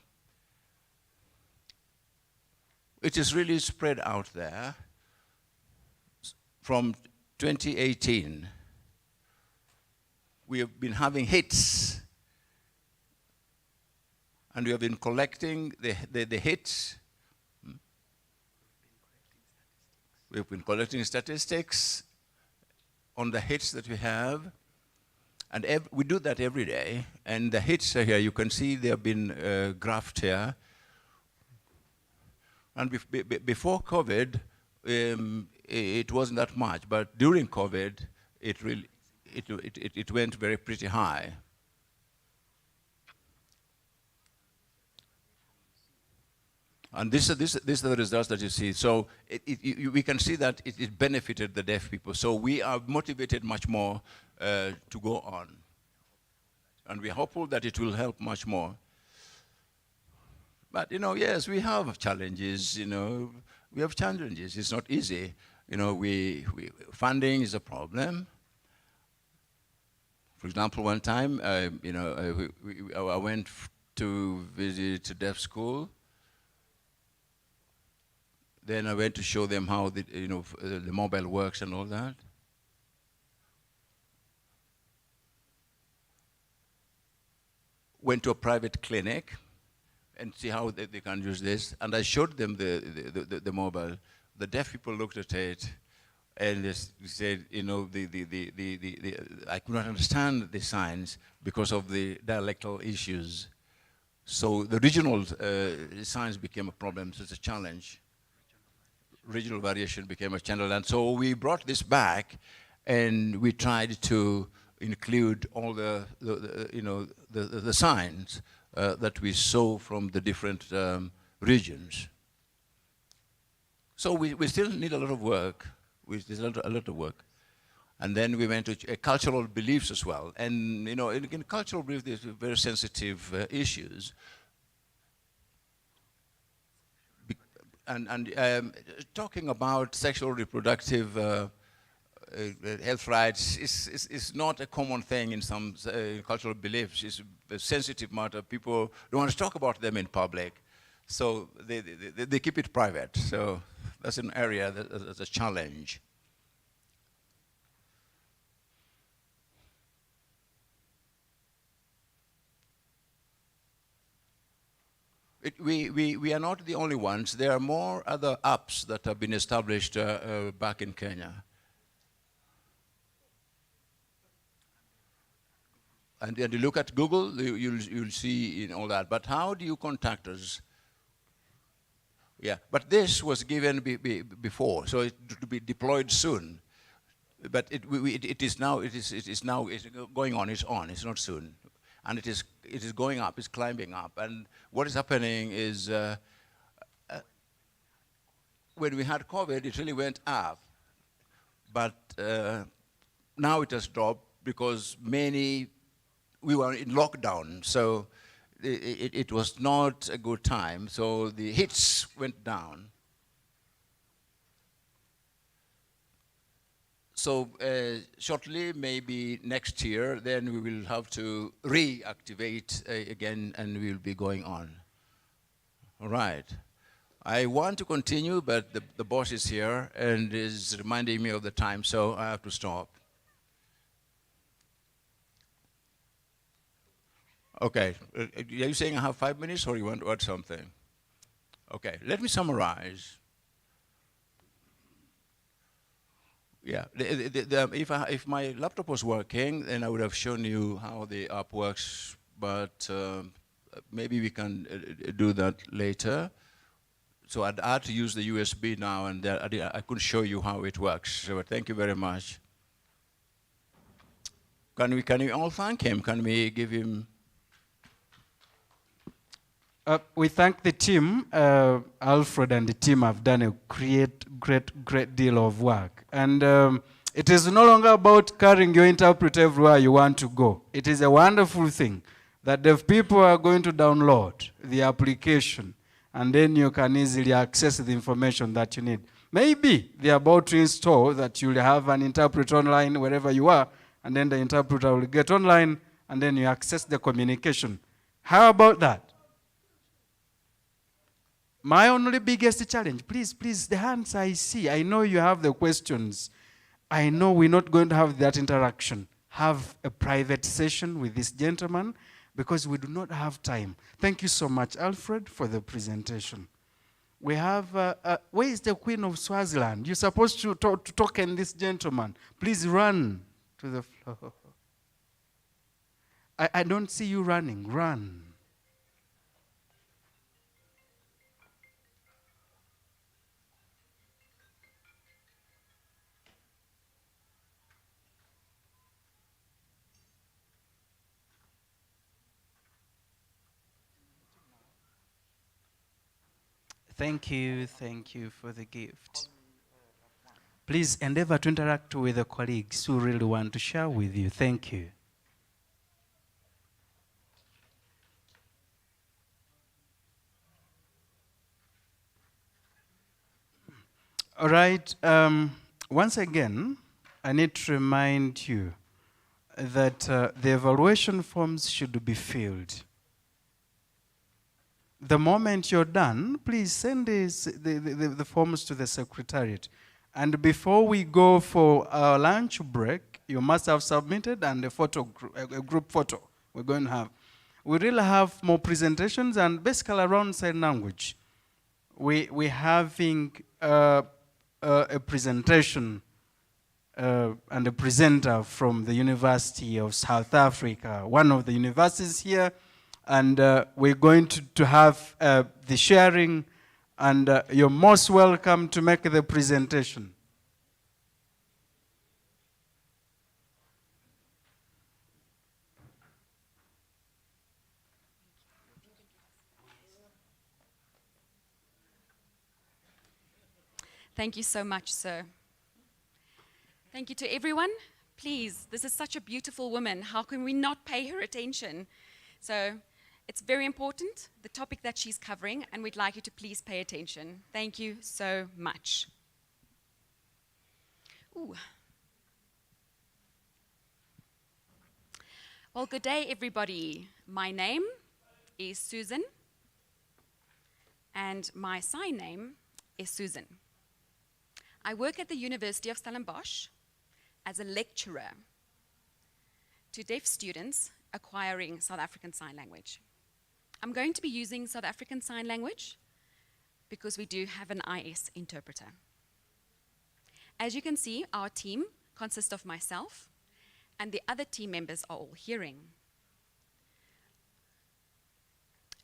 it is really spread out there. From 2018, we have been having hits, and we have been collecting the hits. We've been collecting statistics on the hits that we have, And we do that every day. And the hits are here. You can see they have been graphed here. And before COVID, it wasn't that much. But during COVID, it went very pretty high. And these are the results that you see. So we can see that it benefited the deaf people. So we are motivated much more to go on. And we're hopeful that it will help much more. But, yes, we have challenges, We have challenges. It's not easy. Funding is a problem. For example, one time, I went to visit a deaf school. Then I went to show them how the mobile works and all that. Went to a private clinic and see how they can use this. And I showed them the mobile. The deaf people looked at it and they said, I could not understand the signs because of the dialectal issues. So the regional signs became a problem, so it's a challenge. Regional variation became a channel, and so we brought this back, and we tried to include all the signs that we saw from the different regions. So we still need a lot of work. There's a lot of work. And then we went to cultural beliefs as well. And in cultural beliefs, there's very sensitive issues. And talking about sexual reproductive health rights is not a common thing in some cultural beliefs. It's a sensitive matter. People don't want to talk about them in public, so they keep it private. So that's an area that's a challenge. We are not the only ones. There are more other apps that have been established back in Kenya. And you look at Google, you'll see in all that. But how do you contact us? Yeah, but this was given before, so it to be deployed soon. But it is now going on. It's on. It's not soon. And it is going up, it's climbing up. And what is happening is, when we had COVID, it really went up. But now it has dropped because we were in lockdown. So it was not a good time. So the hits went down. So shortly, maybe next year, then we will have to reactivate again, and we'll be going on. All right. I want to continue, but the boss is here and is reminding me of the time, so I have to stop. Okay. Are you saying I have 5 minutes, or you want to add something? Okay. Let me summarize. Yeah, if my laptop was working, then I would have shown you how the app works, but maybe we can do that later. So I'd had to use the USB now, and I couldn't show you how it works. So thank you very much. Can we all thank him? Can we give him? We thank the team. Alfred and the team have done a great deal of work. And it is no longer about carrying your interpreter everywhere you want to go. It is a wonderful thing that the people are going to download the application, and then you can easily access the information that you need. Maybe they're about to install that you'll have an interpreter online wherever you are, and then the interpreter will get online, and then you access the communication. How about that? My only biggest challenge, please, the hands I see, I know you have the questions. I know we're not going to have that interaction. Have a private session with this gentleman, because we do not have time. Thank you so much, Alfred, for the presentation. We have, where is the Queen of Swaziland? You're supposed to token this gentleman. Please run to the floor. I don't see you running. Run. Thank you for the gift. Please endeavor to interact with the colleagues who really want to share with you. Thank you. All right. Once again, I need to remind you that the evaluation forms should be filled. The moment you're done, please send the forms to the secretariat. And before we go for our lunch break, you must have submitted and a group photo we're going to have. We really have more presentations and basically around sign language. We're having a presentation and a presenter from the University of South Africa, one of the universities here. And we're going to have the sharing, and you're most welcome to make the presentation. Thank you so much, sir. Thank you to everyone. Please, this is such a beautiful woman. How can we not pay her attention? So it's very important, the topic that she's covering, and we'd like you to please pay attention. Thank you so much. Ooh. Well, good day, everybody. My name is Susan, and my sign name is Susan. I work at the University of Stellenbosch as a lecturer to deaf students acquiring South African Sign Language. I'm going to be using South African Sign Language because we do have an IS interpreter. As you can see, our team consists of myself, and the other team members are all hearing.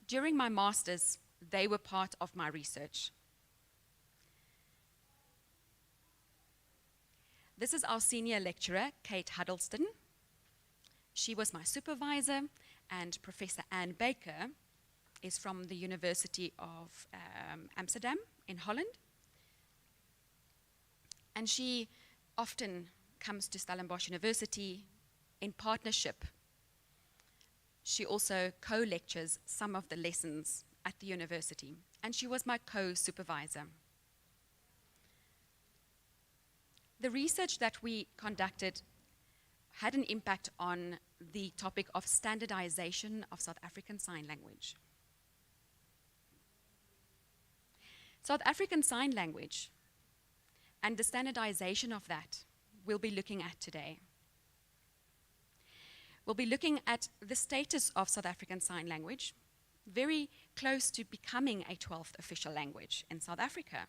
During my master's, they were part of my research. This is our senior lecturer, Kate Huddleston. She was my supervisor, and Professor Anne Baker is from the University of Amsterdam in Holland. And she often comes to Stellenbosch University in partnership. She also co-lectures some of the lessons at the university, and she was my co-supervisor. The research that we conducted had an impact on the topic of standardization of South African Sign Language. South African Sign Language and the standardization of that we'll be looking at today. We'll be looking at the status of South African Sign Language, very close to becoming a 12th official language in South Africa.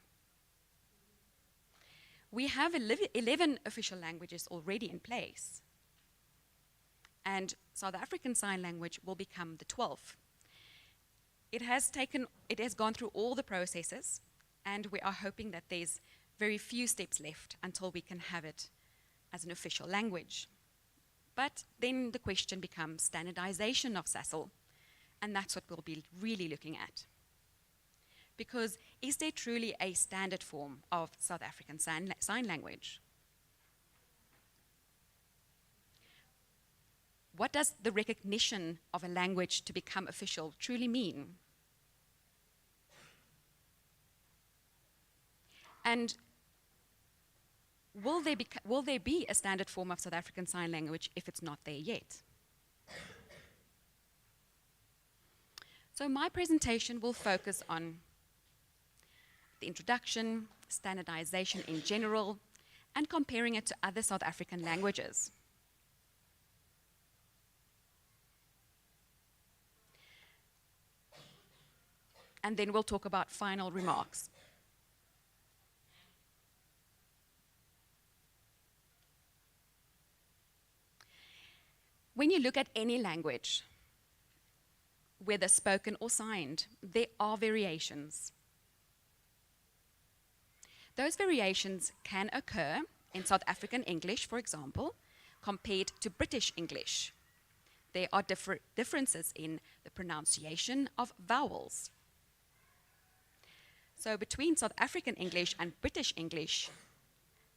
We have 11 official languages already in place, and South African Sign Language will become the 12th. It has gone through all the processes, and we are hoping that there's very few steps left until we can have it as an official language. But then the question becomes standardization of SASL, and that's what we'll be really looking at. Because is there truly a standard form of South African Sign Language? What does the recognition of a language to become official truly mean? And will there be a standard form of South African Sign Language if it's not there yet? So my presentation will focus on the introduction, standardization in general, and comparing it to other South African languages. And then we'll talk about final remarks. When you look at any language, whether spoken or signed, there are variations. Those variations can occur in South African English, for example, compared to British English. There are differences in the pronunciation of vowels. So between South African English and British English,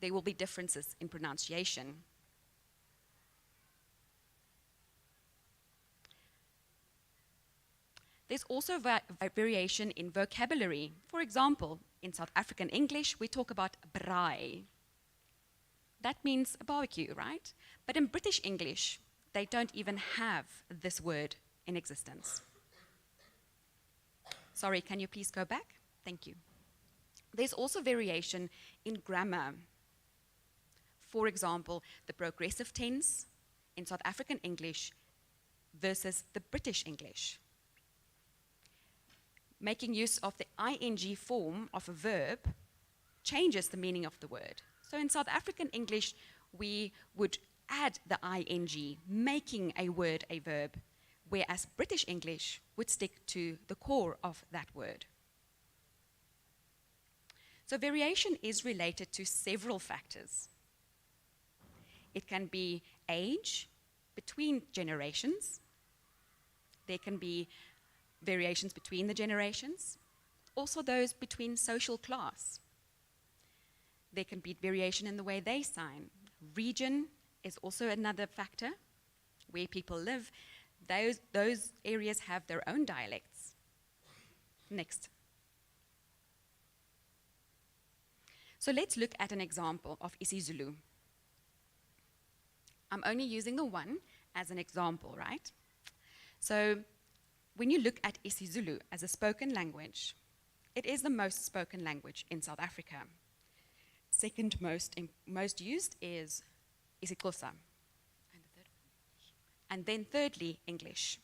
there will be differences in pronunciation. There's also variation in vocabulary. For example, in South African English, we talk about braai. That means a barbecue, right? But in British English, they don't even have this word in existence. Sorry, can you please go back? Thank you. There's also variation in grammar. For example, the progressive tense in South African English versus the British English. Making use of the ing form of a verb changes the meaning of the word. So in South African English, we would add the ing, making a word a verb, whereas British English would stick to the core of that word. So variation is related to several factors. It can be age between generations. There can be variations between the generations, also those between social class. There can be variation in the way they sign. Region is also another factor. Where people live, those areas have their own dialects. Next. So let's look at an example of isiZulu. I'm only using the one as an example, right? So when you look at isiZulu as a spoken language, it is the most spoken language in South Africa. Second most used is isiXhosa. And then thirdly, English.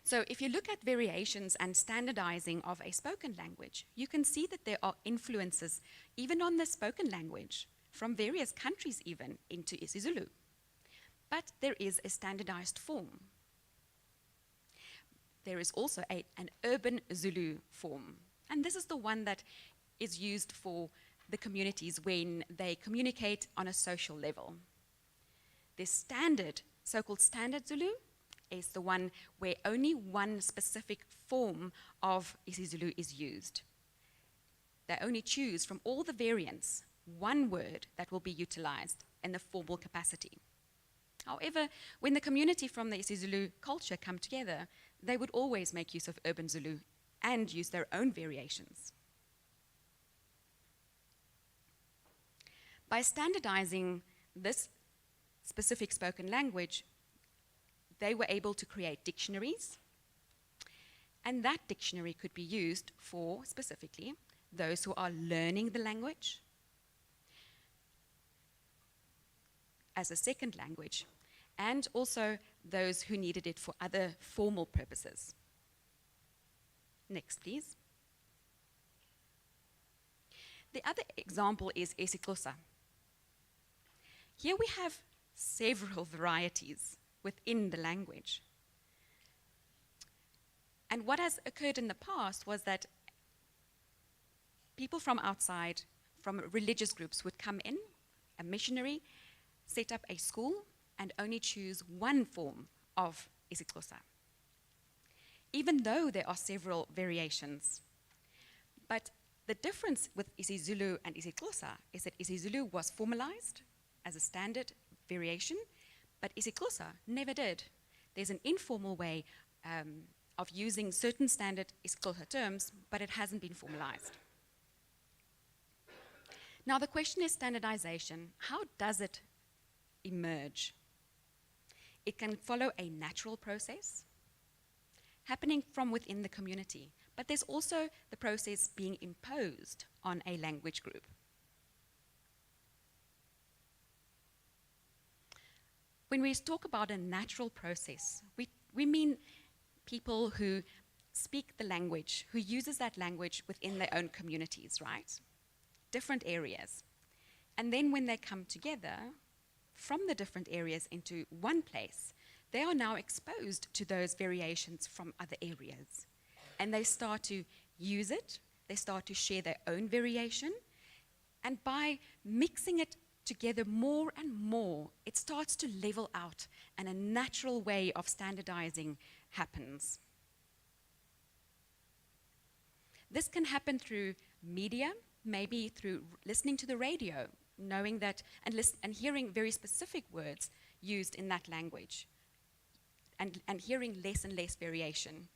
So if you look at variations and standardizing of a spoken language, you can see that there are influences, even on the spoken language, from various countries even, into isiZulu. But there is a standardized form. There is also an urban Zulu form. And this is the one that is used for the communities when they communicate on a social level. The standard, so-called standard Zulu, is the one where only one specific form of isiZulu is used. They only choose from all the variants one word that will be utilized in the formal capacity. However, when the community from the isiZulu culture come together, they would always make use of urban Zulu and use their own variations. By standardizing this specific spoken language, they were able to create dictionaries, and that dictionary could be used for, specifically, those who are learning the language as a second language, and also those who needed it for other formal purposes. Next, please. The other example is isiXhosa. Here we have several varieties within the language. And what has occurred in the past was that people from outside, from religious groups, would come in, a missionary, set up a school, and only choose one form of isiXhosa, even though there are several variations. But the difference with isiZulu and isiXhosa is that isiZulu was formalized as a standard variation, but isiXhosa never did. There's an informal way of using certain standard isiXhosa terms, but it hasn't been formalized. Now the question is standardization. How does it emerge? It can follow a natural process happening from within the community, but there's also the process being imposed on a language group. When we talk about a natural process, we mean people who speak the language, who uses that language within their own communities, right? Different areas. And then when they come together, from the different areas into one place, they are now exposed to those variations from other areas. And they start to use it, they start to share their own variation, and by mixing it together more and more, it starts to level out, and a natural way of standardizing happens. This can happen through media, maybe through listening to the radio, knowing that, and hearing very specific words used in that language, and hearing less and less variation.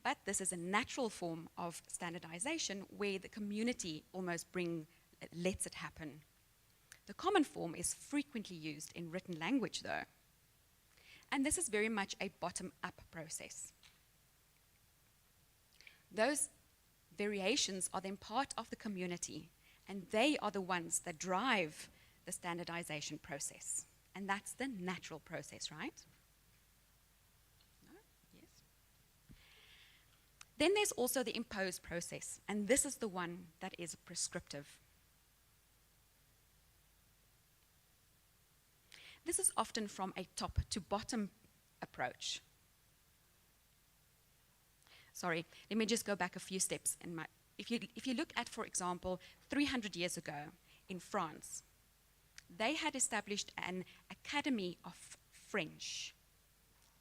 But this is a natural form of standardization where the community almost lets it happen. The common form is frequently used in written language, though. And this is very much a bottom-up process. Those variations are then part of the community, and they are the ones that drive the standardization process. And that's the natural process, right? No? Yes. Then there's also the imposed process, and this is the one that is prescriptive. This is often from a top to bottom approach. Sorry, let me just go back a few steps. If you look at, for example, 300 years ago in France, they had established an Academy of French.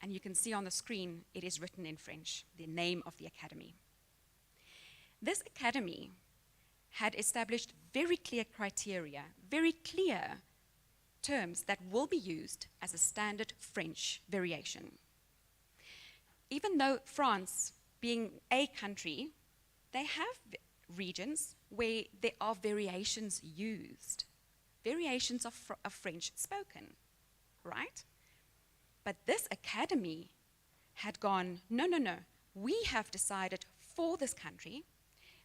And you can see on the screen, it is written in French, the name of the academy. This academy had established very clear criteria, very clear terms that will be used as a standard French variation. Even though France, being a country, they have regions where there are variations used, variations of French spoken, right? But this academy had gone, no, we have decided for this country,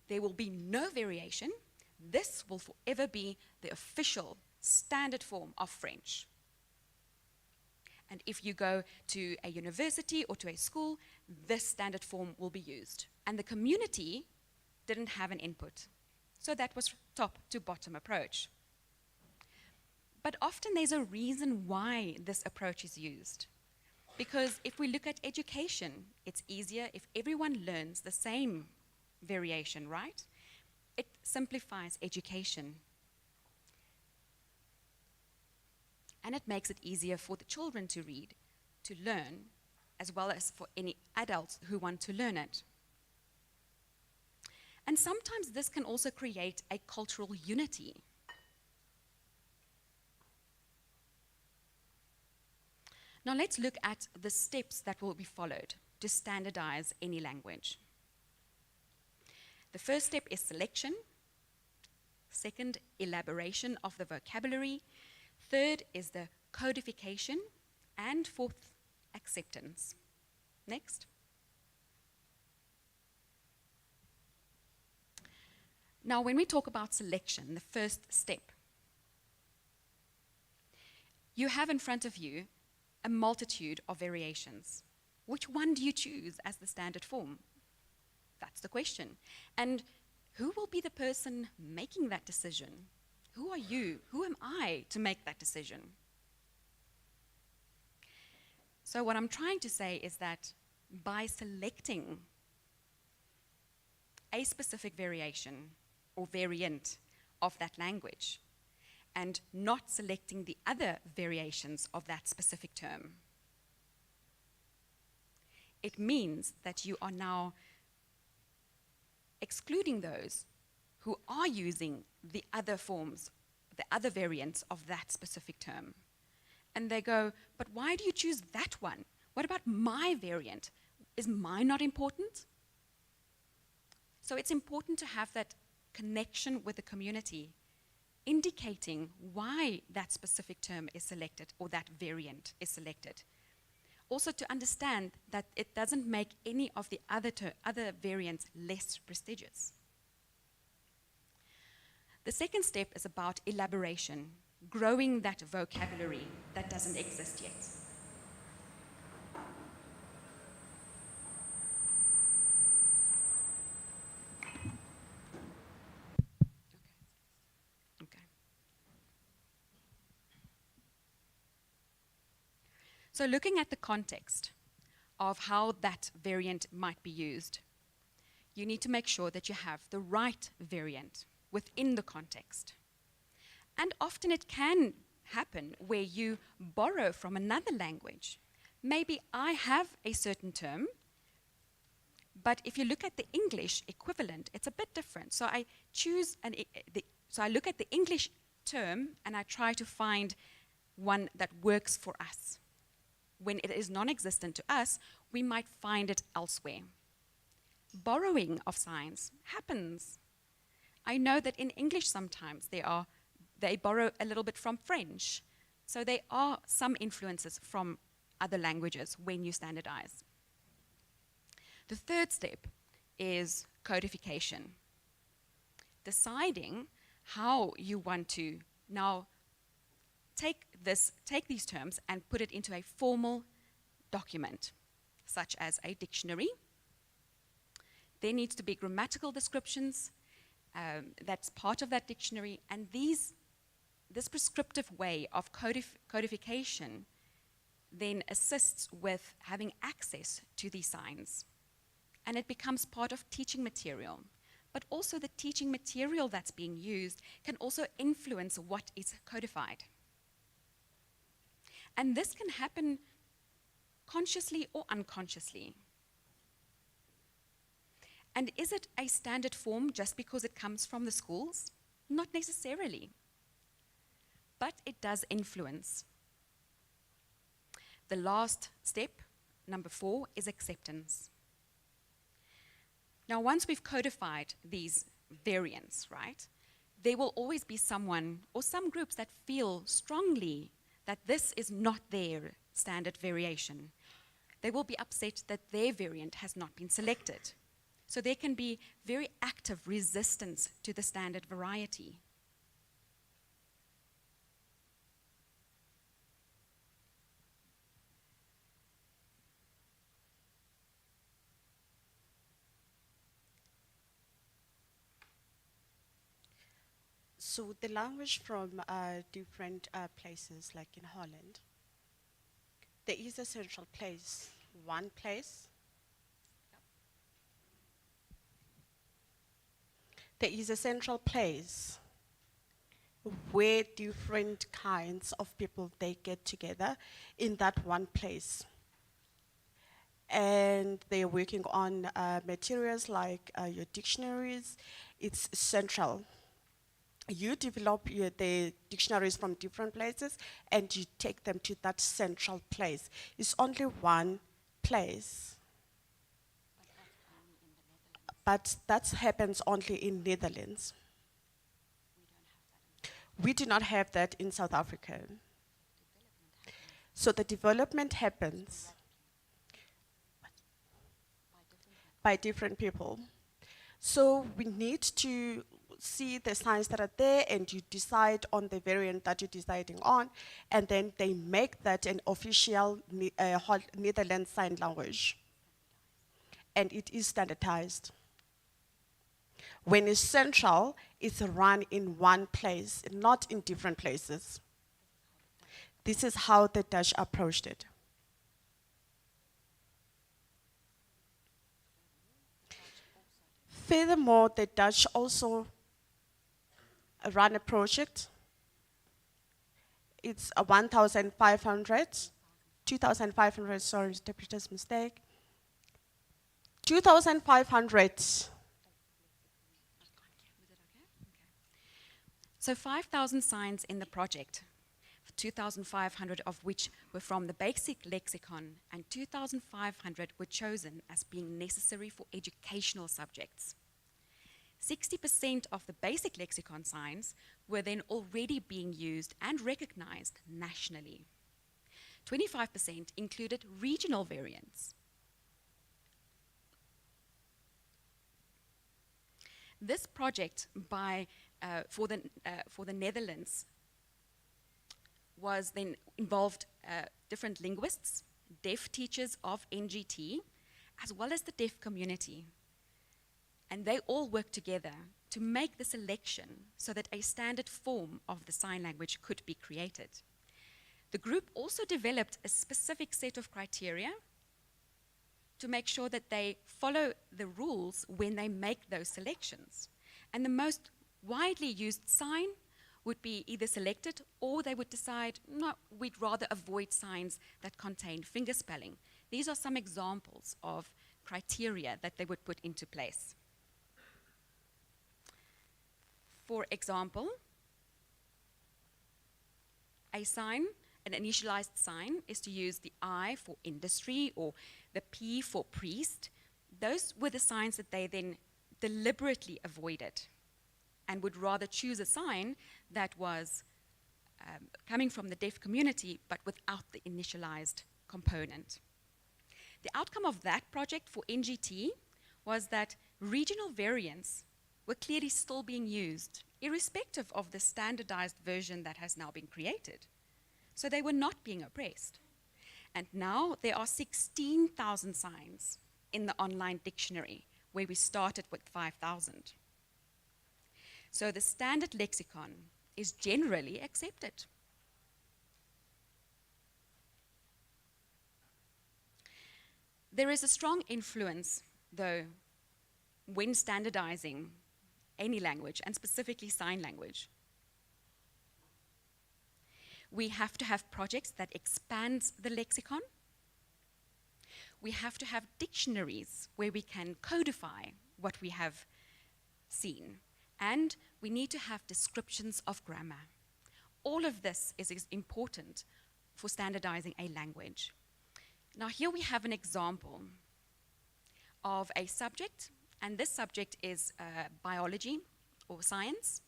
there will be no variation. This will forever be the official standard form of French. And if you go to a university or to a school, this standard form will be used. And the community didn't have an input. So that was top to bottom approach. But often there's a reason why this approach is used. Because if we look at education, it's easier if everyone learns the same variation, right? It simplifies education. And it makes it easier for the children to read, to learn, as well as for any adults who want to learn it. And sometimes this can also create a cultural unity. Now let's look at the steps that will be followed to standardize any language. The first step is selection. Second, elaboration of the vocabulary. Third is the codification. And fourth, acceptance. Next. Now, when we talk about selection, the first step, you have in front of you a multitude of variations. Which one do you choose as the standard form? That's the question. And who will be the person making that decision? Who are you? Who am I to make that decision? So what I'm trying to say is that by selecting a specific variation or variant of that language and not selecting the other variations of that specific term, it means that you are now excluding those who are using the other forms, the other variants of that specific term. And they go, but why do you choose that one? What about my variant? Is mine not important? So it's important to have that connection with the community, indicating why that specific term is selected or that variant is selected. Also to understand that it doesn't make any of the other variants less prestigious. The second step is about elaboration, growing that vocabulary that doesn't exist yet. Okay. So looking at the context of how that variant might be used, you need to make sure that you have the right variant within the context. And often it can happen where you borrow from another language. Maybe I have a certain term, but if you look at the English equivalent, it's a bit different. So I choose so I look at the English term and I try to find one that works for us. When it is non-existent to us, we might find it elsewhere. Borrowing of signs happens. I know that in English sometimes they borrow a little bit from French. So there are some influences from other languages when you standardize. The third step is codification. Deciding how you want to now take these terms and put it into a formal document, such as a dictionary. There needs to be grammatical descriptions that's part of that dictionary, and this prescriptive way of codification then assists with having access to these signs. And it becomes part of teaching material. But also the teaching material that's being used can also influence what is codified. And this can happen consciously or unconsciously. And is it a standard form just because it comes from the schools? Not necessarily. But it does influence. The last step, number 4, is acceptance. Now, once we've codified these variants, right, there will always be someone or some groups that feel strongly that this is not their standard variation. They will be upset that their variant has not been selected. So there can be very active resistance to the standard variety. So the language from different places, like in Holland, there is a central place, one place. There is a central place where different kinds of people, they get together in that one place. And they're working on materials like your dictionaries. It's central. You develop the dictionaries from different places and you take them to that central place. It's only one place. But that happens only in Netherlands. We do not have that in South Africa. So the development happens by different people. So we need to see the signs that are there and you decide on the variant that you're deciding on, and then they make that an official Netherlands sign language. And it is standardized. When it's central, it's run in one place, not in different places. This is how the Dutch approached it. Furthermore, the Dutch also run a project. It's a 1,500, 2,500, sorry, interpreter's mistake. 2,500. So 5,000 signs in the project, 2,500 of which were from the basic lexicon, and 2,500 were chosen as being necessary for educational subjects. 60% of the basic lexicon signs were then already being used and recognized nationally. 25% included regional variants. This project for the Netherlands was then involved different linguists, deaf teachers of NGT, as well as the deaf community. And they all worked together to make the selection so that a standard form of the sign language could be created. The group also developed a specific set of criteria to make sure that they follow the rules when they make those selections. And the most widely used sign would be either selected, or they would decide, no, we'd rather avoid signs that contain fingerspelling. These are some examples of criteria that they would put into place. For example, a sign, an initialized sign, is to use the I for industry or the P for priest. Those were the signs that they then deliberately avoided and would rather choose a sign that was coming from the deaf community but without the initialized component. The outcome of that project for NGT was that regional variants were clearly still being used, irrespective of the standardized version that has now been created. So they were not being oppressed. And now there are 16,000 signs in the online dictionary, where we started with 5,000. So the standard lexicon is generally accepted. There is a strong influence, though, when standardizing any language, and specifically sign language. We have to have projects that expand the lexicon. We have to have dictionaries where we can codify what we have seen. And we need to have descriptions of grammar. All of this is important for standardizing a language. Now here we have an example of a subject, and this subject is biology or science.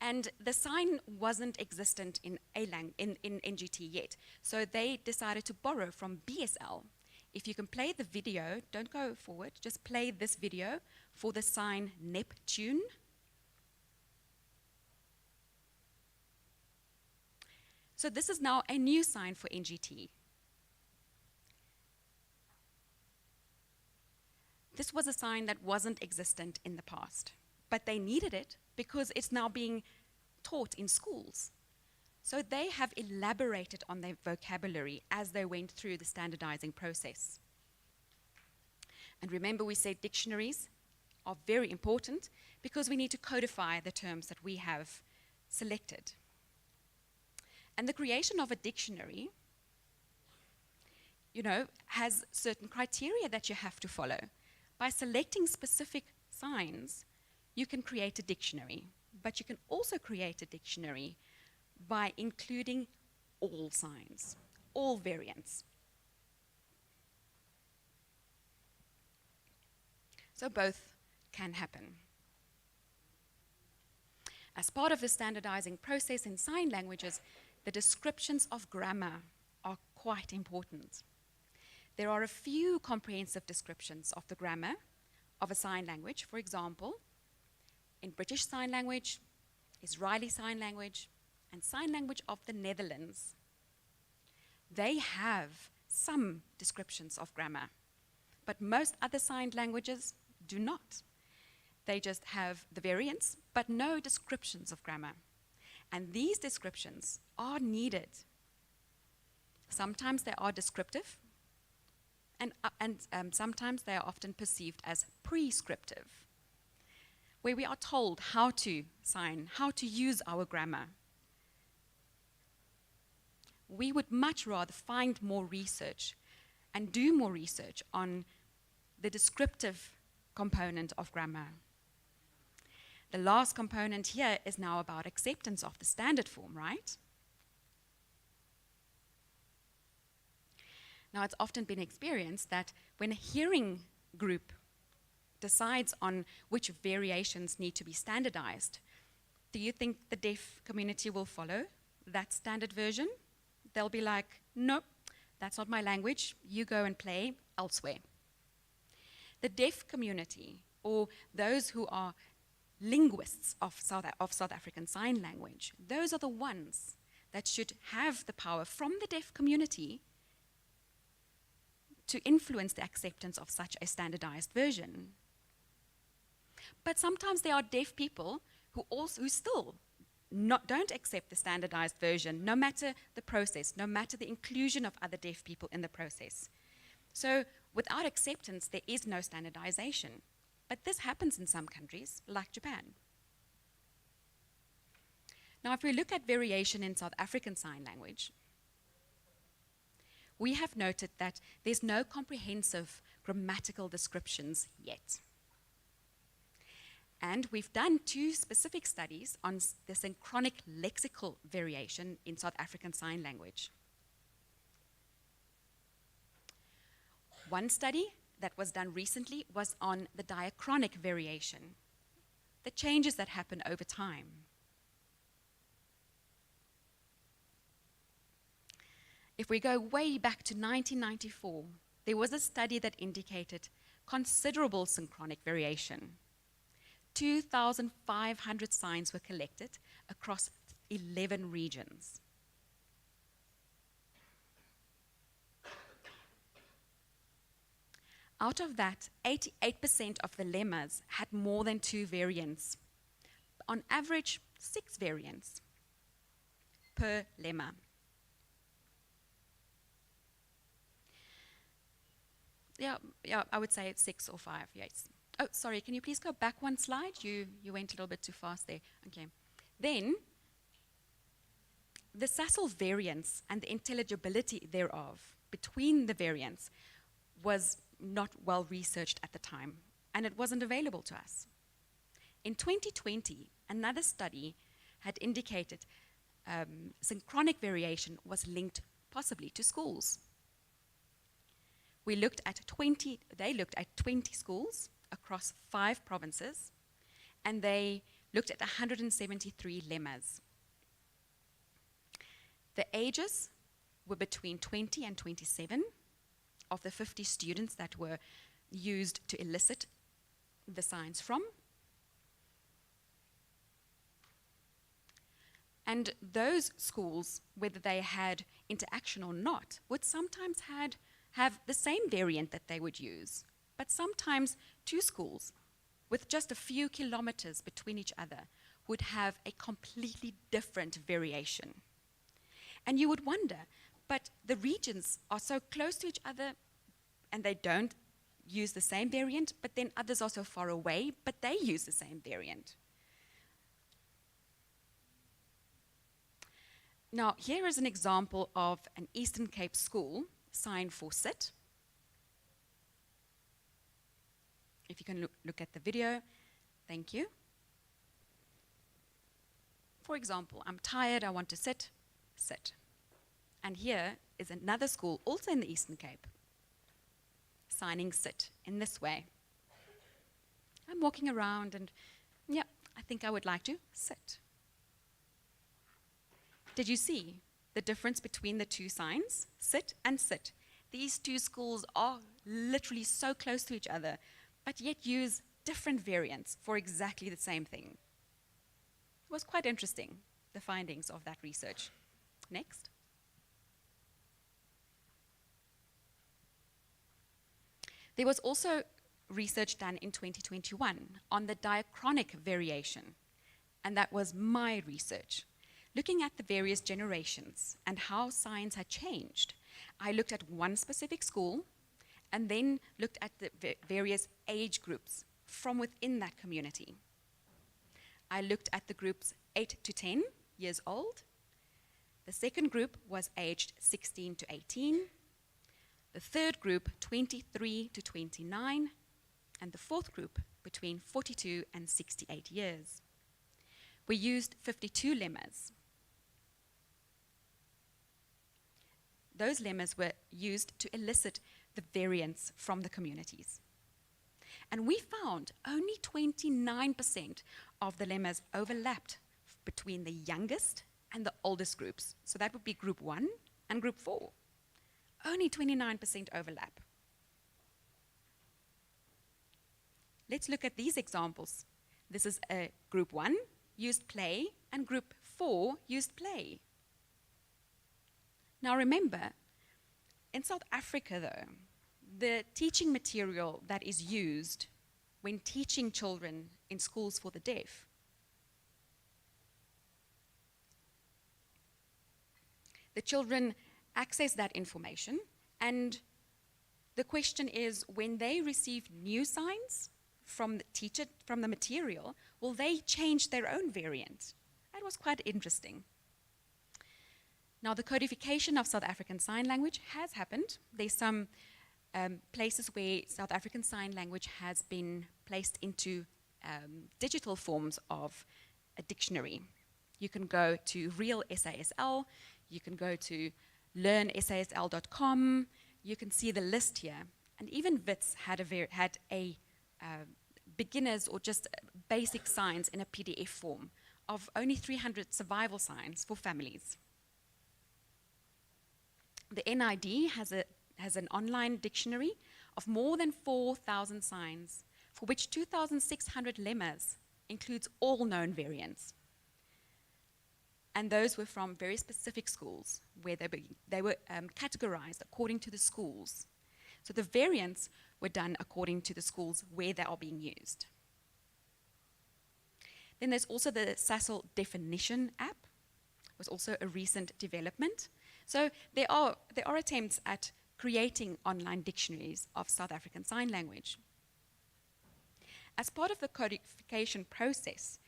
And the sign wasn't existent in NGT yet, so they decided to borrow from BSL. If you can play the video, don't go forward, just play this video for the sign Neptune. So this is now a new sign for NGT. This was a sign that wasn't existent in the past, but they needed it because it's now being taught in schools. So they have elaborated on their vocabulary as they went through the standardizing process. And remember, we said dictionaries are very important because we need to codify the terms that we have selected. And the creation of a dictionary, has certain criteria that you have to follow. By selecting specific signs, you can create a dictionary, but you can also create a dictionary by including all signs, all variants. So both can happen. As part of the standardizing process in sign languages, the descriptions of grammar are quite important. There are a few comprehensive descriptions of the grammar of a sign language. For example, in British Sign Language, Israeli Sign Language, and Sign Language of the Netherlands. They have some descriptions of grammar, but most other signed languages do not. They just have the variants, but no descriptions of grammar. And these descriptions are needed. Sometimes they are descriptive, and sometimes they are often perceived as prescriptive, where we are told how to sign, how to use our grammar. We would much rather find more research and do more research on the descriptive component of grammar. The last component here is now about acceptance of the standard form, right? Now, it's often been experienced that when a hearing group decides on which variations need to be standardized, do you think the deaf community will follow that standard version? They'll be like, nope, that's not my language, you go and play elsewhere. The deaf community, or those who are linguists of South African Sign Language, those are the ones that should have the power from the deaf community to influence the acceptance of such a standardized version. But sometimes there are deaf people who still don't accept the standardized version, no matter the process, no matter the inclusion of other deaf people in the process. So without acceptance, there is no standardization. But this happens in some countries, like Japan. Now, if we look at variation in South African Sign Language, we have noted that there's no comprehensive grammatical descriptions yet. And we've done 2 specific studies on the synchronic lexical variation in South African Sign Language. One study that was done recently was on the diachronic variation, the changes that happen over time. If we go way back to 1994, there was a study that indicated considerable synchronic variation. 2,500 signs were collected across 11 regions. Out of that, 88% of the lemmas had more than 2 variants. On average, 6 variants per lemma. Yeah, I would say it's 6 or 5, yes. Oh, sorry, can you please go back one slide? You went a little bit too fast there. Okay. Then, the Sassel variance and the intelligibility thereof between the variants was not well researched at the time, and it wasn't available to us. In 2020, another study had indicated synchronic variation was linked possibly to schools. They looked at 20 schools across 5 provinces, and they looked at 173 lemmas. The ages were between 20 and 27 of the 50 students that were used to elicit the signs from. And those schools, whether they had interaction or not, would sometimes have the same variant that they would use. But sometimes 2 schools, with just a few kilometers between each other, would have a completely different variation. And you would wonder, but the regions are so close to each other and they don't use the same variant, but then others are so far away, but they use the same variant. Now, here is an example of an Eastern Cape school sign for sit. If you can look at the video, thank you. For example, I'm tired, I want to sit, sit. And here is another school, also in the Eastern Cape, signing sit in this way. I'm walking around and, yeah, I think I would like to sit. Did you see the difference between the 2 signs, sit and sit? These 2 schools are literally so close to each other, but yet use different variants for exactly the same thing. It was quite interesting, the findings of that research. Next. There was also research done in 2021 on the diachronic variation, and that was my research. Looking at the various generations and how signs had changed, I looked at one specific school and then looked at the various age groups from within that community. I looked at the groups 8 to 10 years old. The second group was aged 16 to 18. The third group, 23 to 29. And the fourth group, between 42 and 68 years. We used 52 lemmas. Those lemmas were used to elicit the variants from the communities. And we found only 29% of the lemmas overlapped between the youngest and the oldest groups. So that would be group 1 and group 4. Only 29% overlap. Let's look at these examples. This is a group 1 used play and group 4 used play. Now remember, in South Africa though, the teaching material that is used when teaching children in schools for the deaf The children access that information, and the question is, when they receive new signs from the teacher, from the material, will they change their own variant? That was quite interesting. Now, the codification of South African Sign Language has happened. There's some places where South African Sign Language has been placed into digital forms of a dictionary. You can go to Real SASL, you can go to learnsasl.com, you can see the list here. And even WITS had a beginners or just basic signs in a PDF form of only 300 survival signs for families. The NID has an online dictionary of more than 4,000 signs, for which 2,600 lemmas includes all known variants. And those were from very specific schools, where they were categorized according to the schools. So the variants were done according to the schools where they are being used. Then there's also the SASL definition app, was also a recent development. So there are attempts at creating online dictionaries of South African Sign Language. As part of the codification process,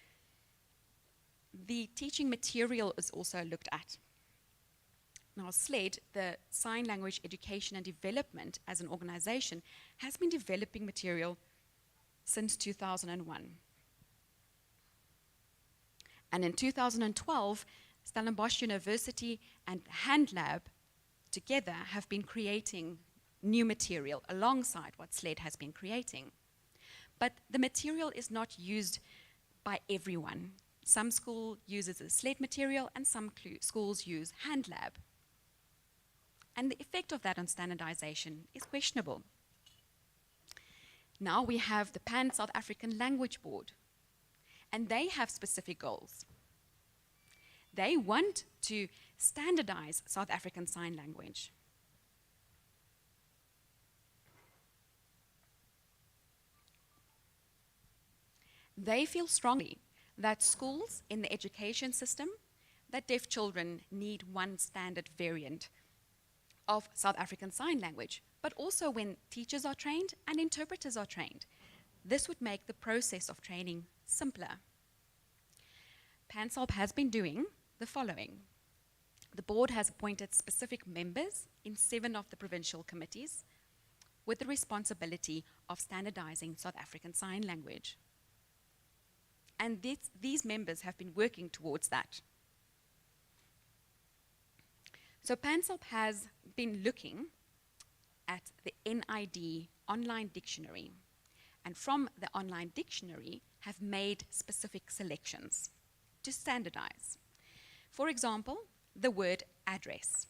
the teaching material is also looked at. Now, SLED, the Sign Language Education and Development as an organization, has been developing material since 2001. And in 2012, Stellenbosch University and HandLab together have been creating new material alongside what SLED has been creating. But the material is not used by everyone. Some schools use the SLED material and some schools use HandLab. And the effect of that on standardization is questionable. Now we have the Pan-South African Language Board, and they have specific goals. They want to standardize South African Sign Language. They feel strongly that schools in the education system, that deaf children need one standard variant of South African Sign Language, but also when teachers are trained and interpreters are trained. This would make the process of training simpler. PANSALB has been doing the following. The board has appointed specific members in 7 of the provincial committees with the responsibility of standardizing South African Sign Language. And these members have been working towards that. So PANSALB has been looking at the NID online dictionary, and from the online dictionary have made specific selections to standardize. For example, the word address.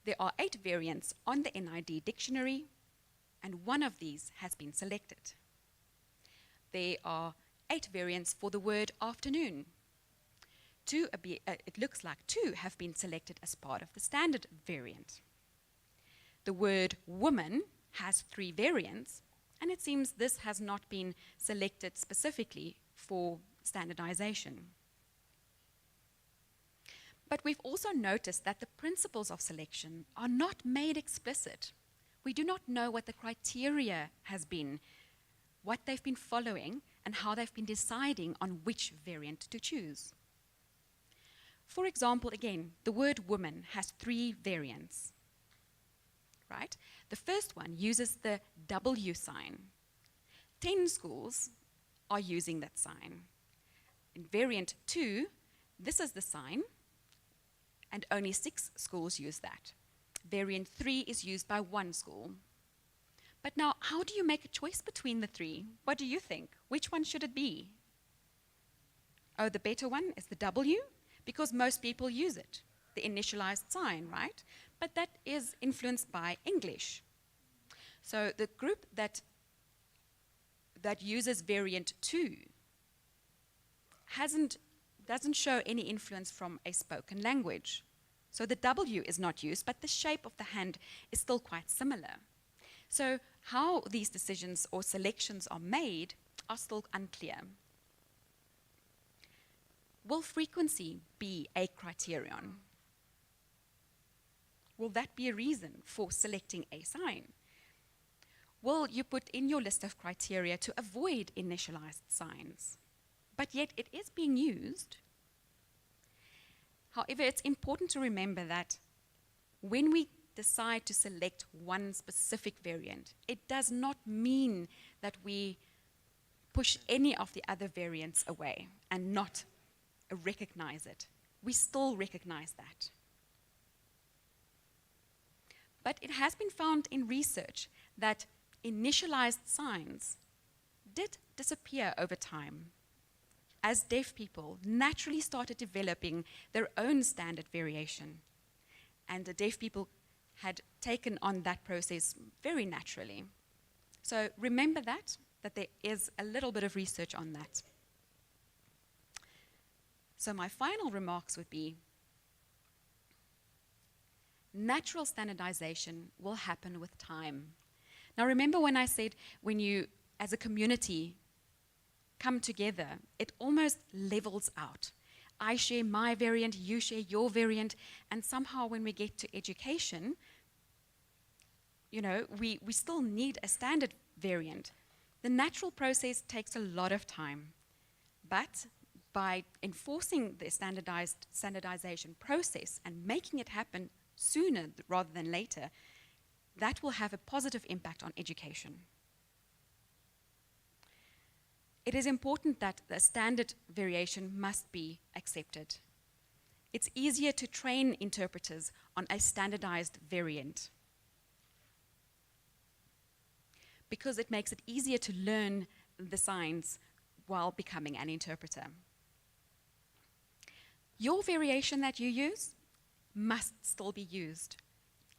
There are 8 variants on the NID dictionary, and one of these has been selected. There are 8 variants for the word afternoon. It looks like 2 have been selected as part of the standard variant. The word woman has 3 variants, and it seems this has not been selected specifically for standardization. But we've also noticed that the principles of selection are not made explicit. We do not know what the criteria has been, what they've been following, and how they've been deciding on which variant to choose. For example, again, the word woman has 3 variants, right? The first one uses the W sign. 10 schools are using that sign. In variant 2, this is the sign, and only 6 schools use that. Variant 3 is used by 1 school. But now, how do you make a choice between the 3? What do you think? Which one should it be? Oh, the better one is the W, because most people use it, the initialized sign, right? But that is influenced by English. So the group that uses variant 2 doesn't show any influence from a spoken language. So the W is not used, but the shape of the hand is still quite similar. So how these decisions or selections are made are still unclear. Will frequency be a criterion? Will that be a reason for selecting a sign? Will you put in your list of criteria to avoid initialized signs? But yet it is being used. However, it's important to remember that when we decide to select one specific variant, it does not mean that we push any of the other variants away and not recognize it. We still recognize that. But it has been found in research that initialized signs did disappear over time as deaf people naturally started developing their own standard variation. And the deaf people had taken on that process very naturally. So remember that there is a little bit of research on that. So my final remarks would be, natural standardization will happen with time. Now remember when I said when you, as a community, come together, it almost levels out. I share my variant, you share your variant, and somehow when we get to education, you know, we still need a standard variant. The natural process takes a lot of time, but by enforcing the standardization process and making it happen sooner rather than later, that will have a positive impact on education. It is important that the standard variation must be accepted. It's easier to train interpreters on a standardized variant because it makes it easier to learn the signs while becoming an interpreter. Your variation that you use must still be used.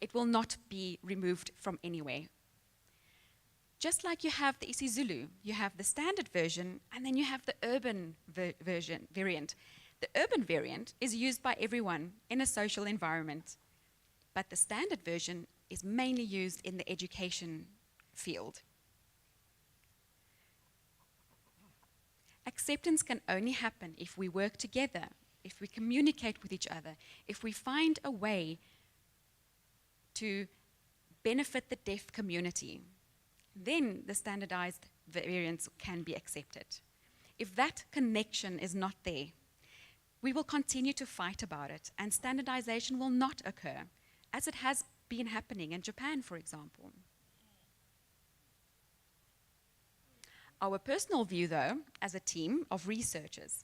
It will not be removed from anywhere. Just like you have the isiZulu, you have the standard version, and then you have the urban variant. The urban variant is used by everyone in a social environment, but the standard version is mainly used in the education field. Acceptance can only happen if we work together, if we communicate with each other, if we find a way to benefit the deaf community. Then the standardized variants can be accepted. If that connection is not there, we will continue to fight about it, and standardization will not occur, as it has been happening in Japan, for example. Our personal view, though, as a team of researchers,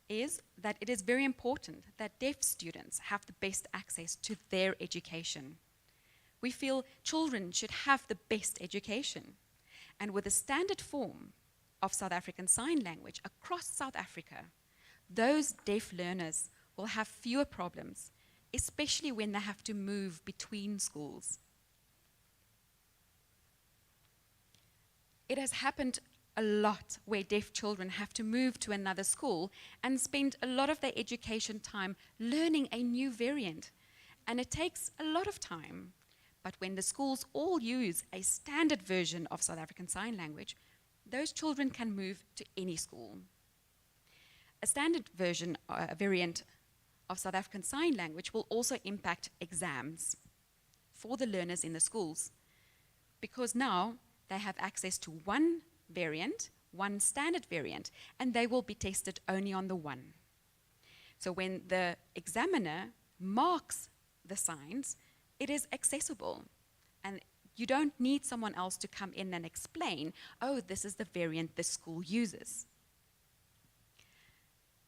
is that it is very important that deaf students have the best access to their education. We feel children should have the best education. And with a standard form of South African Sign Language across South Africa, those deaf learners will have fewer problems, especially when they have to move between schools. It has happened a lot where deaf children have to move to another school and spend a lot of their education time learning a new variant. And it takes a lot of time. But when the schools all use a standard version of South African Sign Language, those children can move to any school. A standard version, variant of South African Sign Language will also impact exams for the learners in the schools, because now they have access to one variant, one standard variant, and they will be tested only on the one. So when the examiner marks the signs, it is accessible, and you don't need someone else to come in and explain, oh, this is the variant this school uses.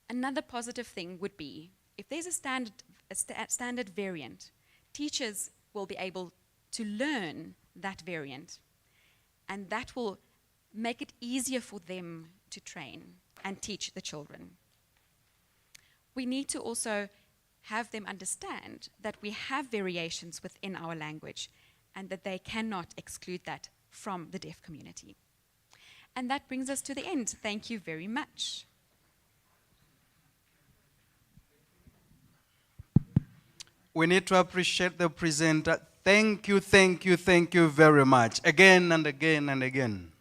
Another positive thing would be, if there's a standard variant, teachers will be able to learn that variant, and that will make it easier for them to train and teach the children. We need to also have them understand that we have variations within our language and that they cannot exclude that from the deaf community. And that brings us to the end. Thank you very much. We need to appreciate the presenter. Thank you, thank you, thank you very much. Again and again and again.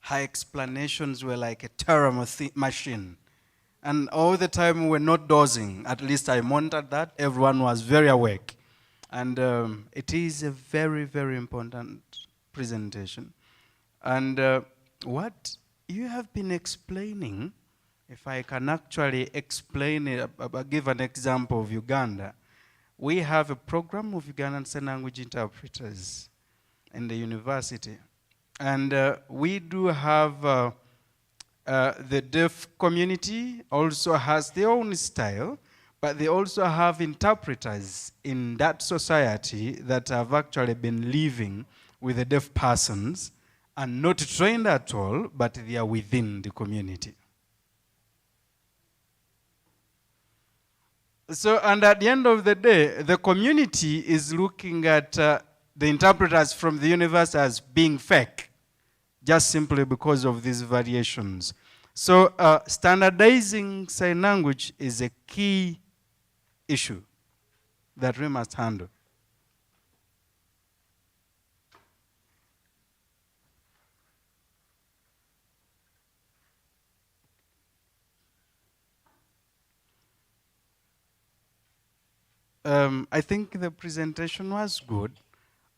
Her explanations were like a Turing machine. And all the time we were not dozing. At least I monitored that. Everyone was very awake. And it is a very, very important presentation. And what you have been explaining, if I can actually explain it, give an example of Uganda, we have a program of Ugandan Sign Language interpreters in the university. And we do have the deaf community also has their own style, but they also have interpreters in that society that have actually been living with the deaf persons and not trained at all, but they are within the community. So, and at the end of the day, the community is looking at the interpreters from the universe as being fake, just simply because of these variations. So standardizing sign language is a key issue that we must handle. I think the presentation was good.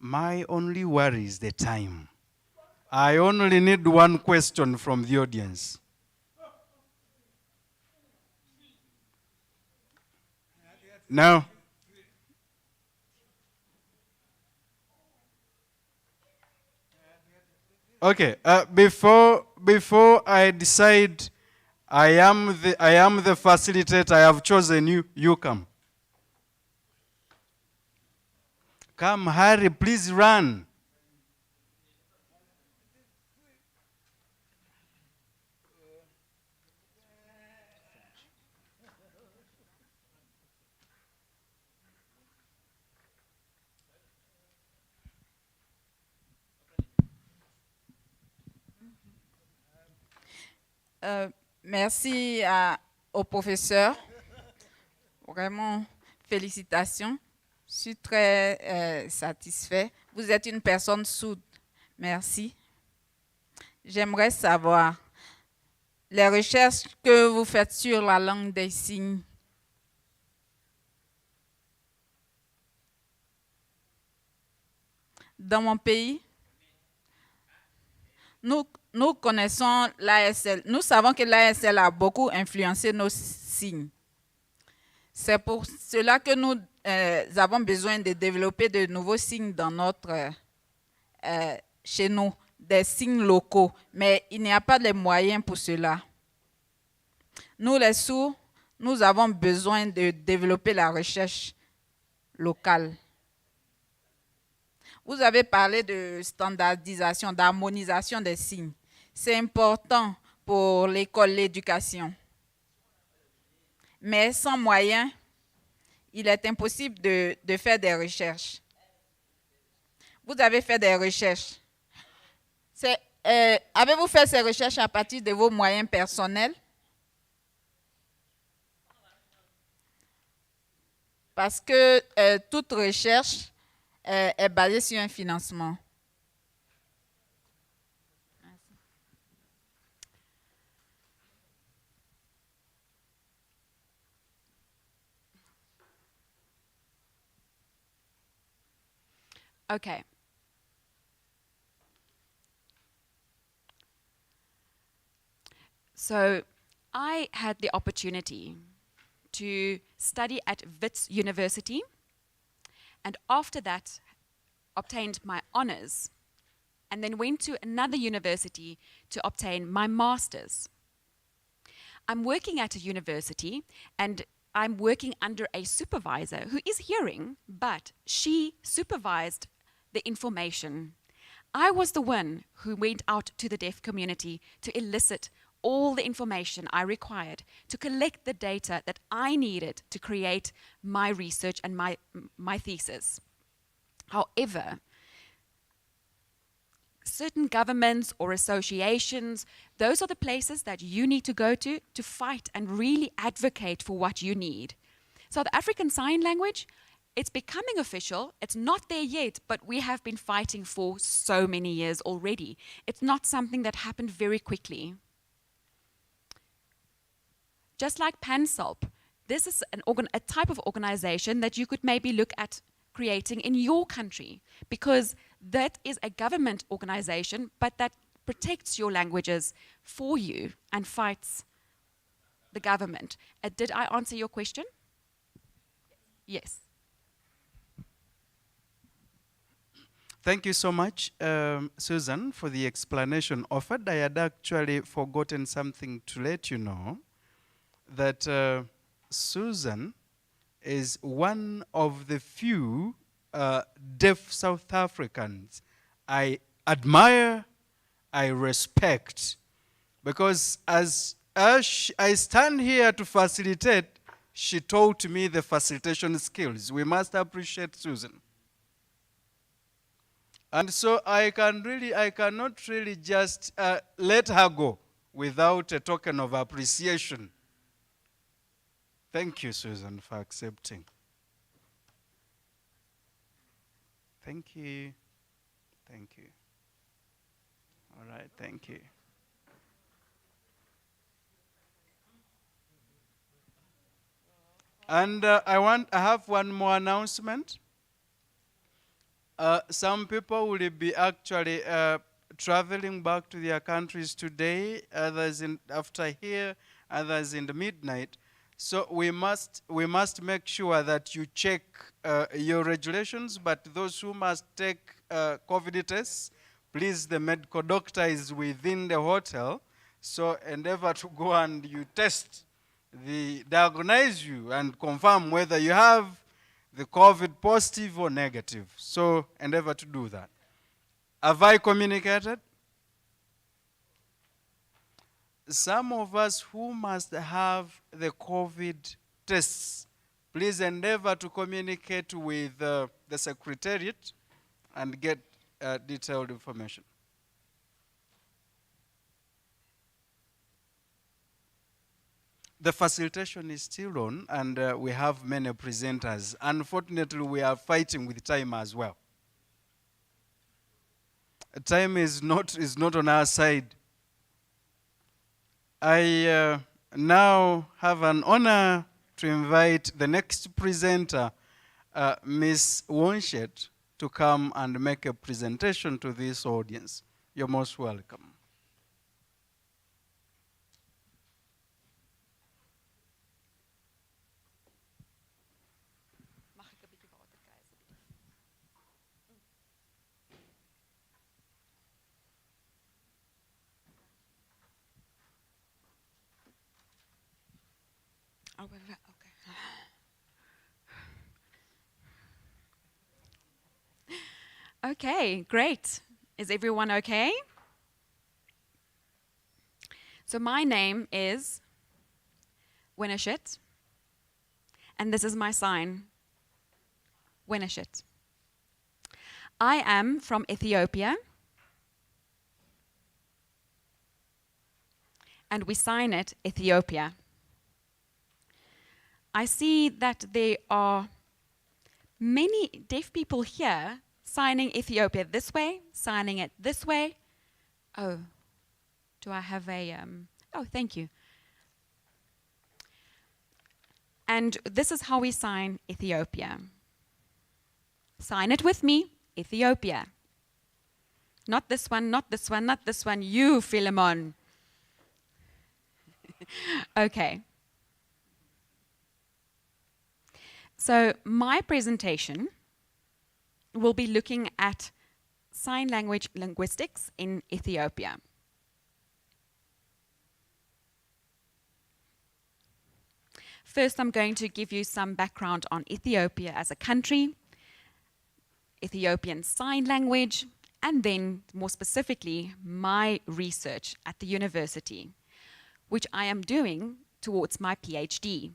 My only worry is the time. I only need one question from the audience. No. Okay. Before I decide, I am the facilitator. I have chosen you. You come. Come, hurry, please run. Merci au professeur. Vraiment, félicitations. Je suis très satisfait. Vous êtes une personne sourde. Merci. J'aimerais savoir les recherches que vous faites sur la langue des signes. Dans mon pays, nous connaissons l'ASL. Nous savons que l'ASL a beaucoup influencé nos signes. C'est pour cela que nous avons besoin de développer de nouveaux signes dans chez nous, des signes locaux. Mais il n'y a pas les moyens pour cela. Nous, les sourds, nous avons besoin de développer la recherche locale. Vous avez parlé de standardisation, d'harmonisation des signes. C'est important pour l'école, l'éducation. Mais sans moyens, il est impossible de faire des recherches. Vous avez fait des recherches. Avez-vous fait ces recherches à partir de vos moyens personnels? Parce que toute recherche est basée sur un financement. Okay. So I had the opportunity to study at Wits University, and after that obtained my honors, and then went to another university to obtain my master's. I'm working at a university, and I'm working under a supervisor who is hearing, but she supervised the information. I was the one who went out to the deaf community to elicit all the information I required to collect the data that I needed to create my research and my thesis. However, certain governments or associations, those are the places that you need to go to fight and really advocate for what you need. South African Sign Language, it's becoming official. It's not there yet, but we have been fighting for so many years already. It's not something that happened very quickly. Just like PANSALP, this is a type of organization that you could maybe look at creating in your country, because that is a government organization, but that protects your languages for you and fights the government. Did I answer your question? Yes. Thank you so much, Susan, for the explanation offered. I had actually forgotten something to let you know, that Susan is one of the few deaf South Africans I admire, I respect, because as I stand here to facilitate, she taught me the facilitation skills. We must appreciate Susan. And so I cannot really just let her go without a token of appreciation. Thank you, Susan, for accepting. Thank you. Thank you. All right, thank you. And I have one more announcement. Some people will be actually traveling back to their countries today, others after here, others in the midnight. So we must make sure that you check your regulations, but those who must take COVID tests, please, the medical doctor is within the hotel, so endeavor to go and you test, diagnose you and confirm whether you have the COVID positive or negative. So endeavor to do that. Have I communicated? Some of us who must have the COVID tests, please endeavor to communicate with the Secretariat and get detailed information. The facilitation is still on, and we have many presenters. Unfortunately, we are fighting with time as well. Time is not on our side. I now have an honor to invite the next presenter, Ms. Wonshet, to come and make a presentation to this audience. You're most welcome. Okay, great. Is everyone okay? So my name is Winishit, and this is my sign, Winishit. I am from Ethiopia, and we sign it Ethiopia. I see that there are many deaf people here signing Ethiopia this way, signing it this way. Oh, do I have a, oh, thank you. And this is how we sign Ethiopia. Sign it with me, Ethiopia. Not this one, not this one, not this one, you, Philemon. Okay. So my presentation will be looking at sign language linguistics in Ethiopia. First, I'm going to give you some background on Ethiopia as a country, Ethiopian Sign Language, and then more specifically, my research at the university, which I am doing towards my PhD.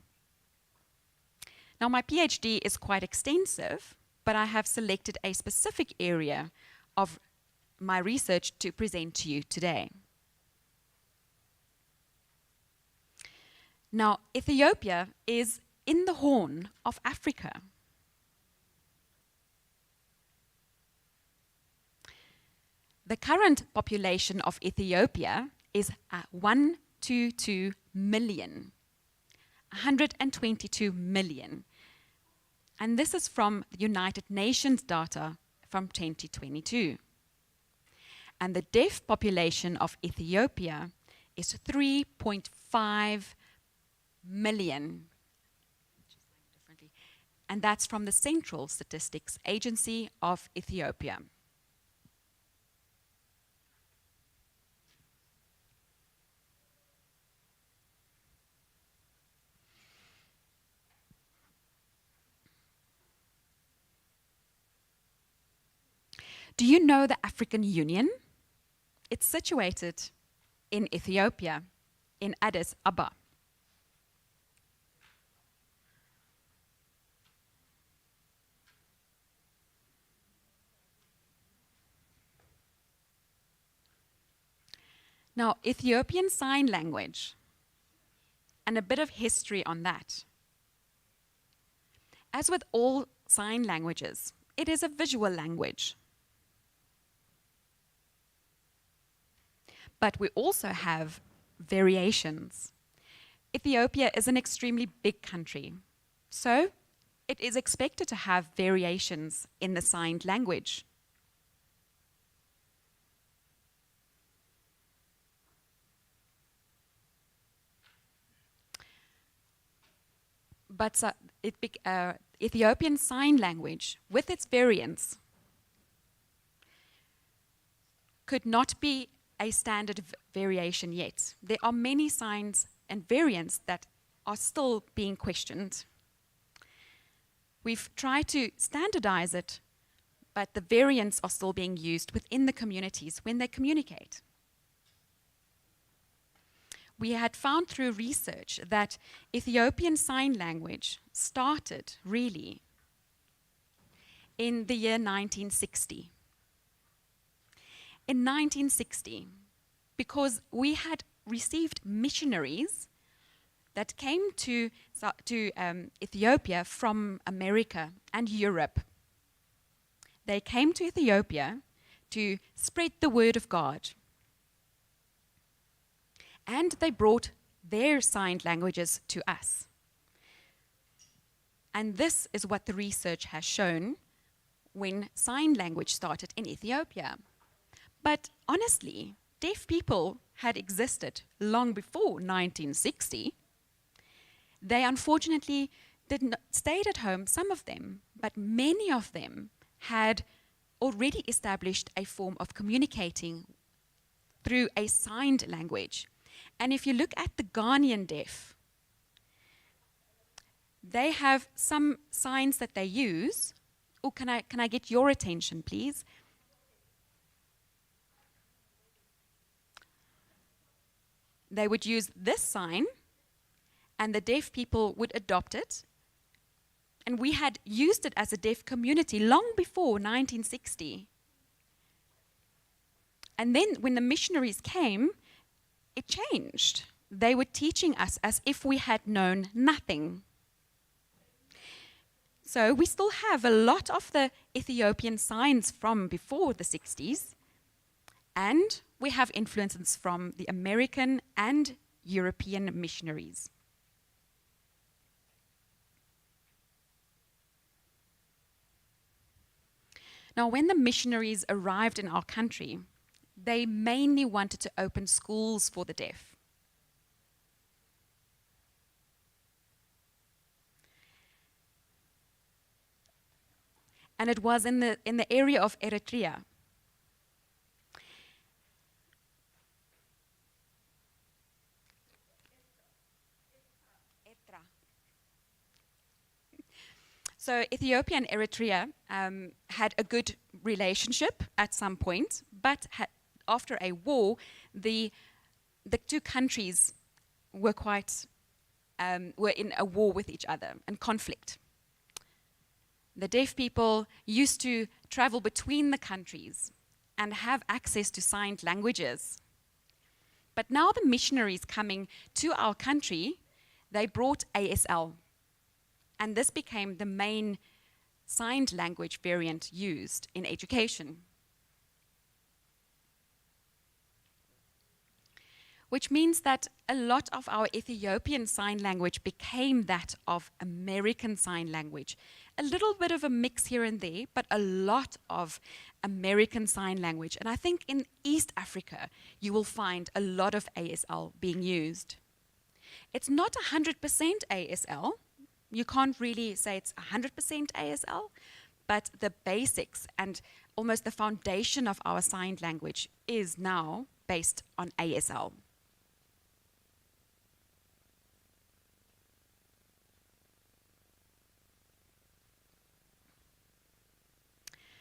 Now, my PhD is quite extensive, but I have selected a specific area of my research to present to you today. Now, Ethiopia is in the Horn of Africa. The current population of Ethiopia is 122 million. 122 million. And this is from the United Nations data from 2022. And the deaf population of Ethiopia is 3.5 million. And that's from the Central Statistics Agency of Ethiopia. Do you know the African Union? It's situated in Ethiopia, in Addis Ababa. Now, Ethiopian Sign Language, and a bit of history on that. As with all sign languages, it is a visual language. But we also have variations. Ethiopia is an extremely big country, so it is expected to have variations in the signed language. But Ethiopian Sign Language, with its variants, could not be a standard variation yet. There are many signs and variants that are still being questioned. We've tried to standardize it, but the variants are still being used within the communities when they communicate. We had found through research that Ethiopian Sign Language started really in the year 1960. In 1960, because we had received missionaries that came to Ethiopia from America and Europe. They came to Ethiopia to spread the word of God. And they brought their signed languages to us. And this is what the research has shown when sign language started in Ethiopia. But honestly, deaf people had existed long before 1960. They unfortunately stayed at home, some of them, but many of them had already established a form of communicating through a signed language. And if you look at the Ghanaian deaf, they have some signs that they use. Oh, can I get your attention, please? They would use this sign, and the deaf people would adopt it. And we had used it as a deaf community long before 1960. And then when the missionaries came, it changed. They were teaching us as if we had known nothing. So we still have a lot of the Ethiopian signs from before the 60s, and we have influences from the American and European missionaries. Now, when the missionaries arrived in our country, they mainly wanted to open schools for the deaf. And it was in the area of Eritrea. So Ethiopia and Eritrea had a good relationship at some point, but after a war, the two countries were were in a war with each other and conflict. The deaf people used to travel between the countries and have access to signed languages. But now the missionaries coming to our country, they brought ASL. And this became the main signed language variant used in education. which means that a lot of our Ethiopian Sign Language became that of American Sign Language. A little bit of a mix here and there, but a lot of American Sign Language. And I think in East Africa, you will find a lot of ASL being used. It's not 100% ASL. You can't really say it's 100% ASL, but the basics and almost the foundation of our signed language is now based on ASL.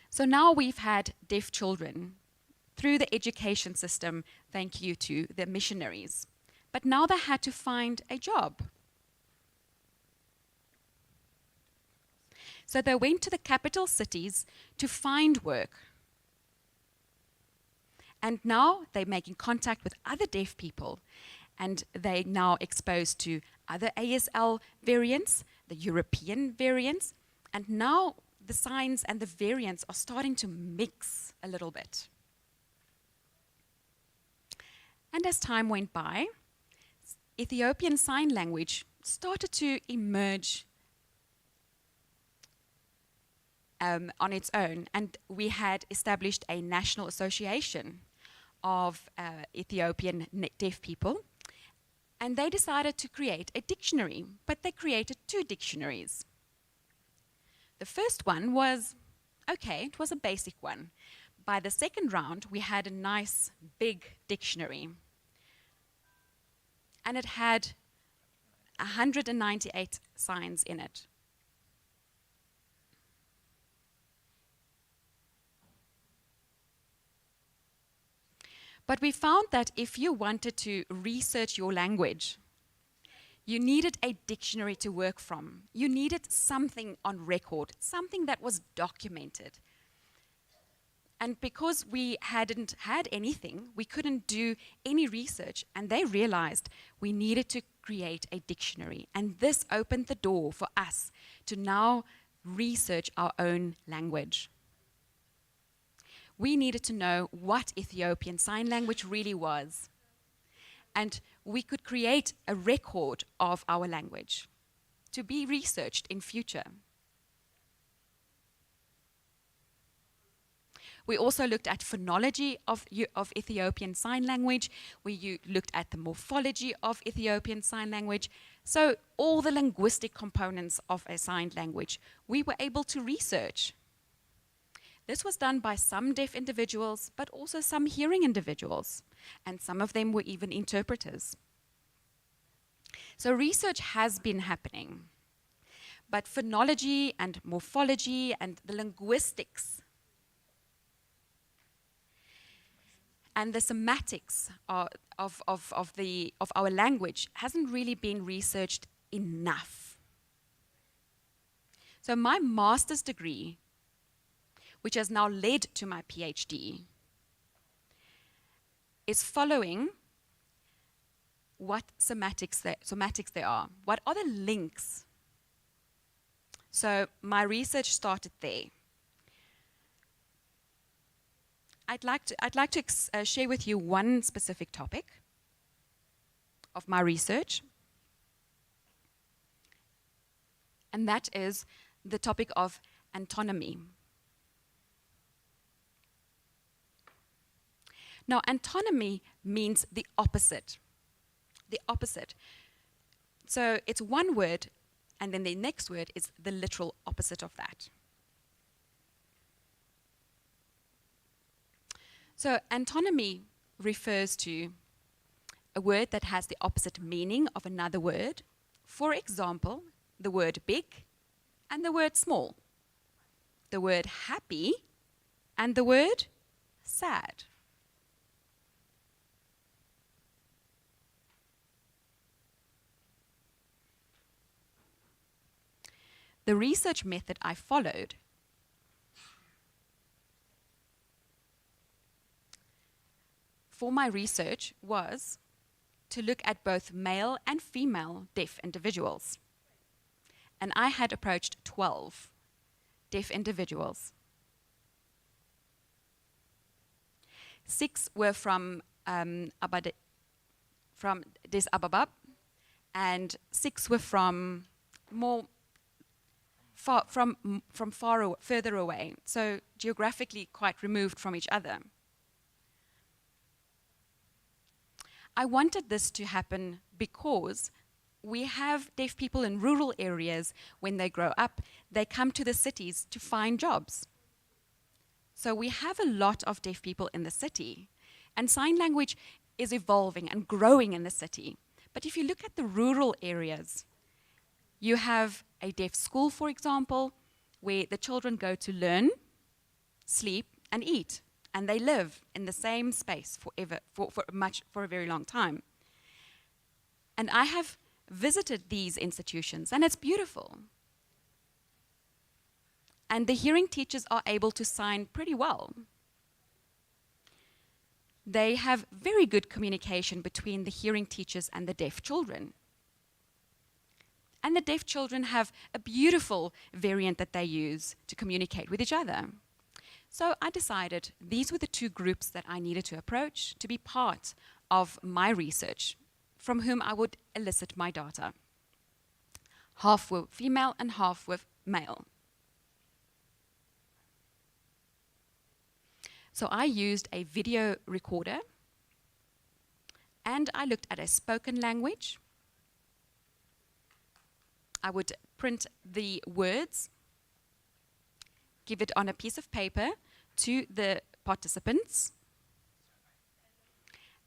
So now we've had deaf children through the education system, thank you to the missionaries. But now they had to find a job. So they went to the capital cities to find work. And now they're making contact with other deaf people, and they're now exposed to other ASL variants, the European variants, and now the signs and the variants are starting to mix a little bit. And as time went by, Ethiopian Sign Language started to emerge on its own, and we had established a national association of Ethiopian deaf people, and they decided to create a dictionary, but they created 2 dictionaries. The first one was, okay, it was a basic one. By the second round, we had a nice big dictionary, and it had 198 signs in it. But we found that if you wanted to research your language, you needed a dictionary to work from. You needed something on record, something that was documented. And because we hadn't had anything, we couldn't do any research, and they realized we needed to create a dictionary. And this opened the door for us to now research our own language. We needed to know what Ethiopian Sign Language really was. And we could create a record of our language to be researched in future. We also looked at phonology of Ethiopian Sign Language. We looked at the morphology of Ethiopian Sign Language. So all the linguistic components of a signed language, we were able to research. This was done by some deaf individuals, but also some hearing individuals, and some of them were even interpreters. So research has been happening, but phonology and morphology and the linguistics and the semantics of our language hasn't really been researched enough. So my master's degree, which has now led to my PhD, is following what semantics there are. What are the links? So my research started there. I'd like to share with you one specific topic of my research, and that is the topic of antonymy. Now, antonymy means the opposite. The opposite. So it's one word, and then the next word is the literal opposite of that. So antonymy refers to a word that has the opposite meaning of another word. For example, the word big and the word small. The word happy and the word sad. The research method I followed for my research was to look at both male and female deaf individuals. And I had approached 12 deaf individuals. 6 were from from Addis Ababa, and 6 were from more further away, so geographically quite removed from each other. I wanted this to happen because we have deaf people in rural areas. When they grow up, they come to the cities to find jobs. So we have a lot of deaf people in the city, and sign language is evolving and growing in the city. But if you look at the rural areas, you have a deaf school, for example, where the children go to learn, sleep, and eat, and they live in the same space forever, for a very long time. And I have visited these institutions, and it's beautiful. And the hearing teachers are able to sign pretty well. They have very good communication between the hearing teachers and the deaf children. And the deaf children have a beautiful variant that they use to communicate with each other. So I decided these were the 2 groups that I needed to approach to be part of my research, from whom I would elicit my data. Half were female and half were male. So I used a video recorder, and I looked at a spoken language. I would print the words, give it on a piece of paper to the participants,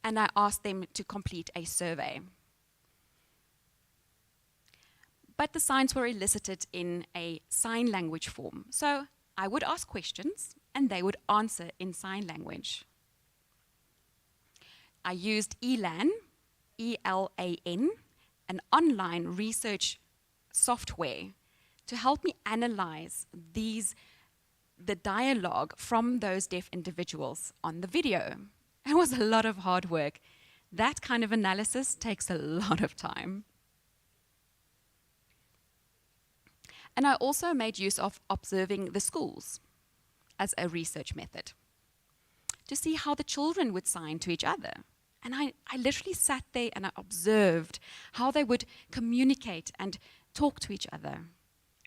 and I asked them to complete a survey. But the signs were elicited in a sign language form. So I would ask questions, and they would answer in sign language. I used ELAN, E-L-A-N, an online research software to help me analyze the dialogue from those deaf individuals on the video. It was a lot of hard work. That kind of analysis takes a lot of time. And I also made use of observing the schools as a research method to see how the children would sign to each other. And I literally sat there and I observed how they would communicate and talk to each other.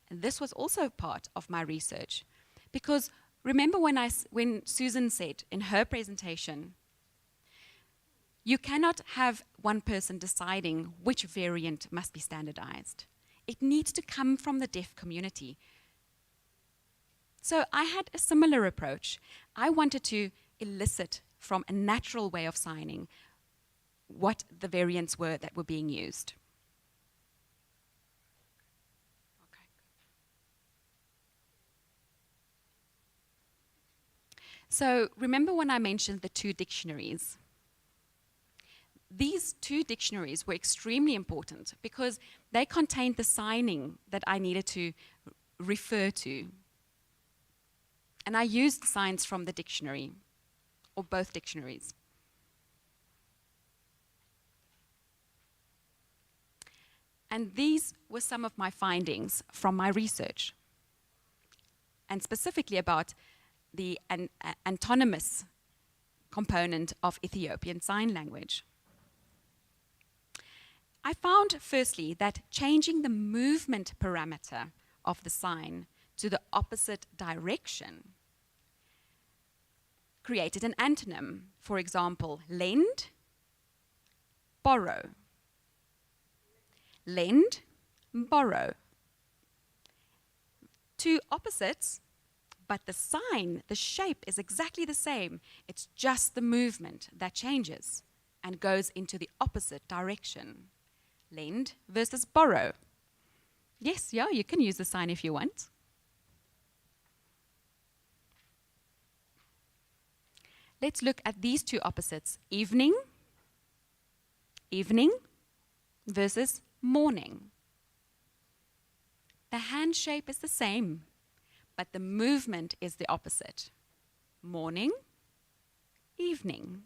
And this was also part of my research, because remember when Susan said in her presentation, you cannot have one person deciding which variant must be standardized. It needs to come from the deaf community. So I had a similar approach. I wanted to elicit from a natural way of signing what the variants were that were being used. Okay. So remember when I mentioned the 2 dictionaries? These 2 dictionaries were extremely important because they contained the signing that I needed to refer to. And I used signs from the dictionary, or both dictionaries. And these were some of my findings from my research, and specifically about the antonymous component of Ethiopian Sign Language. I found, firstly, that changing the movement parameter of the sign to the opposite direction created an antonym. For example, lend, borrow. Lend, borrow. 2 opposites, but the sign, the shape is exactly the same. It's just the movement that changes and goes into the opposite direction. Lend versus borrow. Yes, yeah, you can use the sign if you want. Let's look at these 2 opposites. Evening, evening versus morning. The hand shape is the same, but the movement is the opposite. Morning, evening.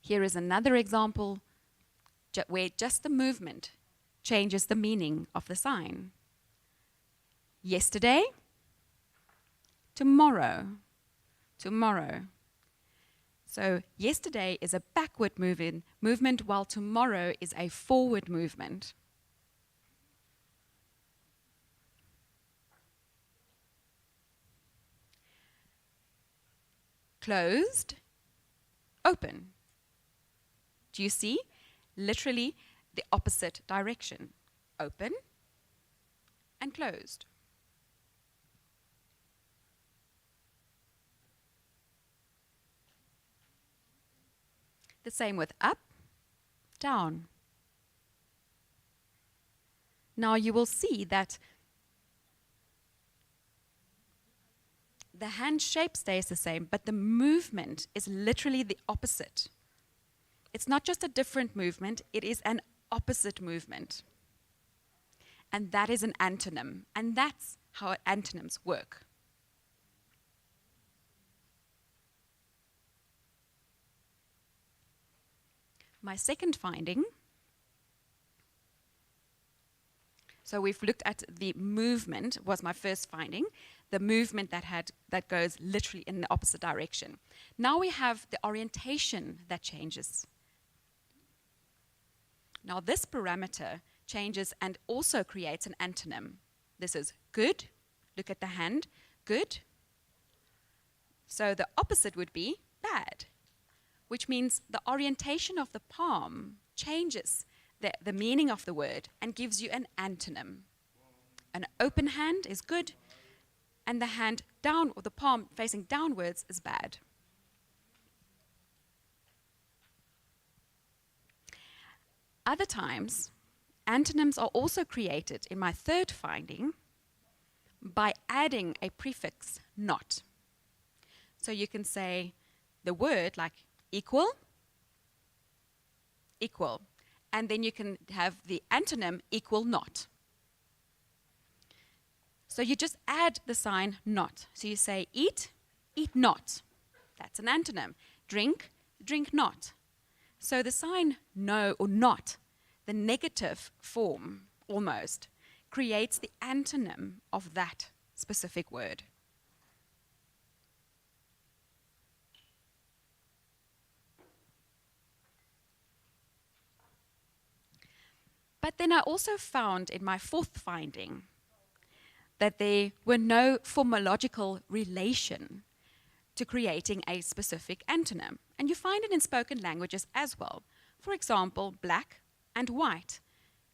Here is another example where just the movement changes the meaning of the sign. yesterday, tomorrow, tomorrow. So yesterday is a backward movement, while tomorrow is a forward movement. Closed, open. Do you see? Literally the opposite direction. Open and closed. The same with up, down. Now you will see that the hand shape stays the same, but the movement is literally the opposite. It's not just a different movement, it is an opposite movement. And that is an antonym, and that's how antonyms work. My second finding, so we've looked at the movement, was my first finding, the movement that goes literally in the opposite direction. Now we have the orientation that changes. Now this parameter changes and also creates an antonym. This is good, look at the hand, good. So the opposite would be bad, which means the orientation of the palm changes the meaning of the word and gives you an antonym. An open hand is good, and the hand down, or the palm facing downwards, is bad. Other times, antonyms are also created in my third finding by adding a prefix not. So you can say the word like equal, equal, and then you can have the antonym equal not. So you just add the sign not. So you say eat, eat not. That's an antonym. Drink, drink not. So the sign no or not, the negative form almost, creates the antonym of that specific word. But then I also found in my fourth finding that there were no formological relation to creating a specific antonym. And you find it in spoken languages as well. For example, black and white.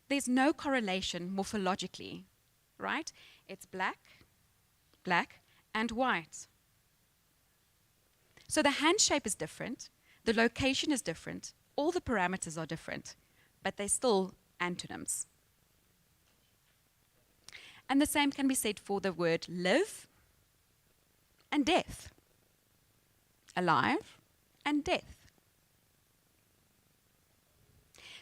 There's no correlation morphologically, right? It's black, black, and white. So the hand shape is different, the location is different, all the parameters are different, but they're still antonyms. And the same can be said for the word live and death. Alive and death.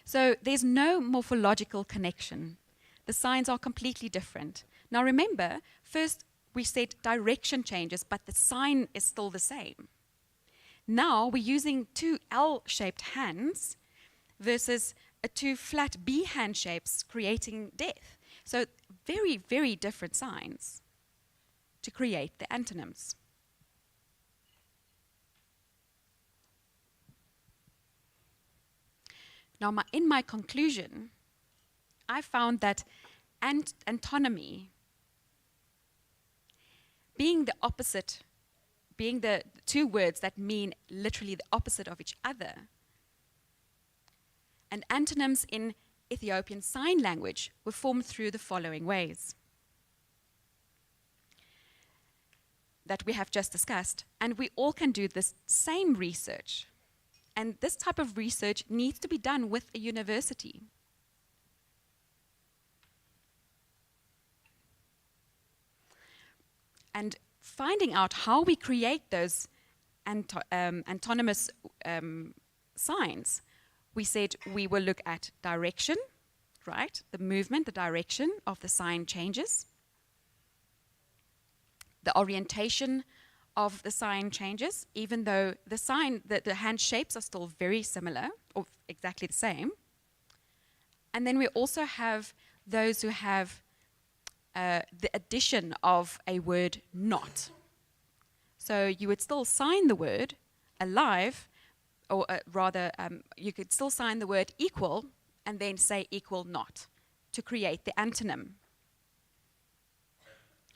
So there's no morphological connection. The signs are completely different. Now remember, first we said direction changes, but the sign is still the same. Now we're using two L-shaped hands versus two flat B hand shapes creating death. So very, very different signs to create the antonyms. Now, in my conclusion, I found that antonymy, being the opposite, being the two words that mean literally the opposite of each other, and antonyms in Ethiopian Sign Language were formed through the following ways that we have just discussed, and we all can do this same research. And this type of research needs to be done with a university. And finding out how we create those antonymous signs, we said we will look at direction, right? The movement, the direction of the sign changes. The orientation of the sign changes, even though the sign, the hand shapes are still very similar, or exactly the same. And then we also have those who have the addition of a word not. So you would still sign the word alive, or rather, you could still sign the word equal and then say equal not to create the antonym.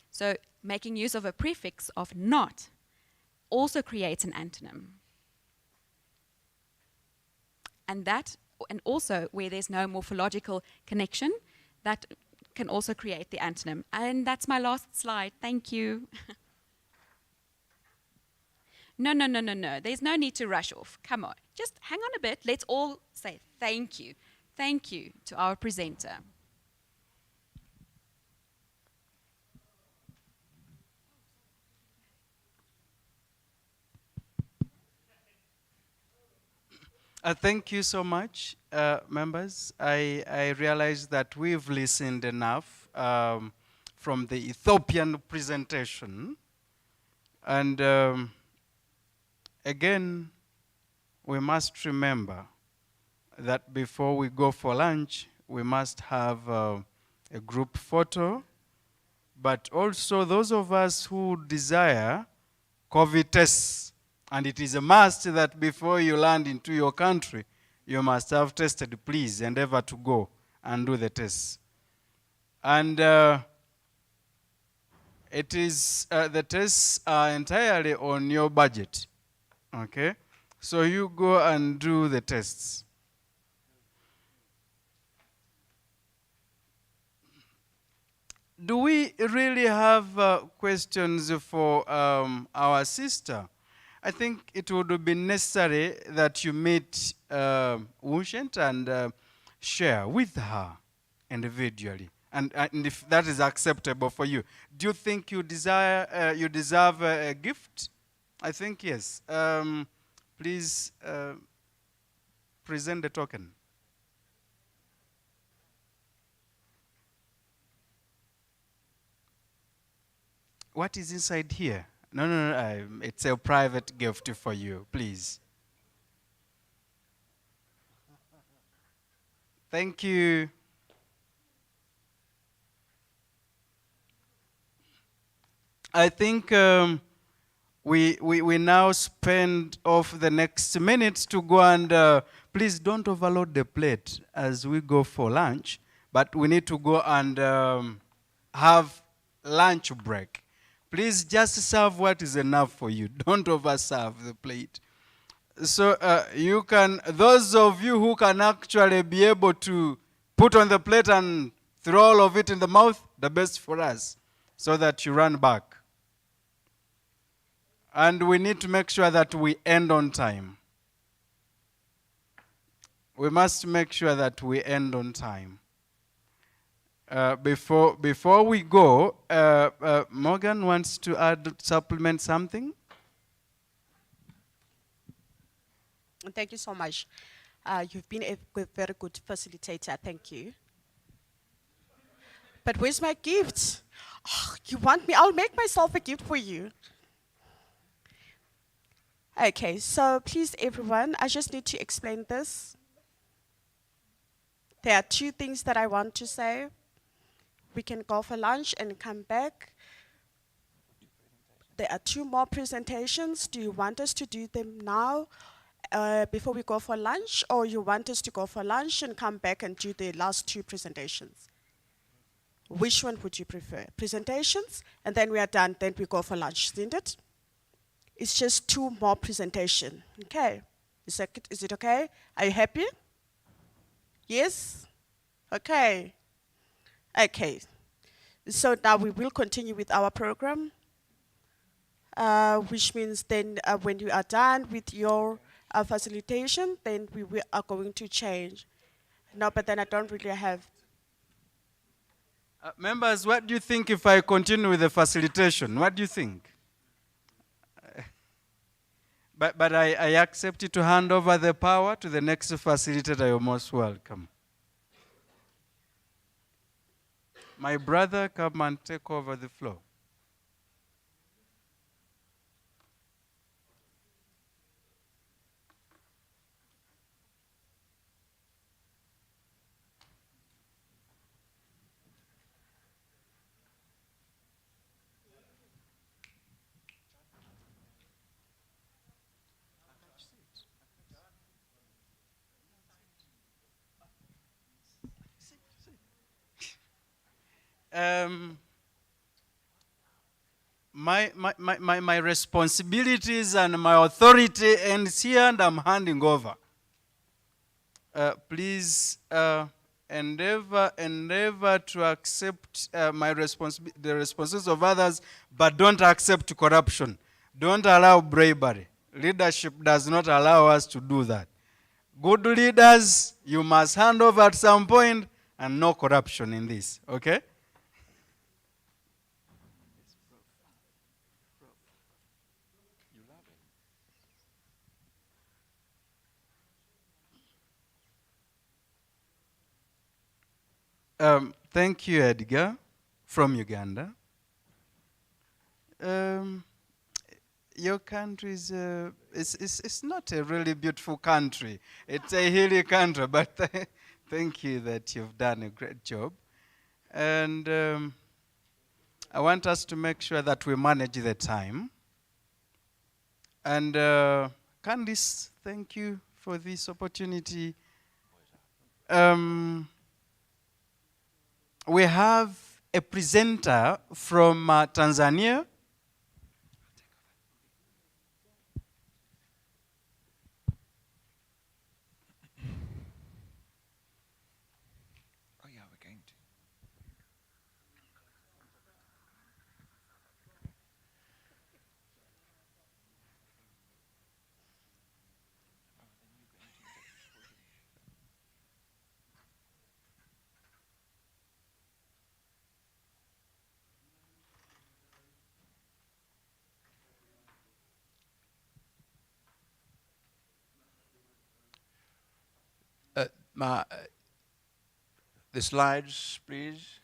So making use of a prefix of not also creates an antonym. And also where there's no morphological connection, that can also create the antonym. And that's my last slide. Thank you. No. There's no need to rush off. Come on. Just hang on a bit. Let's all say thank you. Thank you to our presenter. Thank you so much, members. I realize that we've listened enough from the Ethiopian presentation. And again, we must remember that before we go for lunch, we must have a group photo. But also those of us who desire COVID tests, and it is a must that before you land into your country, you must have tested, please endeavor to go and do the tests. And it is, the tests are entirely on your budget, okay? So you go and do the tests. Do we really have questions for our sister? I think it would be necessary that you meet Wushent and share with her individually. And if that is acceptable for you. Do you think you deserve a gift? I think yes. Please present the token. What is inside here? No, it's a private gift for you, please. Thank you. I think we now spend off the next minutes to go and please don't overload the plate as we go for lunch, but we need to go and have lunch break. Please just serve what is enough for you. Don't overserve the plate. So you can, those of you who can actually be able to put on the plate and throw all of it in the mouth, the best for us, so that you run back. And we need to make sure that we end on time. We must make sure that we end on time. Before we go, Morgan wants to supplement something. Thank you so much. You've been a very good facilitator. Thank you. But where's my gift? Oh, you want me? I'll make myself a gift for you. Okay, so please, everyone, I just need to explain this. There are two things that I want to say. We can go for lunch and come back. There are two more presentations. Do you want us to do them now before we go for lunch, or you want us to go for lunch and come back and do the last two presentations? Which one would you prefer? Presentations, and then we are done, then we go for lunch, isn't it? It's just two more presentations, okay? Is it okay? Are you happy? Yes? Okay. Okay. So now we will continue with our program, which means then when you are done with your facilitation, then we are going to change. No, but then I don't really have. Members, what do you think if I continue with the facilitation? What do you think? But I accept you to hand over the power to the next facilitator. You're most welcome. My brother, come and take over the floor. My responsibilities and my authority ends here, and I'm handing over. Please endeavor to accept the responsibilities of others, but don't accept corruption. Don't allow bribery. Leadership does not allow us to do that. Good leaders, you must hand over at some point, and no corruption in this, okay? Thank you, Edgar, from Uganda. Your country is it's not a really beautiful country. It's a hilly country, but thank you that you've done a great job. And I want us to make sure that we manage the time. And Candice, thank you for this opportunity. We have a presenter from Tanzania. Oh yeah, we're going to. The slides, please.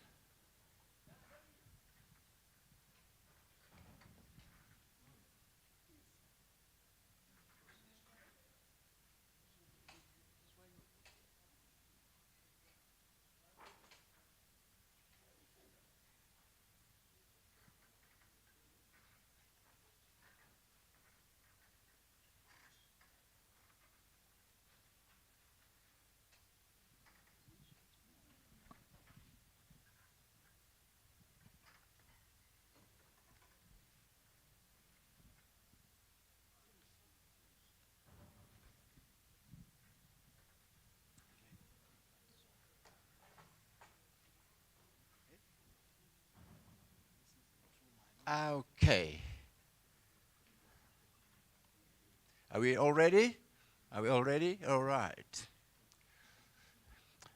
Okay. Are we all ready? Are we all ready? All right.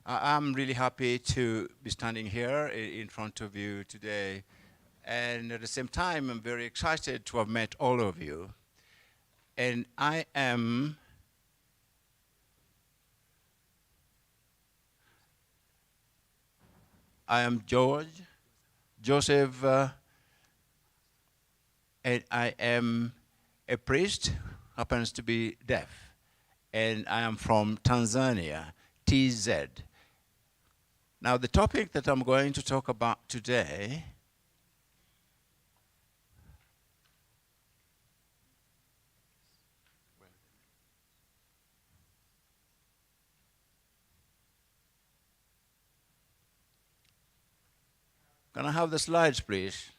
I'm really happy to be standing here in front of you today. And at the same time, I'm very excited to have met all of you. And I am Joseph, and I am a priest, happens to be deaf. And I am from Tanzania, TZ. Now, the topic that I'm going to talk about today Can I have the slides, please?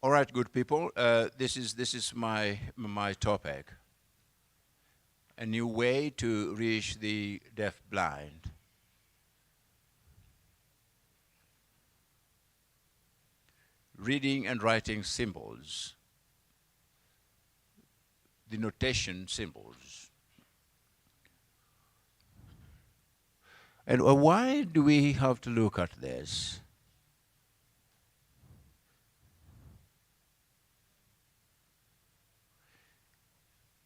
All right, good people. This is my topic. A new way to reach the deaf blind. Reading and writing symbols. The notation symbols. And why do we have to look at this?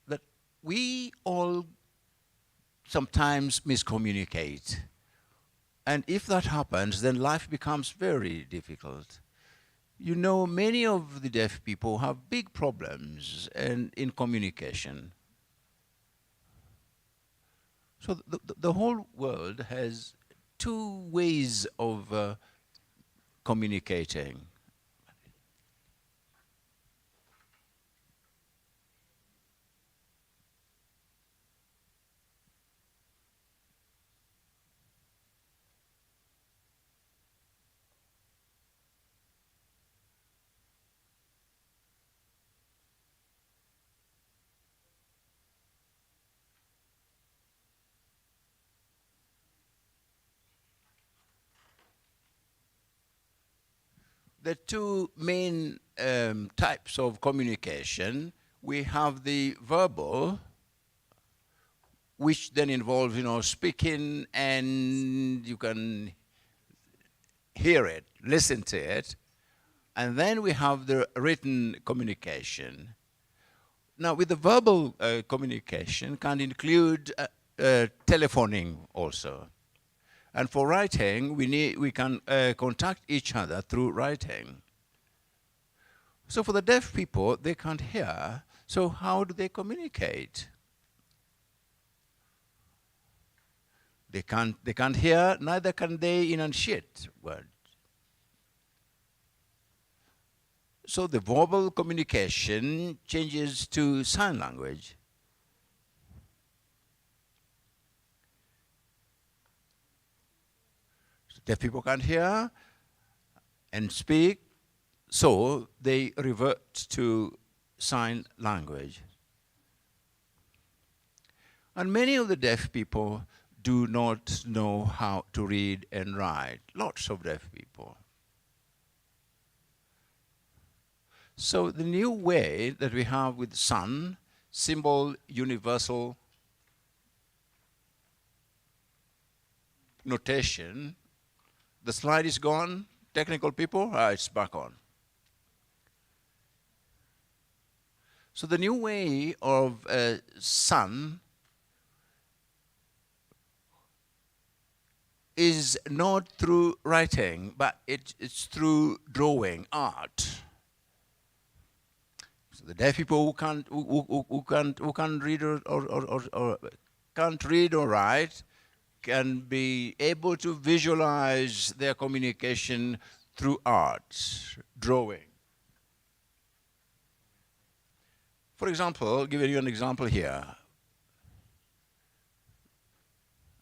That we all sometimes miscommunicate. And if that happens, then life becomes very difficult. You know, many of the deaf people have big problems in communication. So the whole world has two ways of communicating. The two main types of communication, we have the verbal, which then involves, speaking, and you can hear it, listen to it. And then we have the written communication. Now, with the verbal communication can include telephoning also. And for writing, we can contact each other through writing. So for the deaf people, they can't hear. So how do they communicate? They can't hear, neither can they enunciate words. So the verbal communication changes to sign language. So deaf people can't hear and speak, so they revert to sign language. And many of the deaf people do not know how to read and write. Lots of deaf people. So the new way that we have with sun, symbol universal notation, the slide is gone. Technical people, it's back on. So the new way of sun is not through writing, but it's through drawing, art. So the deaf people who can't read or can't read or write can be able to visualize their communication through art, drawing. For example, I'll give you an example here.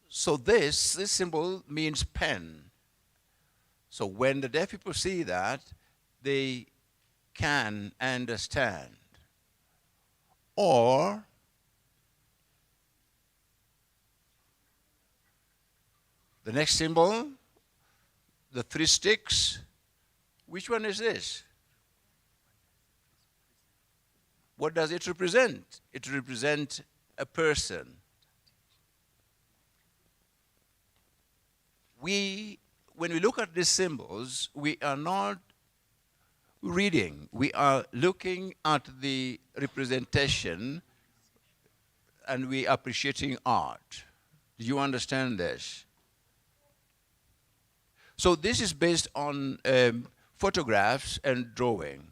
So this symbol means pen. So when the deaf people see that, they can understand. Or the next symbol, the three sticks, which one is this? What does it represent? It represents a person. When we look at these symbols, we are not reading. We are looking at the representation and we are appreciating art. Do you understand this? So this is based on photographs and drawing.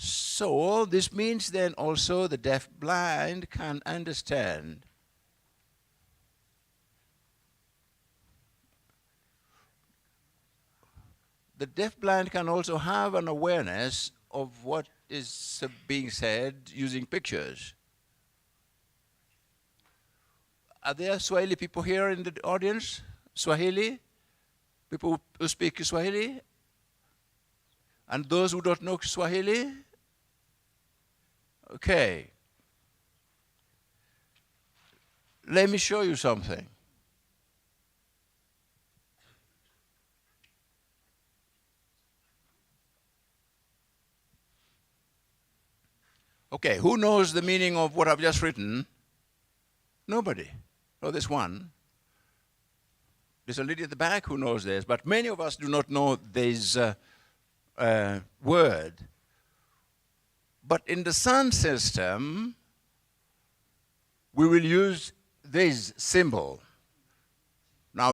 So this means then also the deaf-blind can understand. The deaf-blind can also have an awareness of what is being said using pictures. Are there Swahili people here in the audience? Swahili? People who speak Swahili? And those who don't know Swahili? Okay. Let me show you something. Okay, who knows the meaning of what I've just written? Nobody. Oh, there's one. There's a lady at the back who knows this, but many of us do not know this word. But in the sun system, we will use this symbol. Now,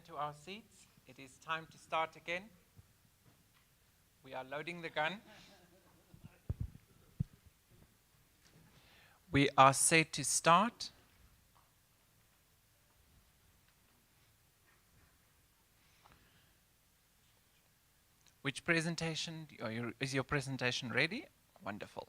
to our seats. It is time to start again. We are loading the gun. We are set to start. Which presentation? Is your presentation ready? Wonderful.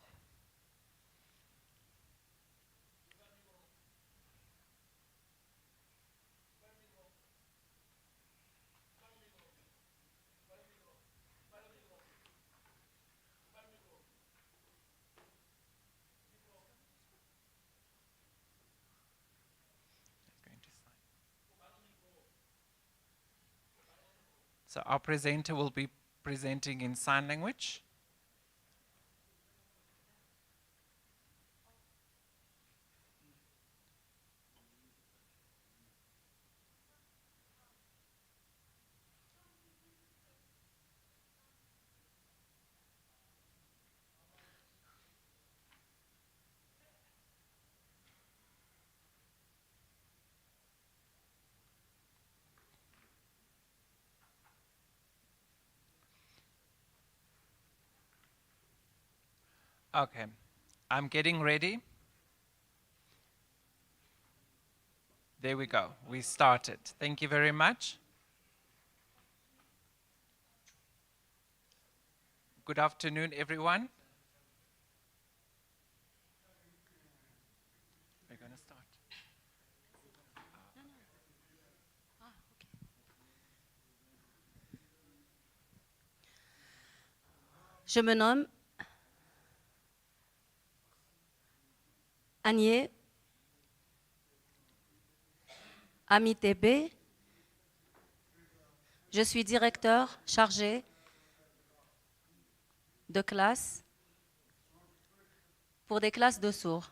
So our presenter will be presenting in sign language. Okay, I'm getting ready. There we go. We started. Thank you very much. Good afternoon, everyone. We're going to start. Je me nomme Agnès Amitebe. Je suis directeur chargé de classe pour des classes de sourds.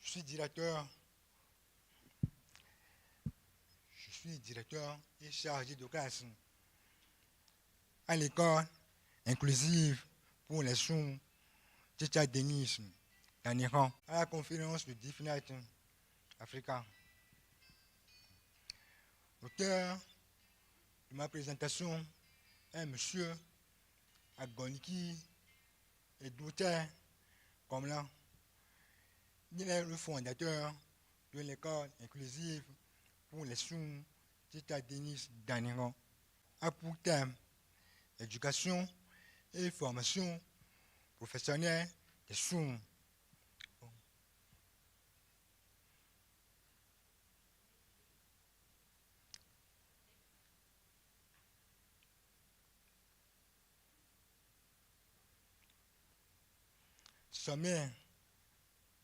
Je suis directeur et chargé de classe à l'école inclusive pour les sourds Tchatcha Denis en Iran à la conférence de DEAFNET Africa. L'auteur de ma présentation est M. Agoniki et d'autres comme là. Il est le fondateur de l'école inclusive pour les sourds Tchatcha Denis en Iran. A pour thème éducation et formation professionnelle des sourds. Sommaire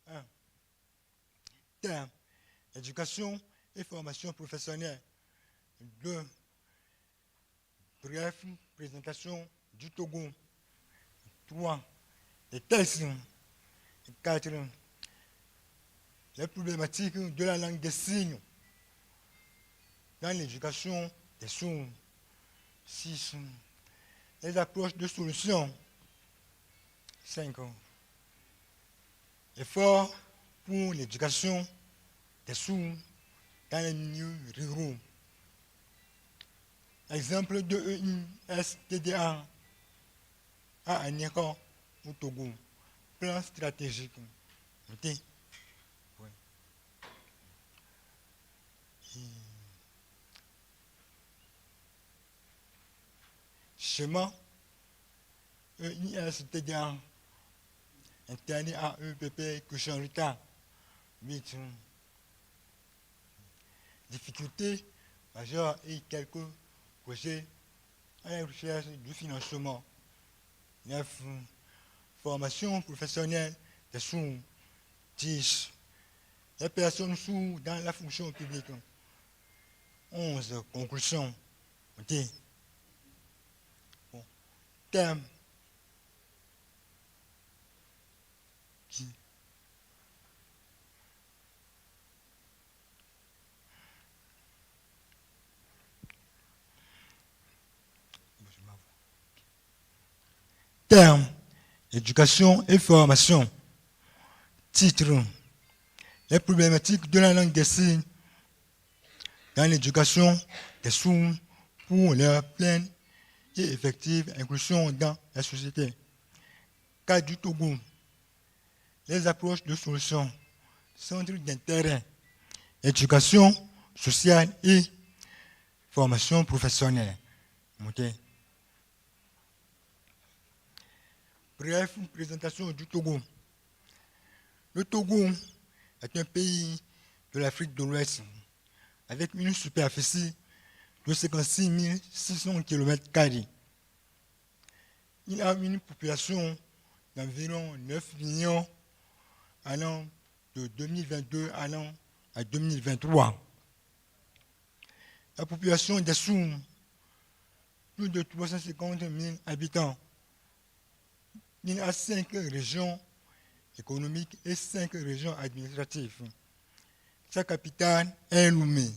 1. Thème éducation et formation professionnelle. 2. Bref présentation du Togo. 3. Les textes. 4. Les problématiques de la langue des signes dans l'éducation des sourds. 6. Les approches de solutions. 5. Efforts pour l'éducation des sourds dans les milieux ruraux. Exemple de EISTDA à Aniako au Togo. Plan stratégique. Notez. Oui. Schéma EISTDA interné à EPP Kushanrita. 8. Difficultés majeures et quelques projets à la recherche du financement. 9. Formation professionnelle des sourds. 10. Les personnes sourdes dans la fonction publique. 11. Conclusion. Bon. Thème. Termes, éducation et formation. Titre, les problématiques de la langue des signes dans l'éducation des sourds pour leur pleine et effective inclusion dans la société. Cas du Togo, les approches de solutions, centres d'intérêt, éducation sociale et formation professionnelle. Montez. Bref, présentation du Togo. Le Togo est un pays de l'Afrique de l'Ouest avec une superficie de 56 600 km². Il a une population d'environ 9 millions allant de 2022 allant à 2023. La population des sourds, plus de 350 000 habitants. Il a 5 régions économiques et 5 régions administratives. Sa capitale est Lomé.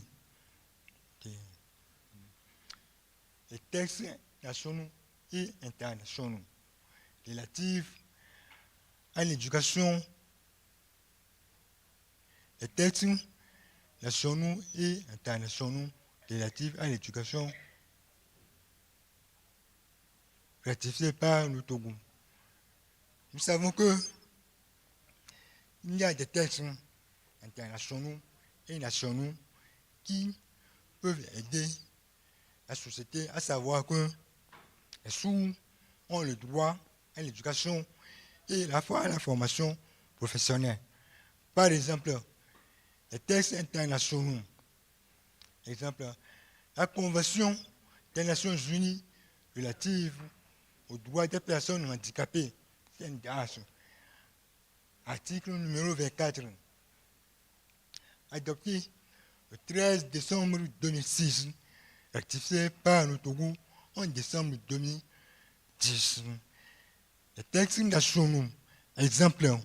Les textes nationaux et internationaux relatifs à l'éducation, les textes nationaux et internationaux relatifs à l'éducation ratifiés par le Togo. Nous savons que il y a des textes internationaux et nationaux qui peuvent aider la société à savoir que les sourds ont le droit à l'éducation et à la formation professionnelle. Par exemple, les textes internationaux. Exemple, la Convention des Nations Unies relative aux droits des personnes handicapées, CNDH, article numéro 24, adopté le 13 décembre 2006, rectifié par le Togo en décembre 2010. Les textes nationaux, exemple,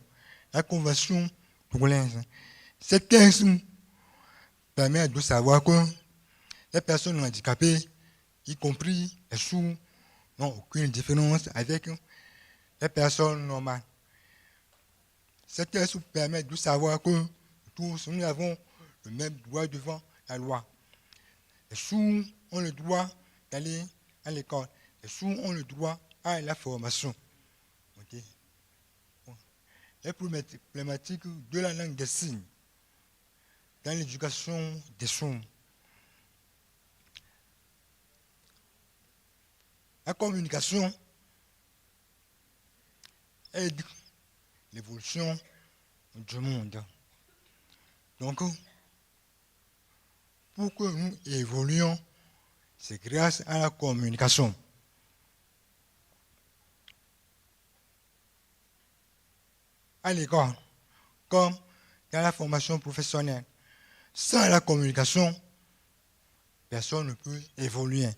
la Convention togolaise. Ces textes permettent de savoir que les personnes handicapées, y compris les sourds, n'ont aucune différence avec les personnes normales. Ces textes permettent de savoir que tous nous avons le même droit devant la loi. Les sourds ont le droit d'aller à l'école. Les sourds ont le droit à la formation. Okay. Bon. Les problématiques de la langue des signes dans l'éducation des sourds. La communication aide l'évolution du monde. Donc, pour que nous évoluions, c'est grâce à la communication. À l'école, comme dans la formation professionnelle, sans la communication, personne ne peut évoluer.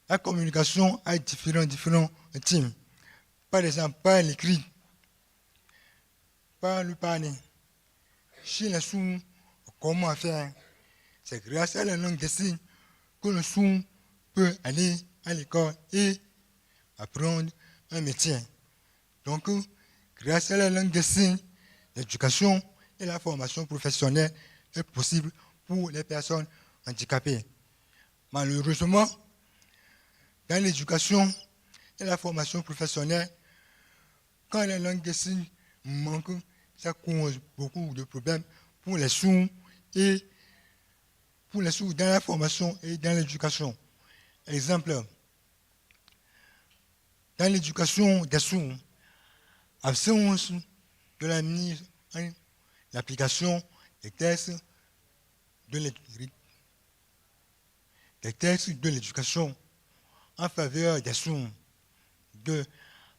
La communication a différents types. Par exemple, par l'écrit, par le parler. Chez les sourds, comment faire? C'est grâce à la langue des signes que le sourd peut aller à l'école et apprendre un métier. Donc, grâce à la langue des signes, l'éducation et la formation professionnelle est possible pour les personnes handicapées. Malheureusement, dans l'éducation et la formation professionnelle, quand la langue des signes manque, ça cause beaucoup de problèmes pour les sourds et pour les sourds dans la formation et dans l'éducation. Exemple, dans l'éducation des sourds, absence de la mise en application des textes de l'éducation en faveur des sourds, de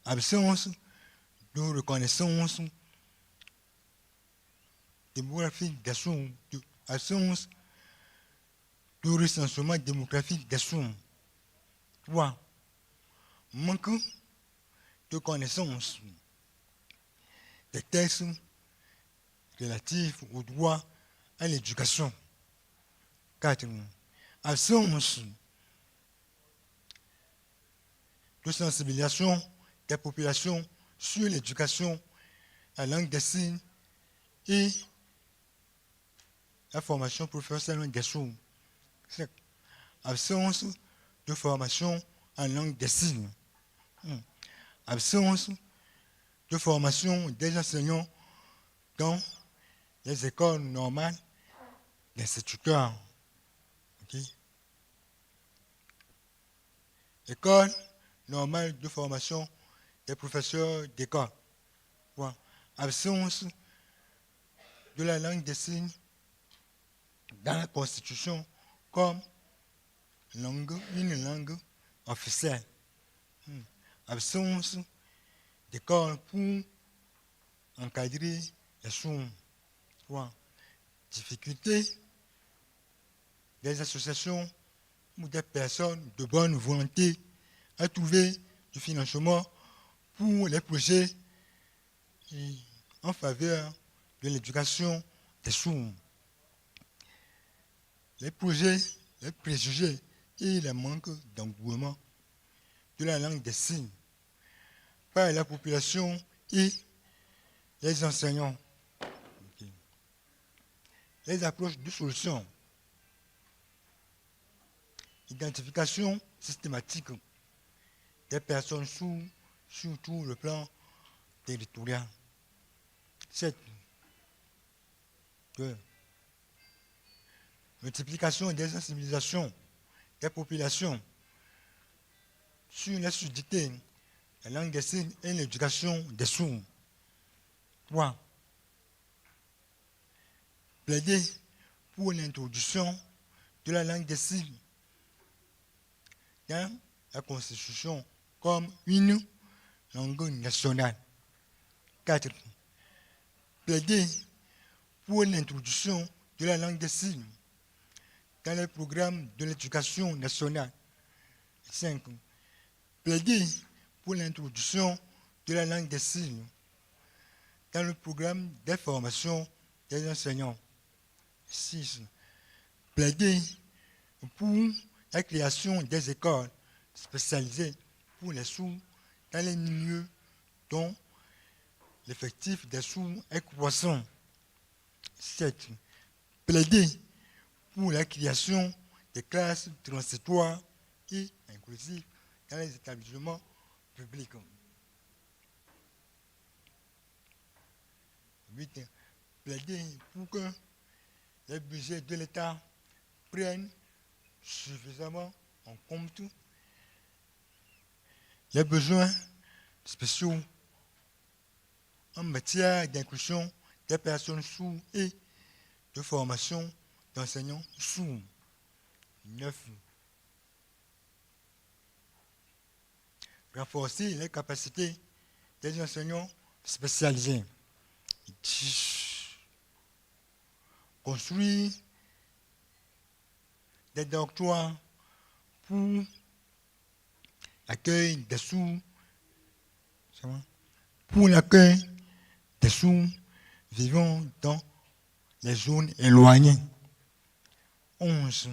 absence de reconnaissance démographique des sourds, de absence de recensement démographique des sourds. 3. Manque de connaissance des textes relatifs au droit à l'éducation. 4. Absence de sensibilisation des populations sur l'éducation, la langue des signes et la formation professionnelle des sourds. Absence de formation en langue des signes. Absence de formation des enseignants dans les écoles normales d'instituteurs. Okay. École normale de formation des professeurs d'école. Voilà. Absence de la langue des signes dans la Constitution comme une langue officielle. Absence d'école pour encadrer les sourds. Voilà. Difficulté des associations ou des personnes de bonne volonté à trouver du financement pour les projets en faveur de l'éducation des sourds. Les projets, les préjugés et les manques d'engouement de la langue des signes par la population et les enseignants. Okay. Les approches de solutions. Identification systématique des personnes sourdes sur tout le plan territorial. 7. Multiplication des sensibilisations des populations sur la surdité, la langue des signes et l'éducation des sourds. 3. Plaider pour l'introduction de la langue des signes dans la Constitution comme une langue nationale. 4. Plaider pour l'introduction de la langue des signes dans le programme de l'éducation nationale. 5. Plaider pour l'introduction de la langue des signes dans le programme de formation des enseignants. 6. Plaider pour la création des écoles spécialisées pour les sourds dans les milieux dont l'effectif des sourds est croissant. 7. Plaider pour la création des classes transitoires et inclusives dans les établissements publics. 8. Plaider pour que les budgets de l'État prennent suffisamment en compte les besoins spéciaux en matière d'inclusion des personnes sourdes et de formation d'enseignants sourds. 9. Renforcer les capacités des enseignants spécialisés. 10. Construire des dortoirs pour l'accueil des sourds, vivant dans les zones éloignées. 11.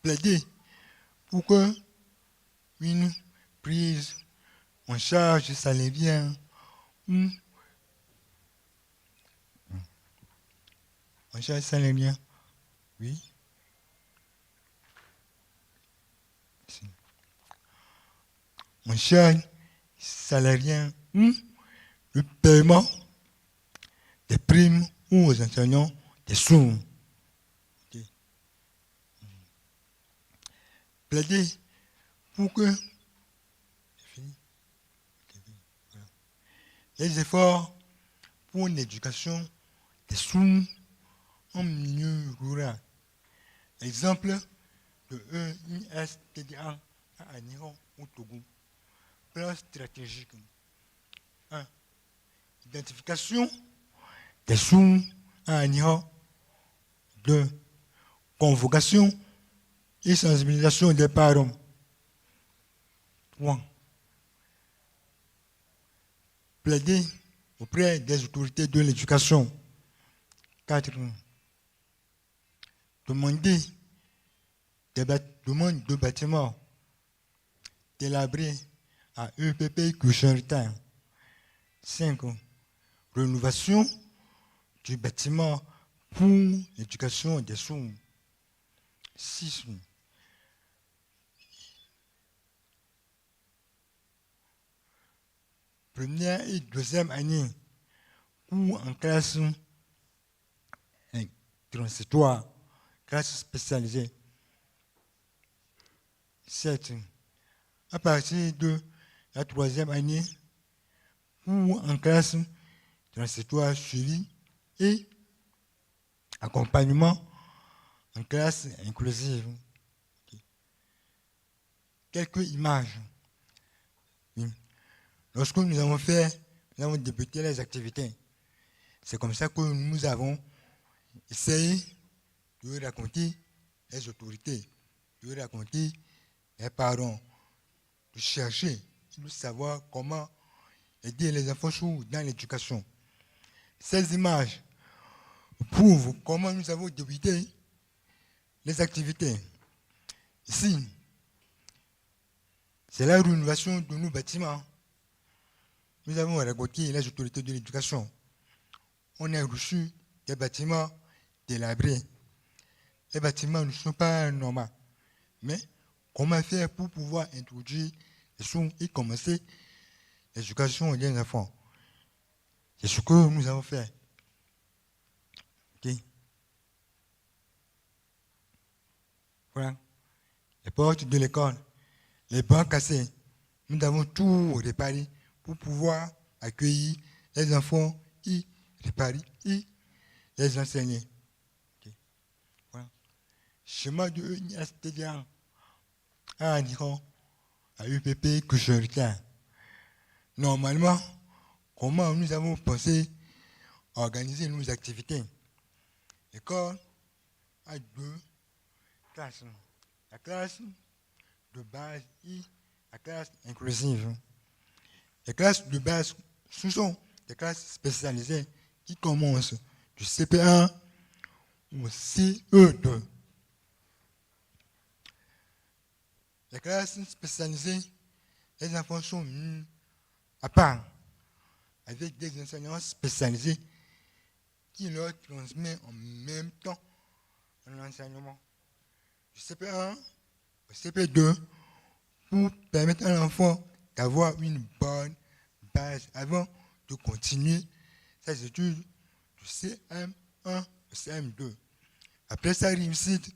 Plaider pour que une prise en charge salariale ou en charge salariale, oui. En charge salariale ou le paiement des primes aux enseignants des sourds. Okay. Plaider pour que les efforts pour l'éducation des sourds en milieu rural. Exemple de EISTDA à Aniron au Togo. Plan stratégique. 1. Identification des sourds à Aniron. 2. Convocation et sensibilisation des parents. 3. Plaider auprès des autorités de l'éducation. 4. Demander des demandes de bâtiments. délabré à EPP Cuchenritain. 5. Rénovation du bâtiment pour l'éducation des sourds. 6. Première et deuxième année ou en classe transitoire, classe spécialisée. 7. À partir de la troisième année ou en classe transitoire suivi et accompagnement en classe inclusive. Quelques images. Oui. Lorsque nous avons débuté les activités, c'est comme ça que nous avons essayé de raconter les autorités, de raconter les parents, de chercher, de savoir comment aider les enfants sourds dans l'éducation. Ces images prouvent comment nous avons débuté les activités. Ici, c'est la rénovation de nos bâtiments. Nous avons raconté les autorités de l'éducation. On a reçu des bâtiments délabrés. Les bâtiments ne sont pas normaux. Mais comment faire pour pouvoir introduire les sourds et commencer l'éducation des enfants? C'est ce que nous avons fait. Okay. Voilà. Les portes de l'école, les bancs cassés, nous avons tout réparé pour pouvoir accueillir les enfants et réparer et les enseigner. Okay. Voilà. Chemin de l'université à Niron, à UPP que je retiens. Normalement, comment nous avons pensé organiser nos activités? L'école a 2 classes. La classe de base et la classe inclusive. Les classes de base, ce sont des classes spécialisées qui commencent du CP1 au CE2. Les classes spécialisées, les enfants sont mis à part avec des enseignants spécialisés qui leur transmettent en même temps l'enseignement du CP1 au CP2 pour permettre à l'enfant d'avoir une bonne base avant de continuer ses études du CM1 au CM2. Après sa réussite,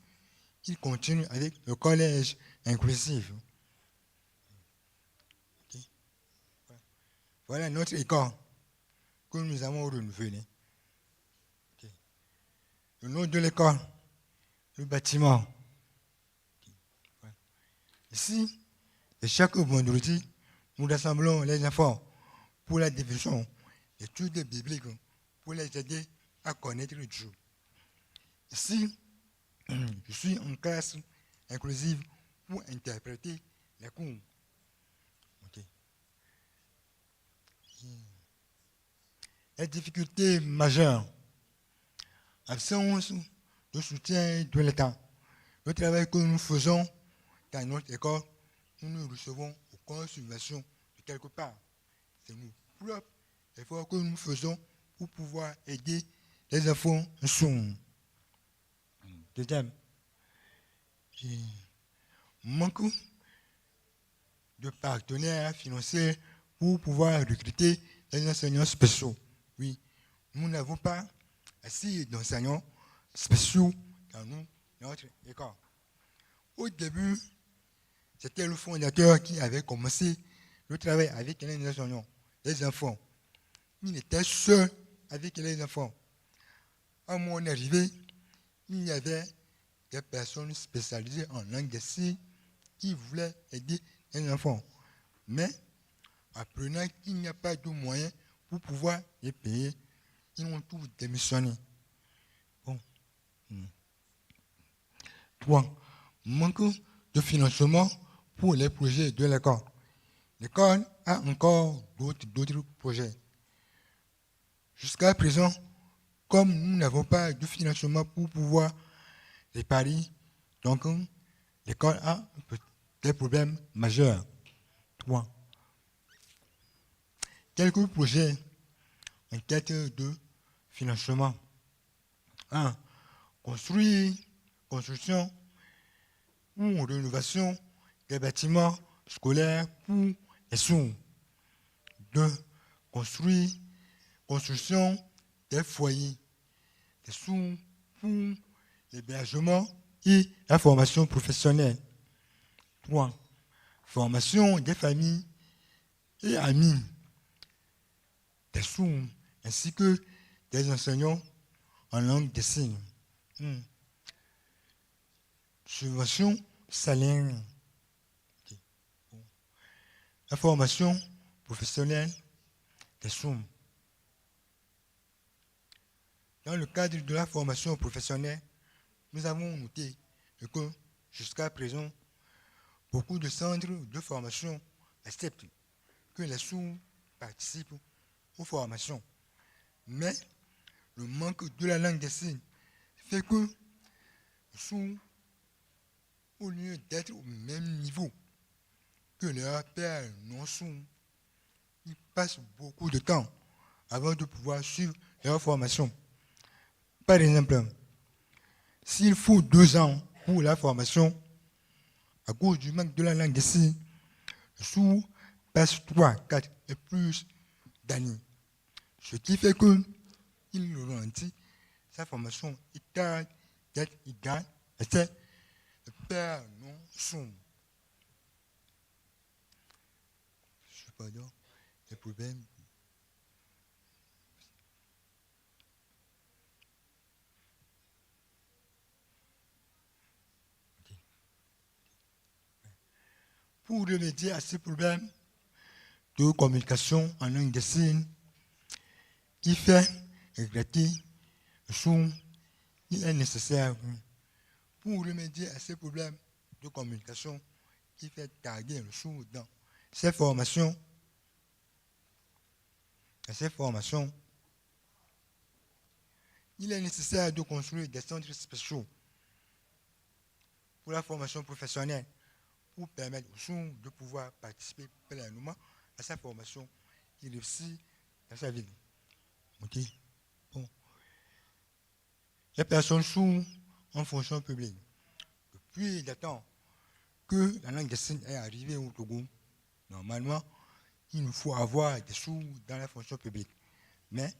il continue avec le collège inclusif. Okay. Voilà notre école que nous avons renouvelé. Okay. Le nom de l'école, le bâtiment. Okay. Voilà. Ici, chaque vendredi, nous rassemblons les enfants pour la division d'études bibliques pour les aider à connaître Dieu. Ici, je suis en classe inclusive pour interpréter les cours. Okay. Les difficultés majeures, absence de soutien de l'État. Le travail que nous faisons dans notre école, nous ne recevons aucune subvention de quelque part. C'est nos propres efforts que nous faisons pour pouvoir aider les enfants sourds. Deuxième, manque de partenaires financiers pour pouvoir recruter les enseignants spéciaux. Oui, nous n'avons pas assez d'enseignants spéciaux dans notre école. Au début, c'était le fondateur qui avait commencé le travail avec les enseignants, les enfants. Il était seul avec les enfants. À mon arrivée, il y avait des personnes spécialisées en langue des signes qui voulaient aider les enfants. Mais, apprenant qu'il n'y a pas de moyens pour pouvoir les payer, ils ont tous démissionné. Bon. 3. Manque de financement pour les projets de l'école. L'école a encore d'autres projets. Jusqu'à présent, comme nous n'avons pas de financement pour pouvoir réparer, donc l'école a des problèmes majeurs. 3. Quelques projets en quête de financement. 1. Construction ou rénovation des bâtiments scolaires pour les sourds. 2. Construction des foyers des sourds pour l'hébergement et la formation professionnelle. 3. Formation des familles et amis des sourds ainsi que des enseignants en langue des signes. Subvention salaire. Okay. Bon. La formation professionnelle des sourds. Dans le cadre de la formation professionnelle, nous avons noté que jusqu'à présent, beaucoup de centres de formation acceptent que les sourds participent aux formations. Mais le manque de la langue des signes fait que les sourds, au lieu d'être au même niveau que leurs pairs non sourds, ils passent beaucoup de temps avant de pouvoir suivre leur formation. Par exemple, s'il faut 2 ans pour la formation, à cause du manque de la langue des signes, le sourd passe 3, 4 et plus d'années. Ce qui fait qu'il ralentit sa formation égal d'être égal à ses pairs non sourds. Cependant, les problèmes. Pour remédier à ces problèmes de communication en langue des signes, il fait regretter le sourd, il est nécessaire. Pour remédier à ces problèmes de communication, il fait tarder le sourd dans ces formations. Il est nécessaire de construire des centres spéciaux pour la formation professionnelle pour permettre aux sourds de pouvoir participer pleinement à sa formation et réussir dans sa vie. Ok? Bon. Les personnes sourdes en fonction publique. Depuis le temps que la langue des signes est arrivée au Togo, normalement, il nous faut avoir des sourds dans la fonction publique. Mais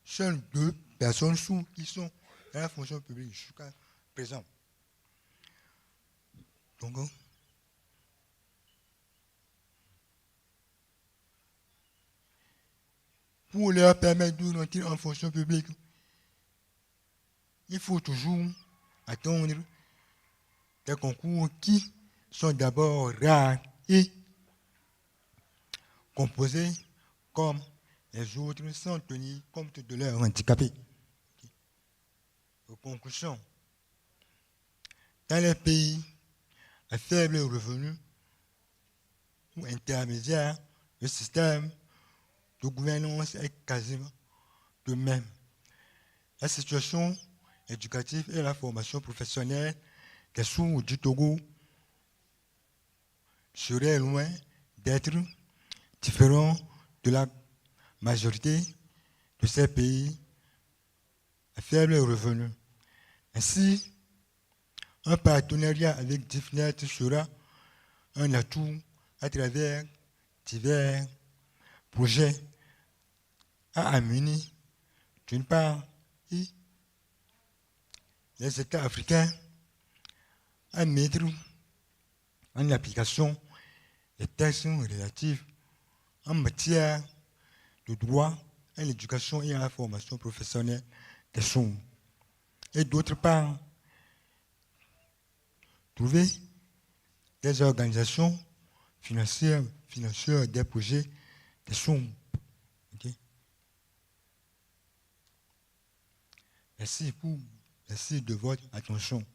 seules 2 personnes sourdes qui sont dans la fonction publique jusqu'à présent. Donc, pour leur permettre de rentrer en fonction publique, il faut toujours attendre des concours qui sont d'abord rares et composés comme les autres sans tenir compte de leurs handicapés. En conclusion, dans les pays à faible revenu ou intermédiaire, le système de gouvernance est quasiment de même. La situation éducative et la formation professionnelle des sourds du Togo seraient loin d'être différents de la majorité de ces pays à faible revenu. Ainsi, un partenariat avec DEAFNET sera un atout à travers divers projets à amener, d'une part, et les États africains à mettre en application les textes relatifs en matière de droit à l'éducation et à la formation professionnelle des sourds. Et d'autre part, trouver des organisations financières des projets des sourds. Okay? Merci de votre attention.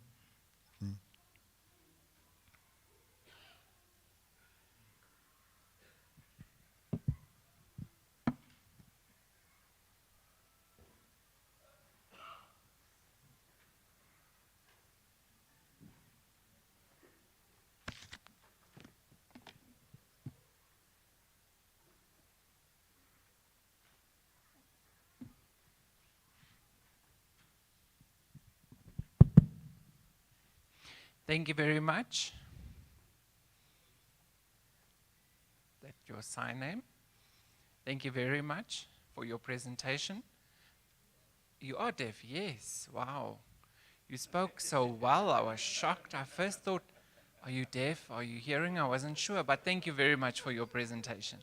Thank you very much. That's your sign name. Thank you very much for your presentation. You are deaf, yes. Wow. You spoke so well. I was shocked. I first thought, are you deaf? Are you hearing? I wasn't sure. But thank you very much for your presentation.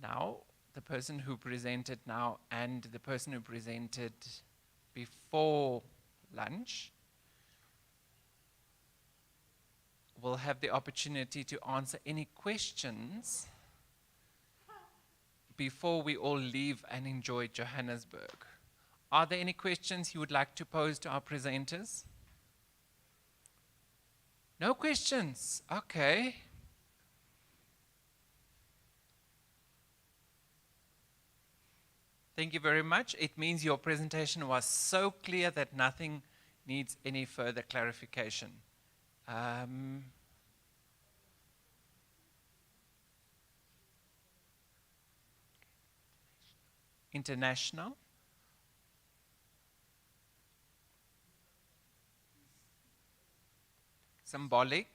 Now, the person who presented now and the person who presented before lunch will have the opportunity to answer any questions before we all leave and enjoy Johannesburg. Are there any questions you would like to pose to our presenters? No questions. Okay. Thank you very much. It means your presentation was so clear that nothing needs any further clarification. International. Symbolic.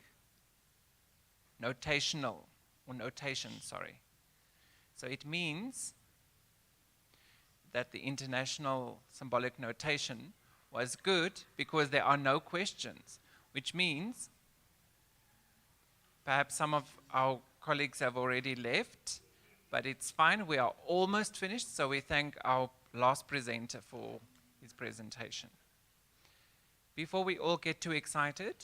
Notational, or notation, sorry. So it means that the international symbolic notation was good because there are no questions, which means perhaps some of our colleagues have already left, but it's fine. We are almost finished, so we thank our last presenter for his presentation. Before we all get too excited,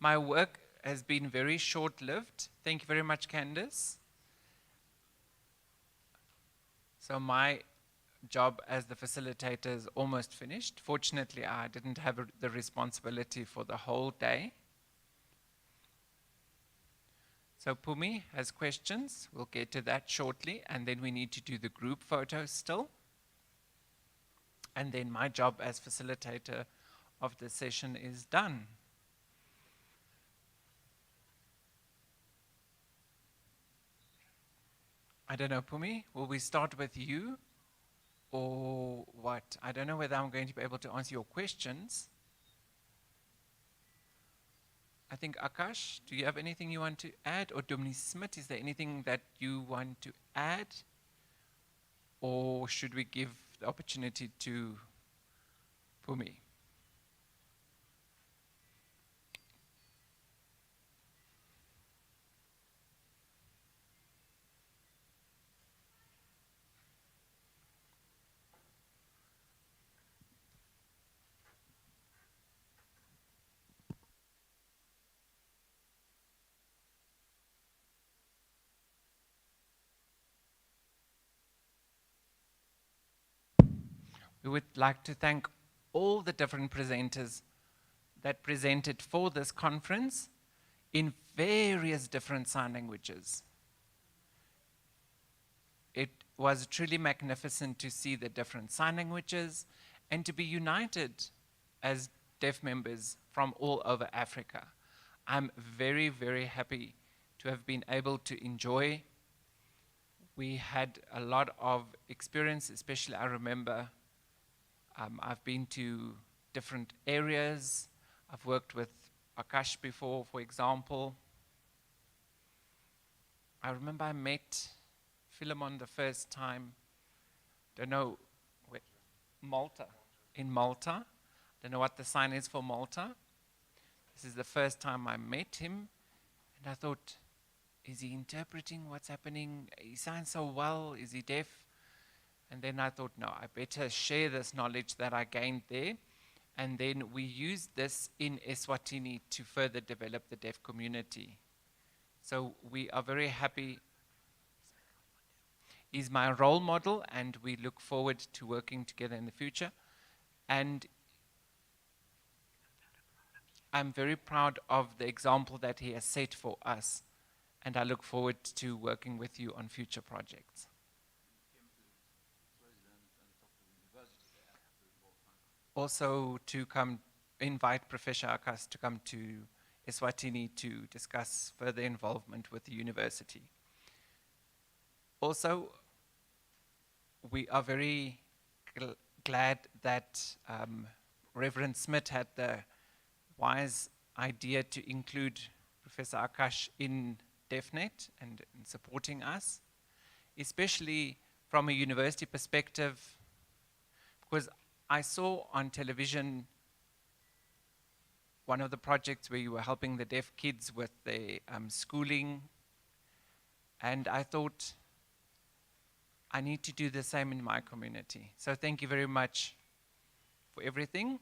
my work has been very short-lived. Thank you very much, Candice. So my job as the facilitator is almost finished. Fortunately, I didn't have the responsibility for the whole day. So Pumi has questions. We'll get to that shortly. And then we need to do the group photos still. And then my job as facilitator of the session is done. I don't know, Pumi, will we start with you or what? I don't know whether I'm going to be able to answer your questions. I think Akash, do you have anything you want to add? Or Dominique Smith, is there anything that you want to add? Or should we give the opportunity to Pumi? We would like to thank all the different presenters that presented for this conference in various different sign languages. It was truly magnificent to see the different sign languages and to be united as deaf members from all over Africa. I'm very, very happy to have been able to enjoy. We had a lot of experience, especially I remember I've been to different areas. I've worked with Akash before, for example. I remember I met Philemon the first time, don't know, where, Malta, in Malta. Don't know what the sign is for Malta. This is the first time I met him, and I thought, is he interpreting what's happening? He sounds so well, is he deaf? And then I thought, no, I better share this knowledge that I gained there. And then we used this in Eswatini to further develop the deaf community. So we are very happy. He's my role model, and we look forward to working together in the future. And I'm very proud of the example that he has set for us. And I look forward to working with you on future projects. Also to come invite Professor Akas to come to Eswatini to discuss further involvement with the university. Also, we are very glad that Reverend Smith had the wise idea to include Professor Akash in DEAFNET and in supporting us, especially from a university perspective, because I saw on television one of the projects where you were helping the deaf kids with their schooling, and I thought, I need to do the same in my community. So thank you very much for everything.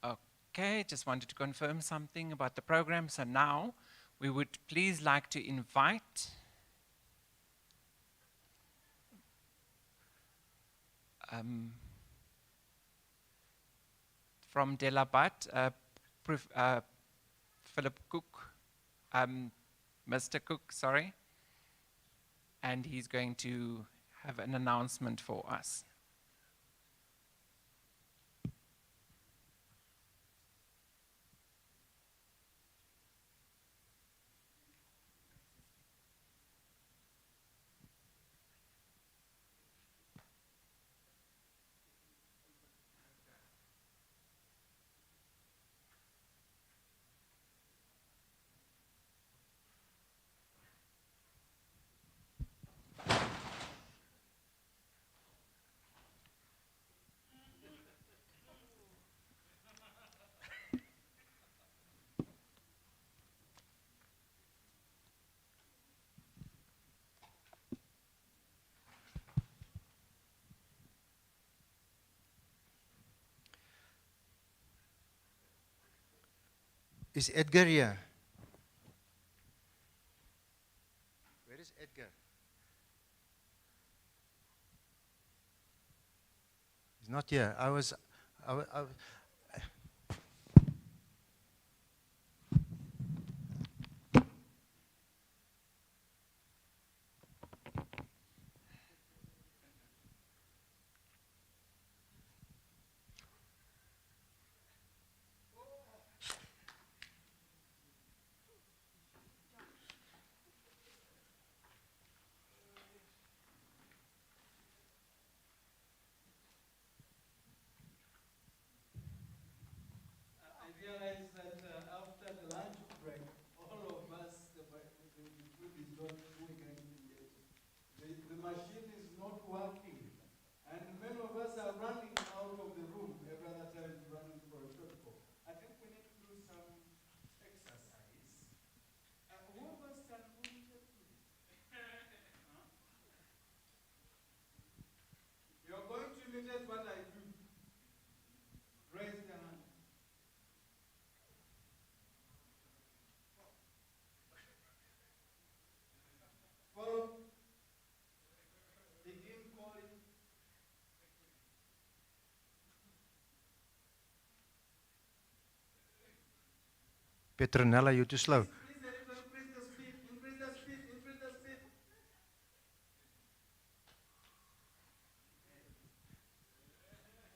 Okay, just wanted to confirm something about the program. So now we would please like to invite from Delabat, Philip Cook, Mr. Cook, sorry, and he's going to have an announcement for us. Is Edgar here? Where is Edgar? He's not here. I was I realize that after the lunch break, all of us, the food is not doing anything yet. The machine is not working. And many of us are running out of the room every other time running for a short call. I think we need to do some exercise. Who of us can imitate me? Huh? You're going to imitate what I do. Raise your hand. Follow. Begin calling. Petronella, you're too slow. Increase the speed, increase the speed, increase the speed.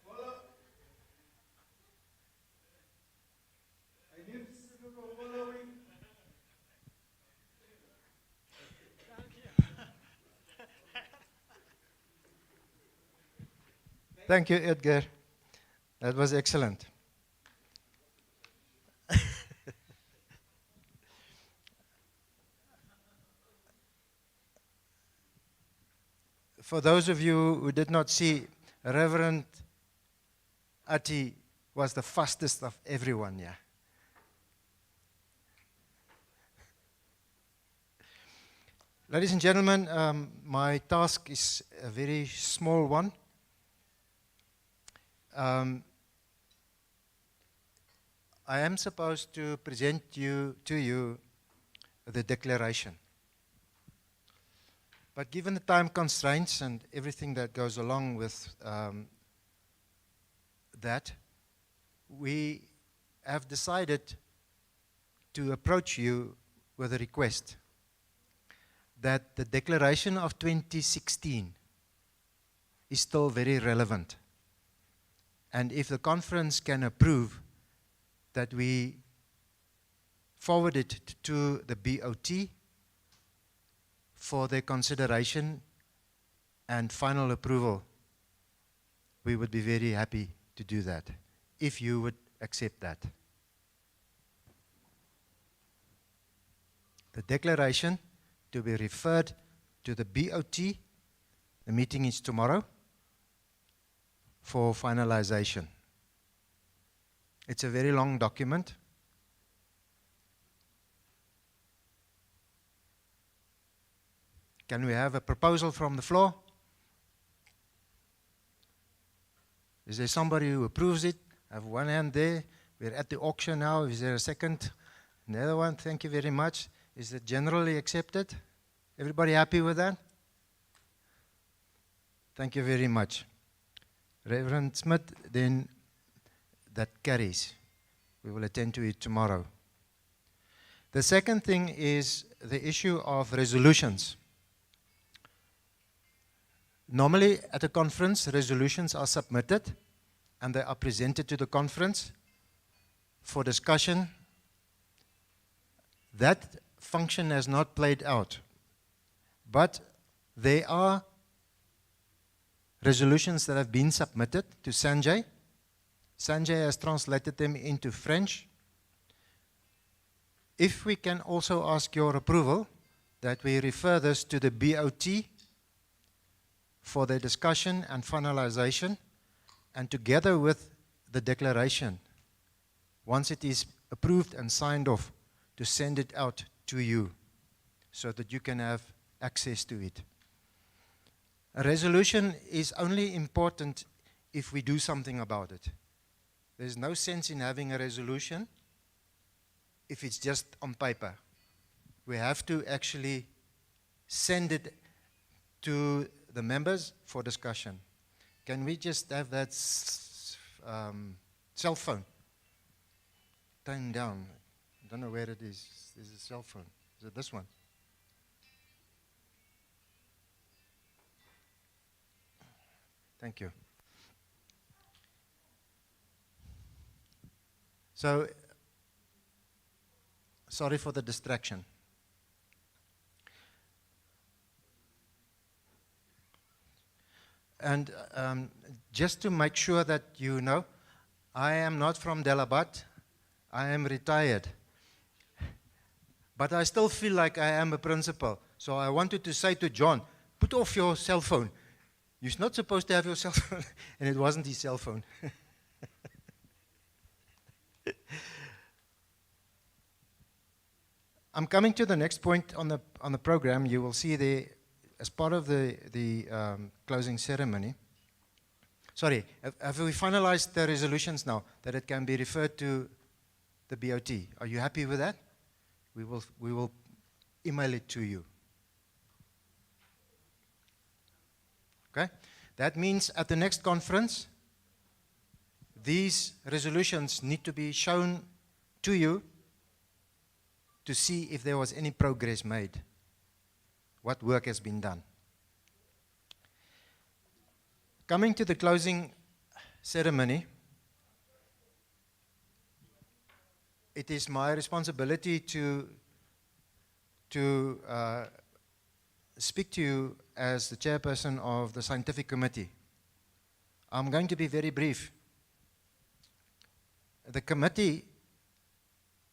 Follow. I need to see people following. Thank you, Edgar. That was excellent. For those of you who did not see, Reverend Ati was the fastest of everyone here. Ladies and gentlemen, my task is a very small one. I am supposed to present to you the declaration. But given the time constraints and everything that goes along with that, we have decided to approach you with a request that the declaration of 2016 is still very relevant. And if the conference can approve that we forward it to the BOT for their consideration and final approval, we would be very happy to do that, if you would accept that. The declaration to be referred to the BOT, the meeting is tomorrow, for finalization. It's a very long document. Can we have a proposal from the floor? Is there somebody who approves it? I have one hand there. We're at the auction now. Is there a second? Another one. Thank you very much. Is it generally accepted? Everybody happy with that? Thank you very much. Reverend Smith, then that carries. We will attend to it tomorrow. The second thing is the issue of resolutions. Normally at a conference, resolutions are submitted and they are presented to the conference for discussion. That function has not played out, but there are resolutions that have been submitted to Sanjay. Sanjay has translated them into French. If we can also ask your approval that we refer this to the BOT for their discussion and finalization, and together with the declaration, once it is approved and signed off, to send it out to you so that you can have access to it. A resolution is only important if we do something about it. There's no sense in having a resolution if it's just on paper. We have to actually send it to the members for discussion. Can we just have that cell phone turned down? I don't know where it is. There's a cell phone. Is it this one? Thank you. So, sorry for the distraction. And just to make sure that you know, I am not from Delabat. I am retired. But I still feel like I am a principal. So I wanted to say to John, put off your cell phone. You're not supposed to have your cell phone. And it wasn't his cell phone. I'm coming to the next point on the program. You will see there, as part of the closing ceremony. Sorry, have we finalized the resolutions now, that it can be referred to the BOT? Are you happy with that? We will email it to you. Okay? That means at the next conference, these resolutions need to be shown to you to see if there was any progress made, what work has been done. Coming to the closing ceremony, it is my responsibility to speak to you as the chairperson of the scientific committee. I'm going to be very brief. The committee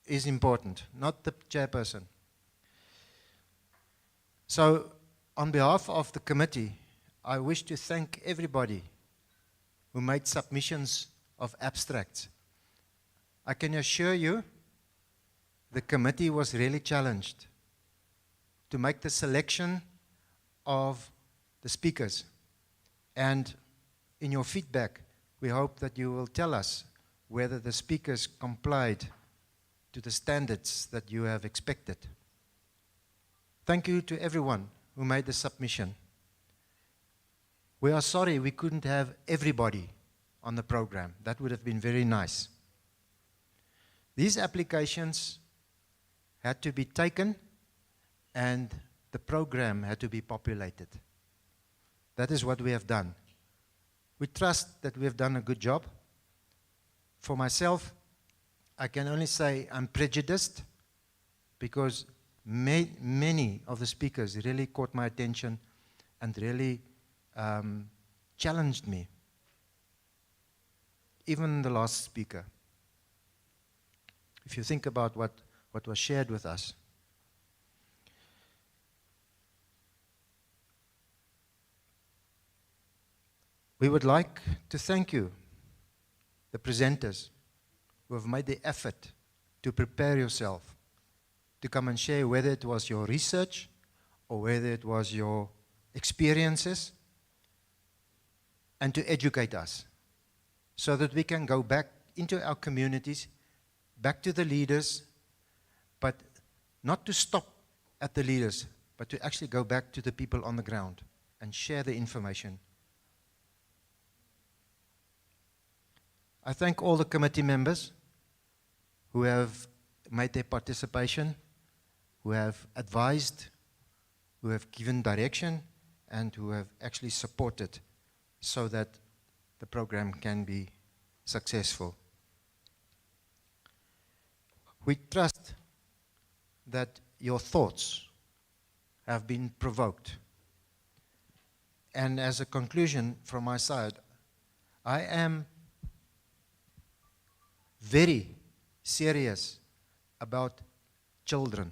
is important, not the chairperson. So, on behalf of the committee, I wish to thank everybody who made submissions of abstracts. I can assure you, the committee was really challenged to make the selection of the speakers. And in your feedback, we hope that you will tell us whether the speakers complied to the standards that you have expected. Thank you to everyone who made the submission. We are sorry we couldn't have everybody on the program. That would have been very nice. These applications had to be taken and the program had to be populated. That is what we have done. We trust that we have done a good job. For myself, I can only say I'm prejudiced because many of the speakers really caught my attention and really challenged me. Even the last speaker. If you think about what was shared with us. We would like to thank you, the presenters, who have made the effort to prepare yourself to come and share, whether it was your research or whether it was your experiences, and to educate us so that we can go back into our communities, back to the leaders, but not to stop at the leaders, but to actually go back to the people on the ground and share the information. I thank all the committee members who have made their participation, who have advised, who have given direction, and who have actually supported so that the program can be successful. We trust that your thoughts have been provoked. And as a conclusion from my side, I am very serious about children,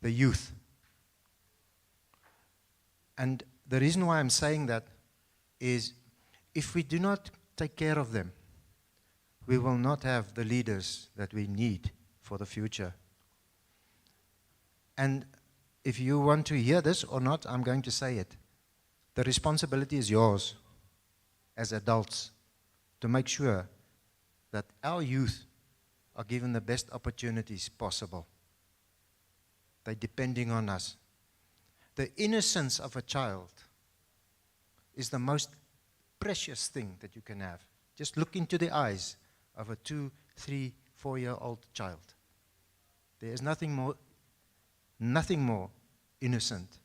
the youth. And the reason why I'm saying that is if we do not take care of them, we will not have the leaders that we need for the future. And if you want to hear this or not, I'm going to say it. The responsibility is yours as adults to make sure that our youth are given the best opportunities possible. They're depending on us. The innocence of a child is the most precious thing that you can have. Just look into the eyes of a 2, 3, 4-year-old child. There is nothing more innocent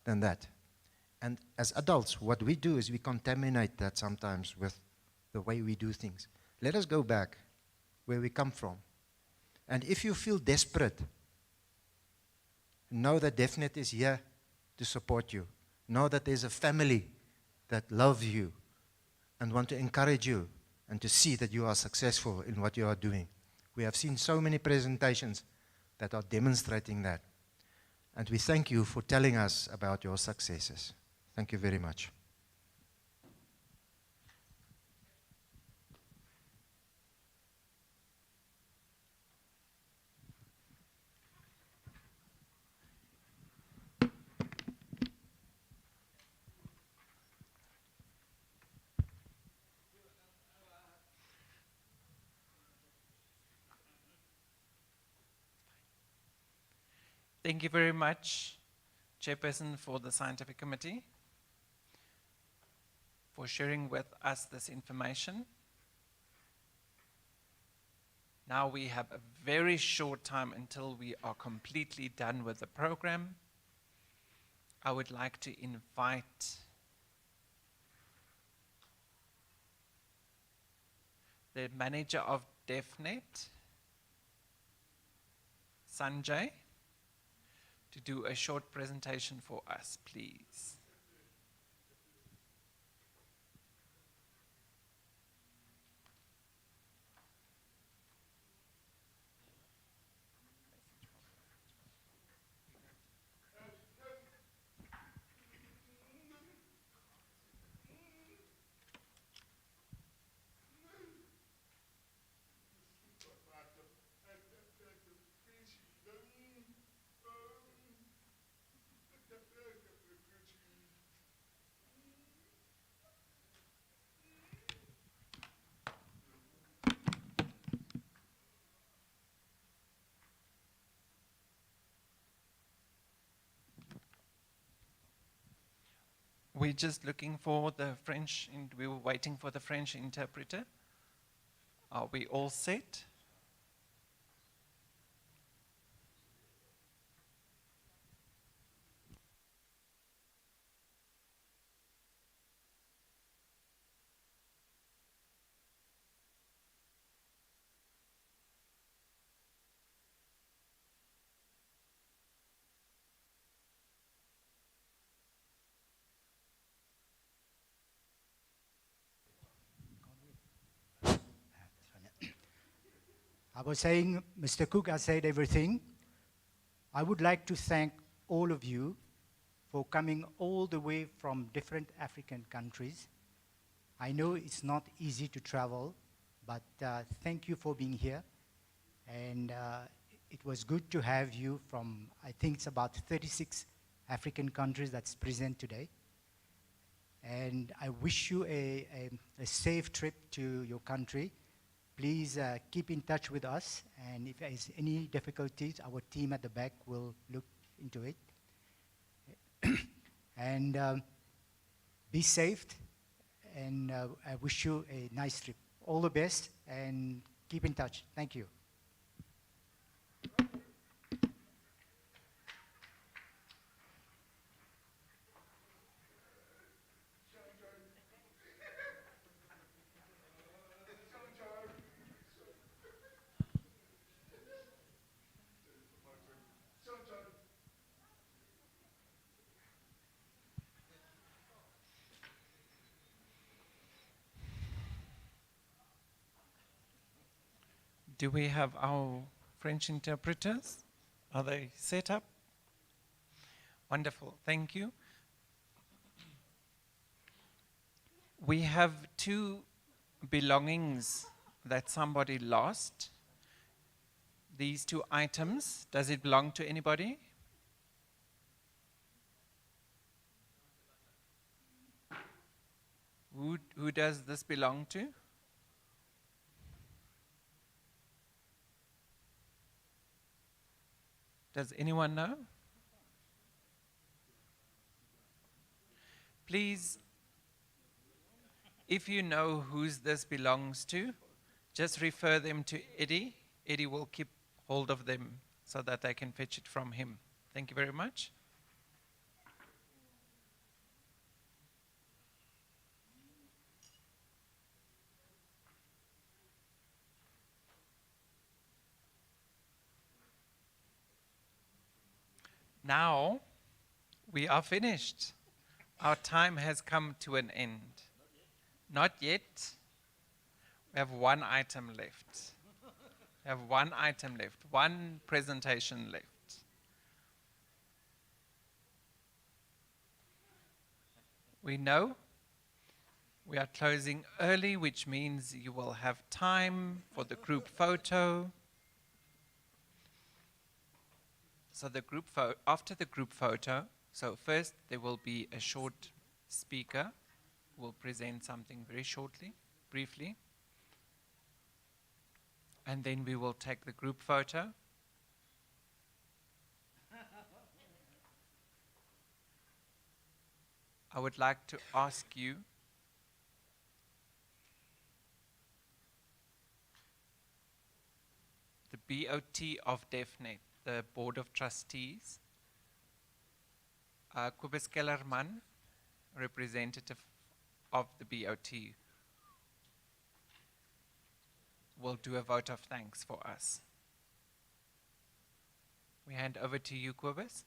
than that. And as adults, what we do is we contaminate that sometimes with the way we do things. Let us go back where we come from. And if you feel desperate, know that DEAFNET is here to support you. Know that there's a family that loves you and want to encourage you and to see that you are successful in what you are doing. We have seen so many presentations that are demonstrating that. And we thank you for telling us about your successes. Thank you very much. Thank you very much, Chairperson for the Scientific Committee, for sharing with us this information. Now we have a very short time until we are completely done with the program. I would like to invite the manager of DEAFNET, Sanjay, to do a short presentation for us, please. We're just looking for the French, we were waiting for the French interpreter. Are we all set? I was saying, Mr. Cook has said everything. I would like to thank all of you for coming all the way from different African countries. I know it's not easy to travel, but thank you for being here. And it was good to have you from, I think it's about 36 African countries that's present today. And I wish you a safe trip to your country. Please keep in touch with us, and if there's any difficulties, our team at the back will look into it. And be safe, and I wish you a nice trip. All the best, and keep in touch. Thank you. Do we have our French interpreters? Are they set up? Wonderful, thank you. We have two belongings that somebody lost. These two items, does it belong to anybody? Who does this belong to? Does anyone know? Please, if you know whose this belongs to, just refer them to Eddie. Eddie will keep hold of them so that I can fetch it from him. Thank you very much. Now, we are finished. Our time has come to an end. Not yet. We have one item left. We have one item left, one presentation left. We know we are closing early, which means you will have time for the group photo. So the group after the group photo, so first there will be a short speaker who will present something very shortly, briefly. And then we will take the group photo. I would like to ask you the BOT of DEAFNET, the Board of Trustees, Kobus Kellerman, representative of the BOT, will do a vote of thanks for us. We hand over to you, Kobus.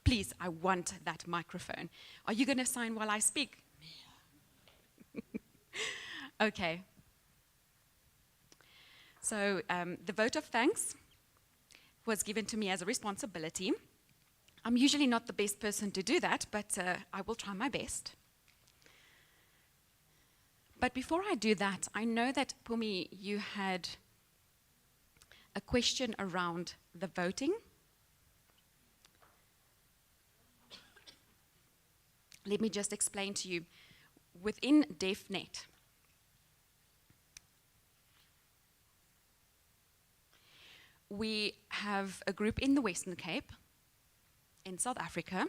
Please, I want that microphone. Are you going to sign while I speak? Okay. So the vote of thanks was given to me as a responsibility. I'm usually not the best person to do that, but I will try my best. But before I do that, I know that, Pumi, you had a question around the voting. Let me just explain to you. Within DEAFNET, we have a group in the Western Cape, in South Africa,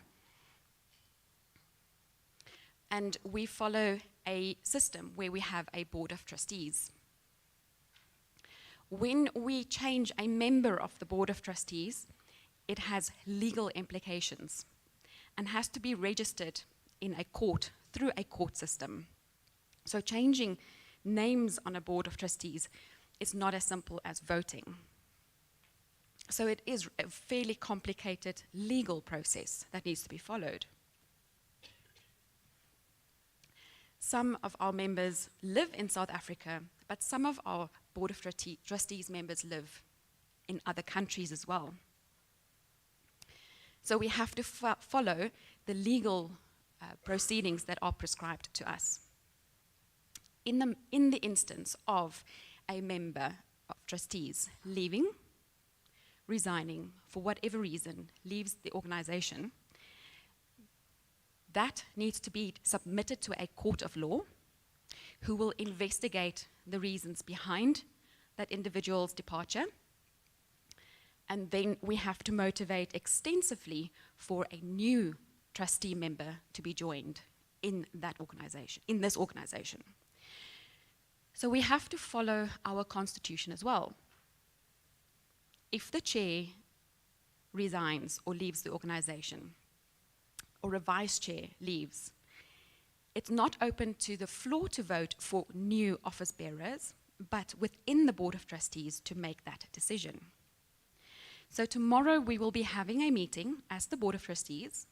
and we follow a system where we have a board of trustees. When we change a member of the board of trustees, it has legal implications. and has to be registered in a court through a court system. So changing names on a board of trustees is not as simple as voting. So it is a fairly complicated legal process that needs to be followed. Some of our members live in South Africa, but some of our Board of Trustees members live in other countries as well. So we have to follow the legal proceedings that are prescribed to us. In the instance of a member of trustees leaving, resigning, for whatever reason, leaves the organization, that needs to be submitted to a court of law who will investigate the reasons behind that individual's departure. And then we have to motivate extensively for a new trustee member to be joined in that organization, in this organization. So we have to follow our constitution as well. If the chair resigns or leaves the organization, or a vice chair leaves, it's not open to the floor to vote for new office bearers, but within the Board of Trustees to make that decision. So tomorrow we will be having a meeting as the Board of Trustees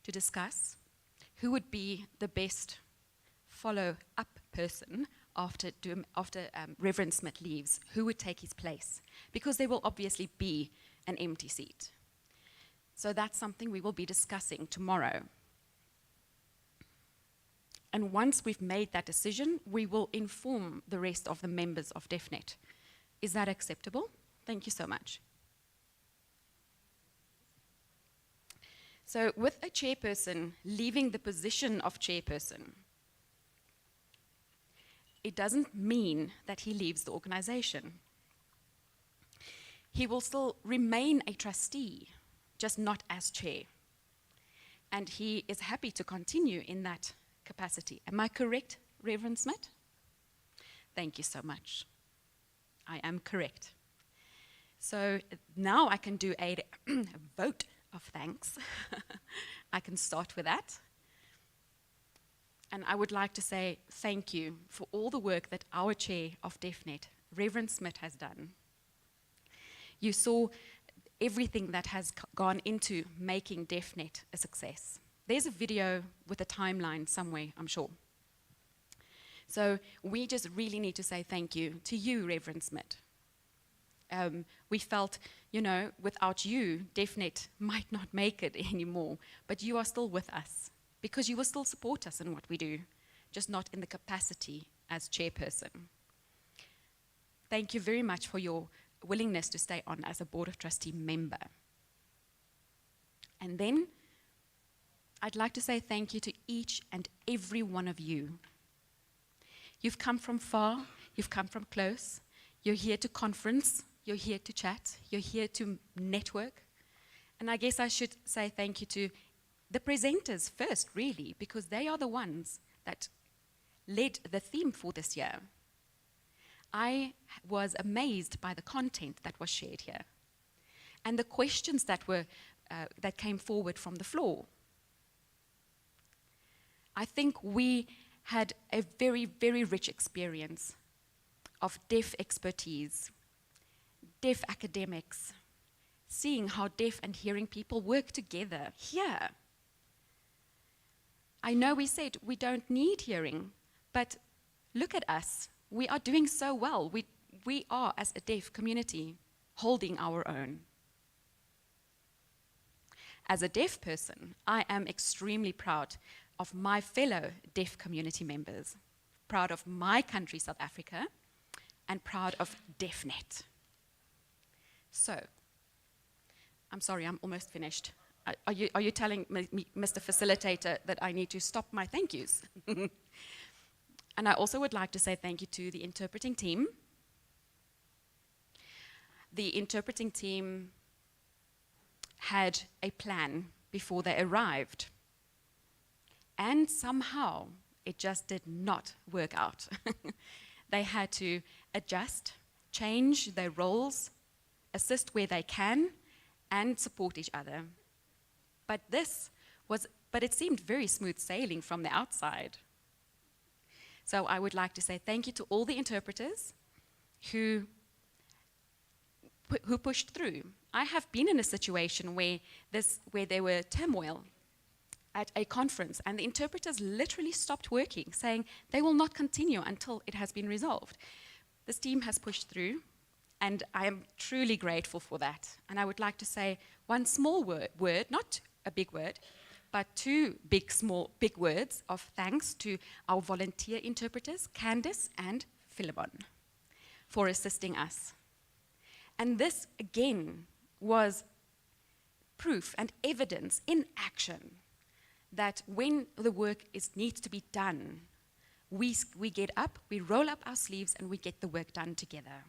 to discuss who would be the best follow-up person after Reverend Smith leaves, who would take his place, because there will obviously be an empty seat. So that's something we will be discussing tomorrow. And once we've made that decision, we will inform the rest of the members of DEAFNET. Is that acceptable? Thank you so much. So with a chairperson leaving the position of chairperson, it doesn't mean that he leaves the organization. He will still remain a trustee, just not as chair. And he is happy to continue in that capacity. Am I correct, Reverend Smith? Thank you so much. I am correct. So now I can do a vote of thanks. I can start with that. And I would like to say thank you for all the work that our chair of DEAFNET, Reverend Smith, has done. You saw everything that has gone into making DEAFNET a success. There's a video with a timeline somewhere, I'm sure. So we just really need to say thank you to you, Reverend Smith. We felt, you know, without you, DEAFNET might not make it anymore, but you are still with us because you will still support us in what we do, just not in the capacity as chairperson. Thank you very much for your willingness to stay on as a Board of Trustee member. And then I'd like to say thank you to each and every one of you. You've come from far, you've come from close, you're here to conference, you're here to chat, you're here to network. And I guess I should say thank you to the presenters first, really, because they are the ones that led the theme for this year. I was amazed by the content that was shared here and the questions that came forward from the floor. I think we had a very, very rich experience of deaf expertise, deaf academics, seeing how deaf and hearing people work together here. I know we said we don't need hearing, but look at us. We are doing so well. We are, as a deaf community, holding our own. As a deaf person, I am extremely proud of my fellow deaf community members, proud of my country, South Africa, and proud of DEAFNET. So, I'm sorry, I'm almost finished. Are you telling me, Mr. Facilitator, that I need to stop my thank yous? And I also would like to say thank you to the interpreting team. The interpreting team had a plan before they arrived. And somehow, it just did not work out. They had to adjust, change their roles, assist where they can, and support each other. But it seemed very smooth sailing from the outside. So I would like to say thank you to all the interpreters who pushed through. I have been in a situation where there were turmoil at a conference, and the interpreters literally stopped working, saying they will not continue until it has been resolved. This team has pushed through, and I am truly grateful for that. And I would like to say one small word, not a big word, but two big words of thanks to our volunteer interpreters, Candice and Philemon, for assisting us. And this, again, was proof and evidence in action that when the work needs to be done, we get up, we roll up our sleeves, and we get the work done together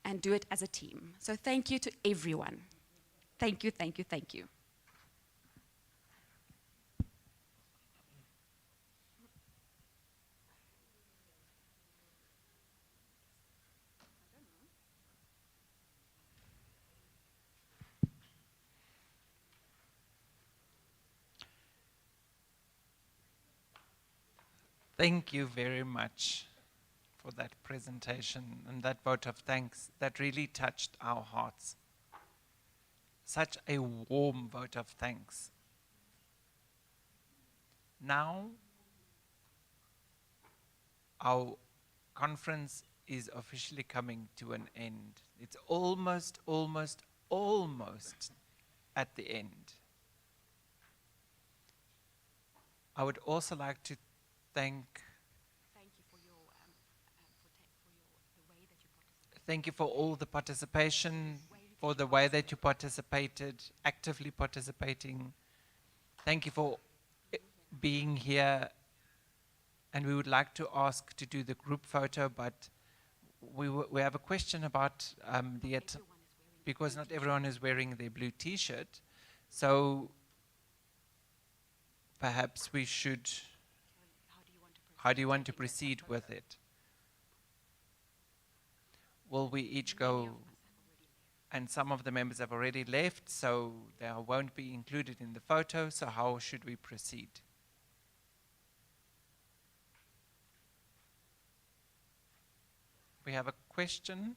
and do it as a team. So thank you to everyone. Thank you, thank you, thank you. Thank you very much for that presentation and that vote of thanks that really touched our hearts. Such a warm vote of thanks. Now, our conference is officially coming to an end. It's almost at the end. I would also like to thank you for all the participation, for the way that you participated, actively participating. Thank you for being here. And we would like to ask to do the group photo, but we have a question about because not everyone is wearing their blue T-shirt. So perhaps we should. How do you want to proceed with it? Will we each go? And some of the members have already left, so they won't be included in the photo. So how should we proceed? We have a question.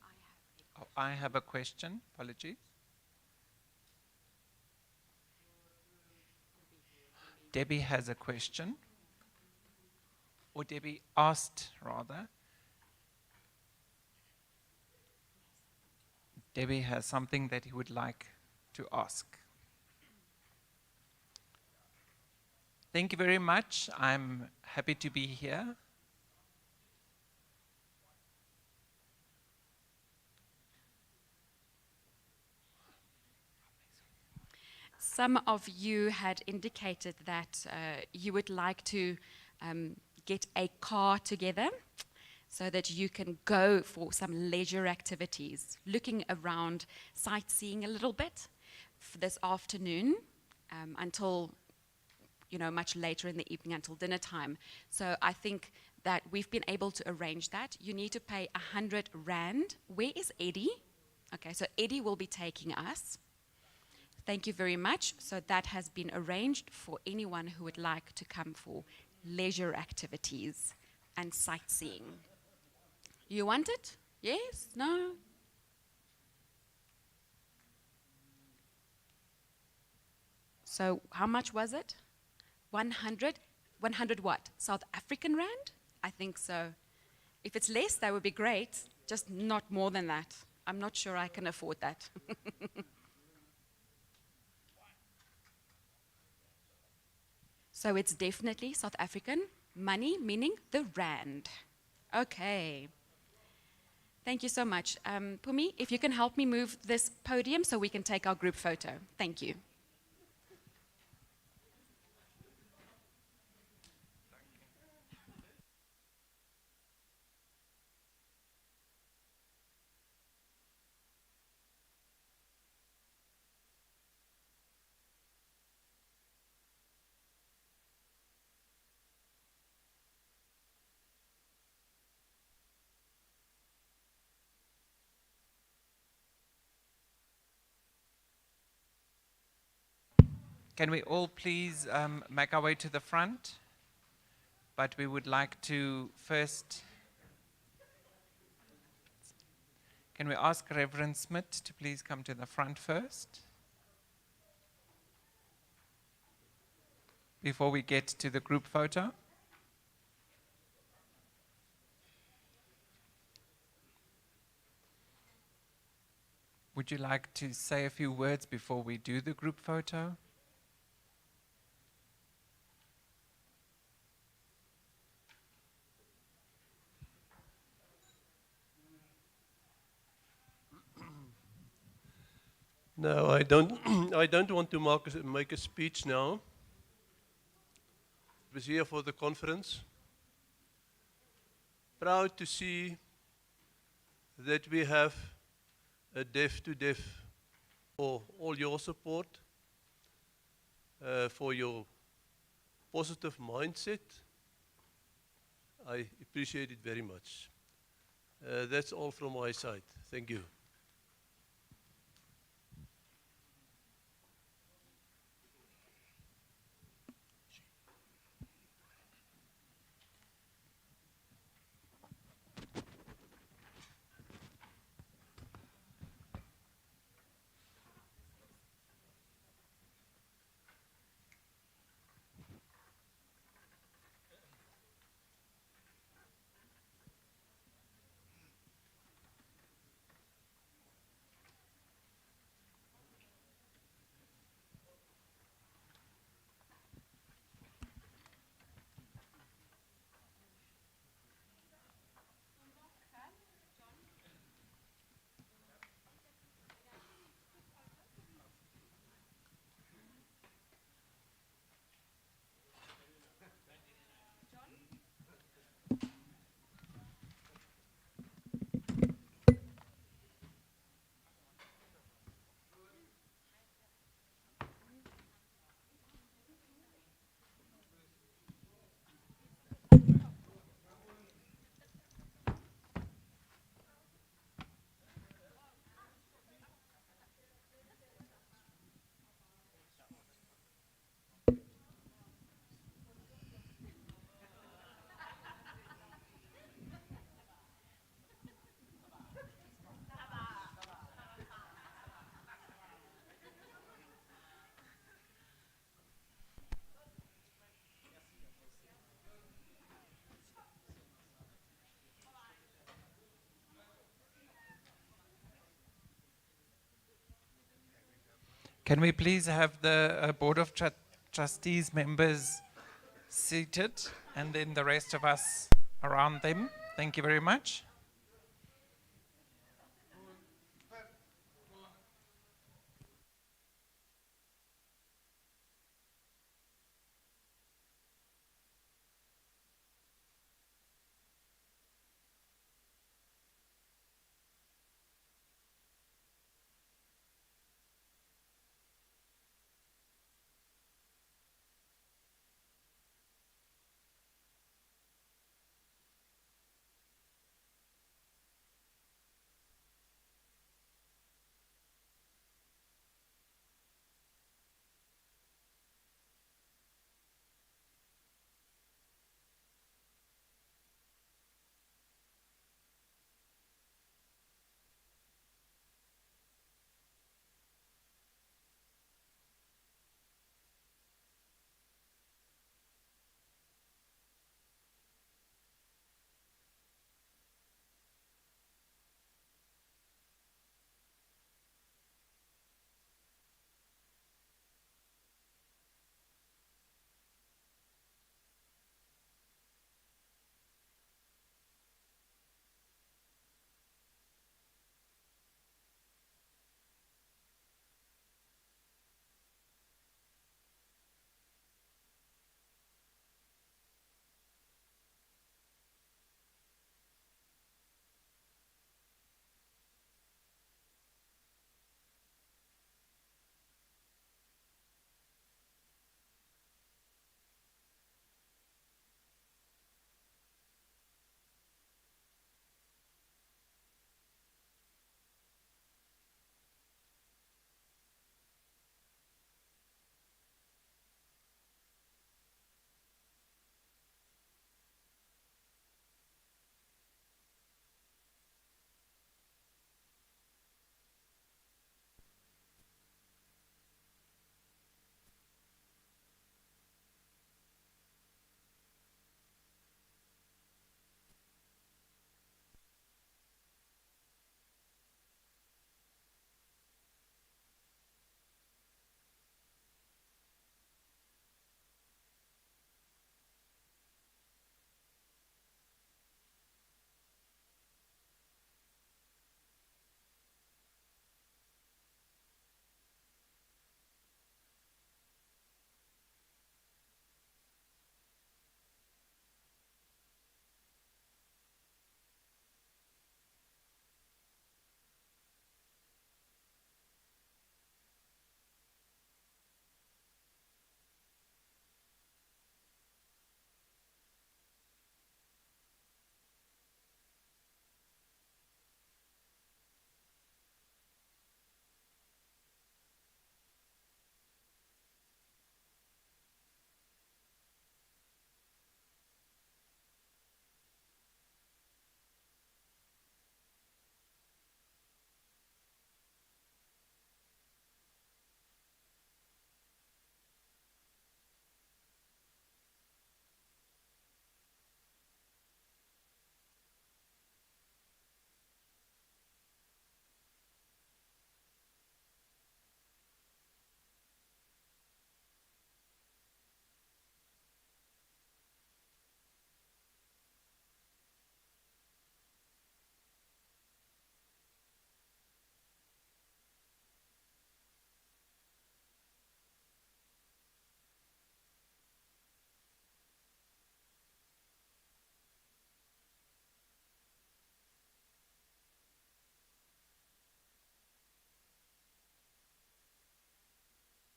Oh, I have a question. Apologies. Debbie has a question. Or Debbie asked, rather. Debbie has something that he would like to ask. Thank you very much. I'm happy to be here. Some of you had indicated that you would like to get a car together so that you can go for some leisure activities, looking around, sightseeing a little bit for this afternoon until, much later in the evening, until dinner time. So I think that we've been able to arrange that. You need to pay 100 Rand. Where is Eddie? Okay, so Eddie will be taking us. Thank you very much. So that has been arranged for anyone who would like to come for leisure activities and sightseeing. You want it? Yes? No? So how much was it? 100? 100 what? South African Rand? I think so. If it's less, that would be great. Just not more than that. I'm not sure I can afford that. So it's definitely South African money, meaning the Rand. Okay. Thank you so much. Pumi, if you can help me move this podium so we can take our group photo. Thank you. Can we all please make our way to the front? But we would like to first, can we ask Reverend Smith to please come to the front first? Before we get to the group photo. Would you like to say a few words before we do the group photo? No, I don't. I don't want to make a speech now. I was here for the conference. Proud to see that we have a deaf to deaf for all your support, for your positive mindset. I appreciate it very much. That's all from my side. Thank you. Can we please have the Board of Trustees members seated and then the rest of us around them? Thank you very much.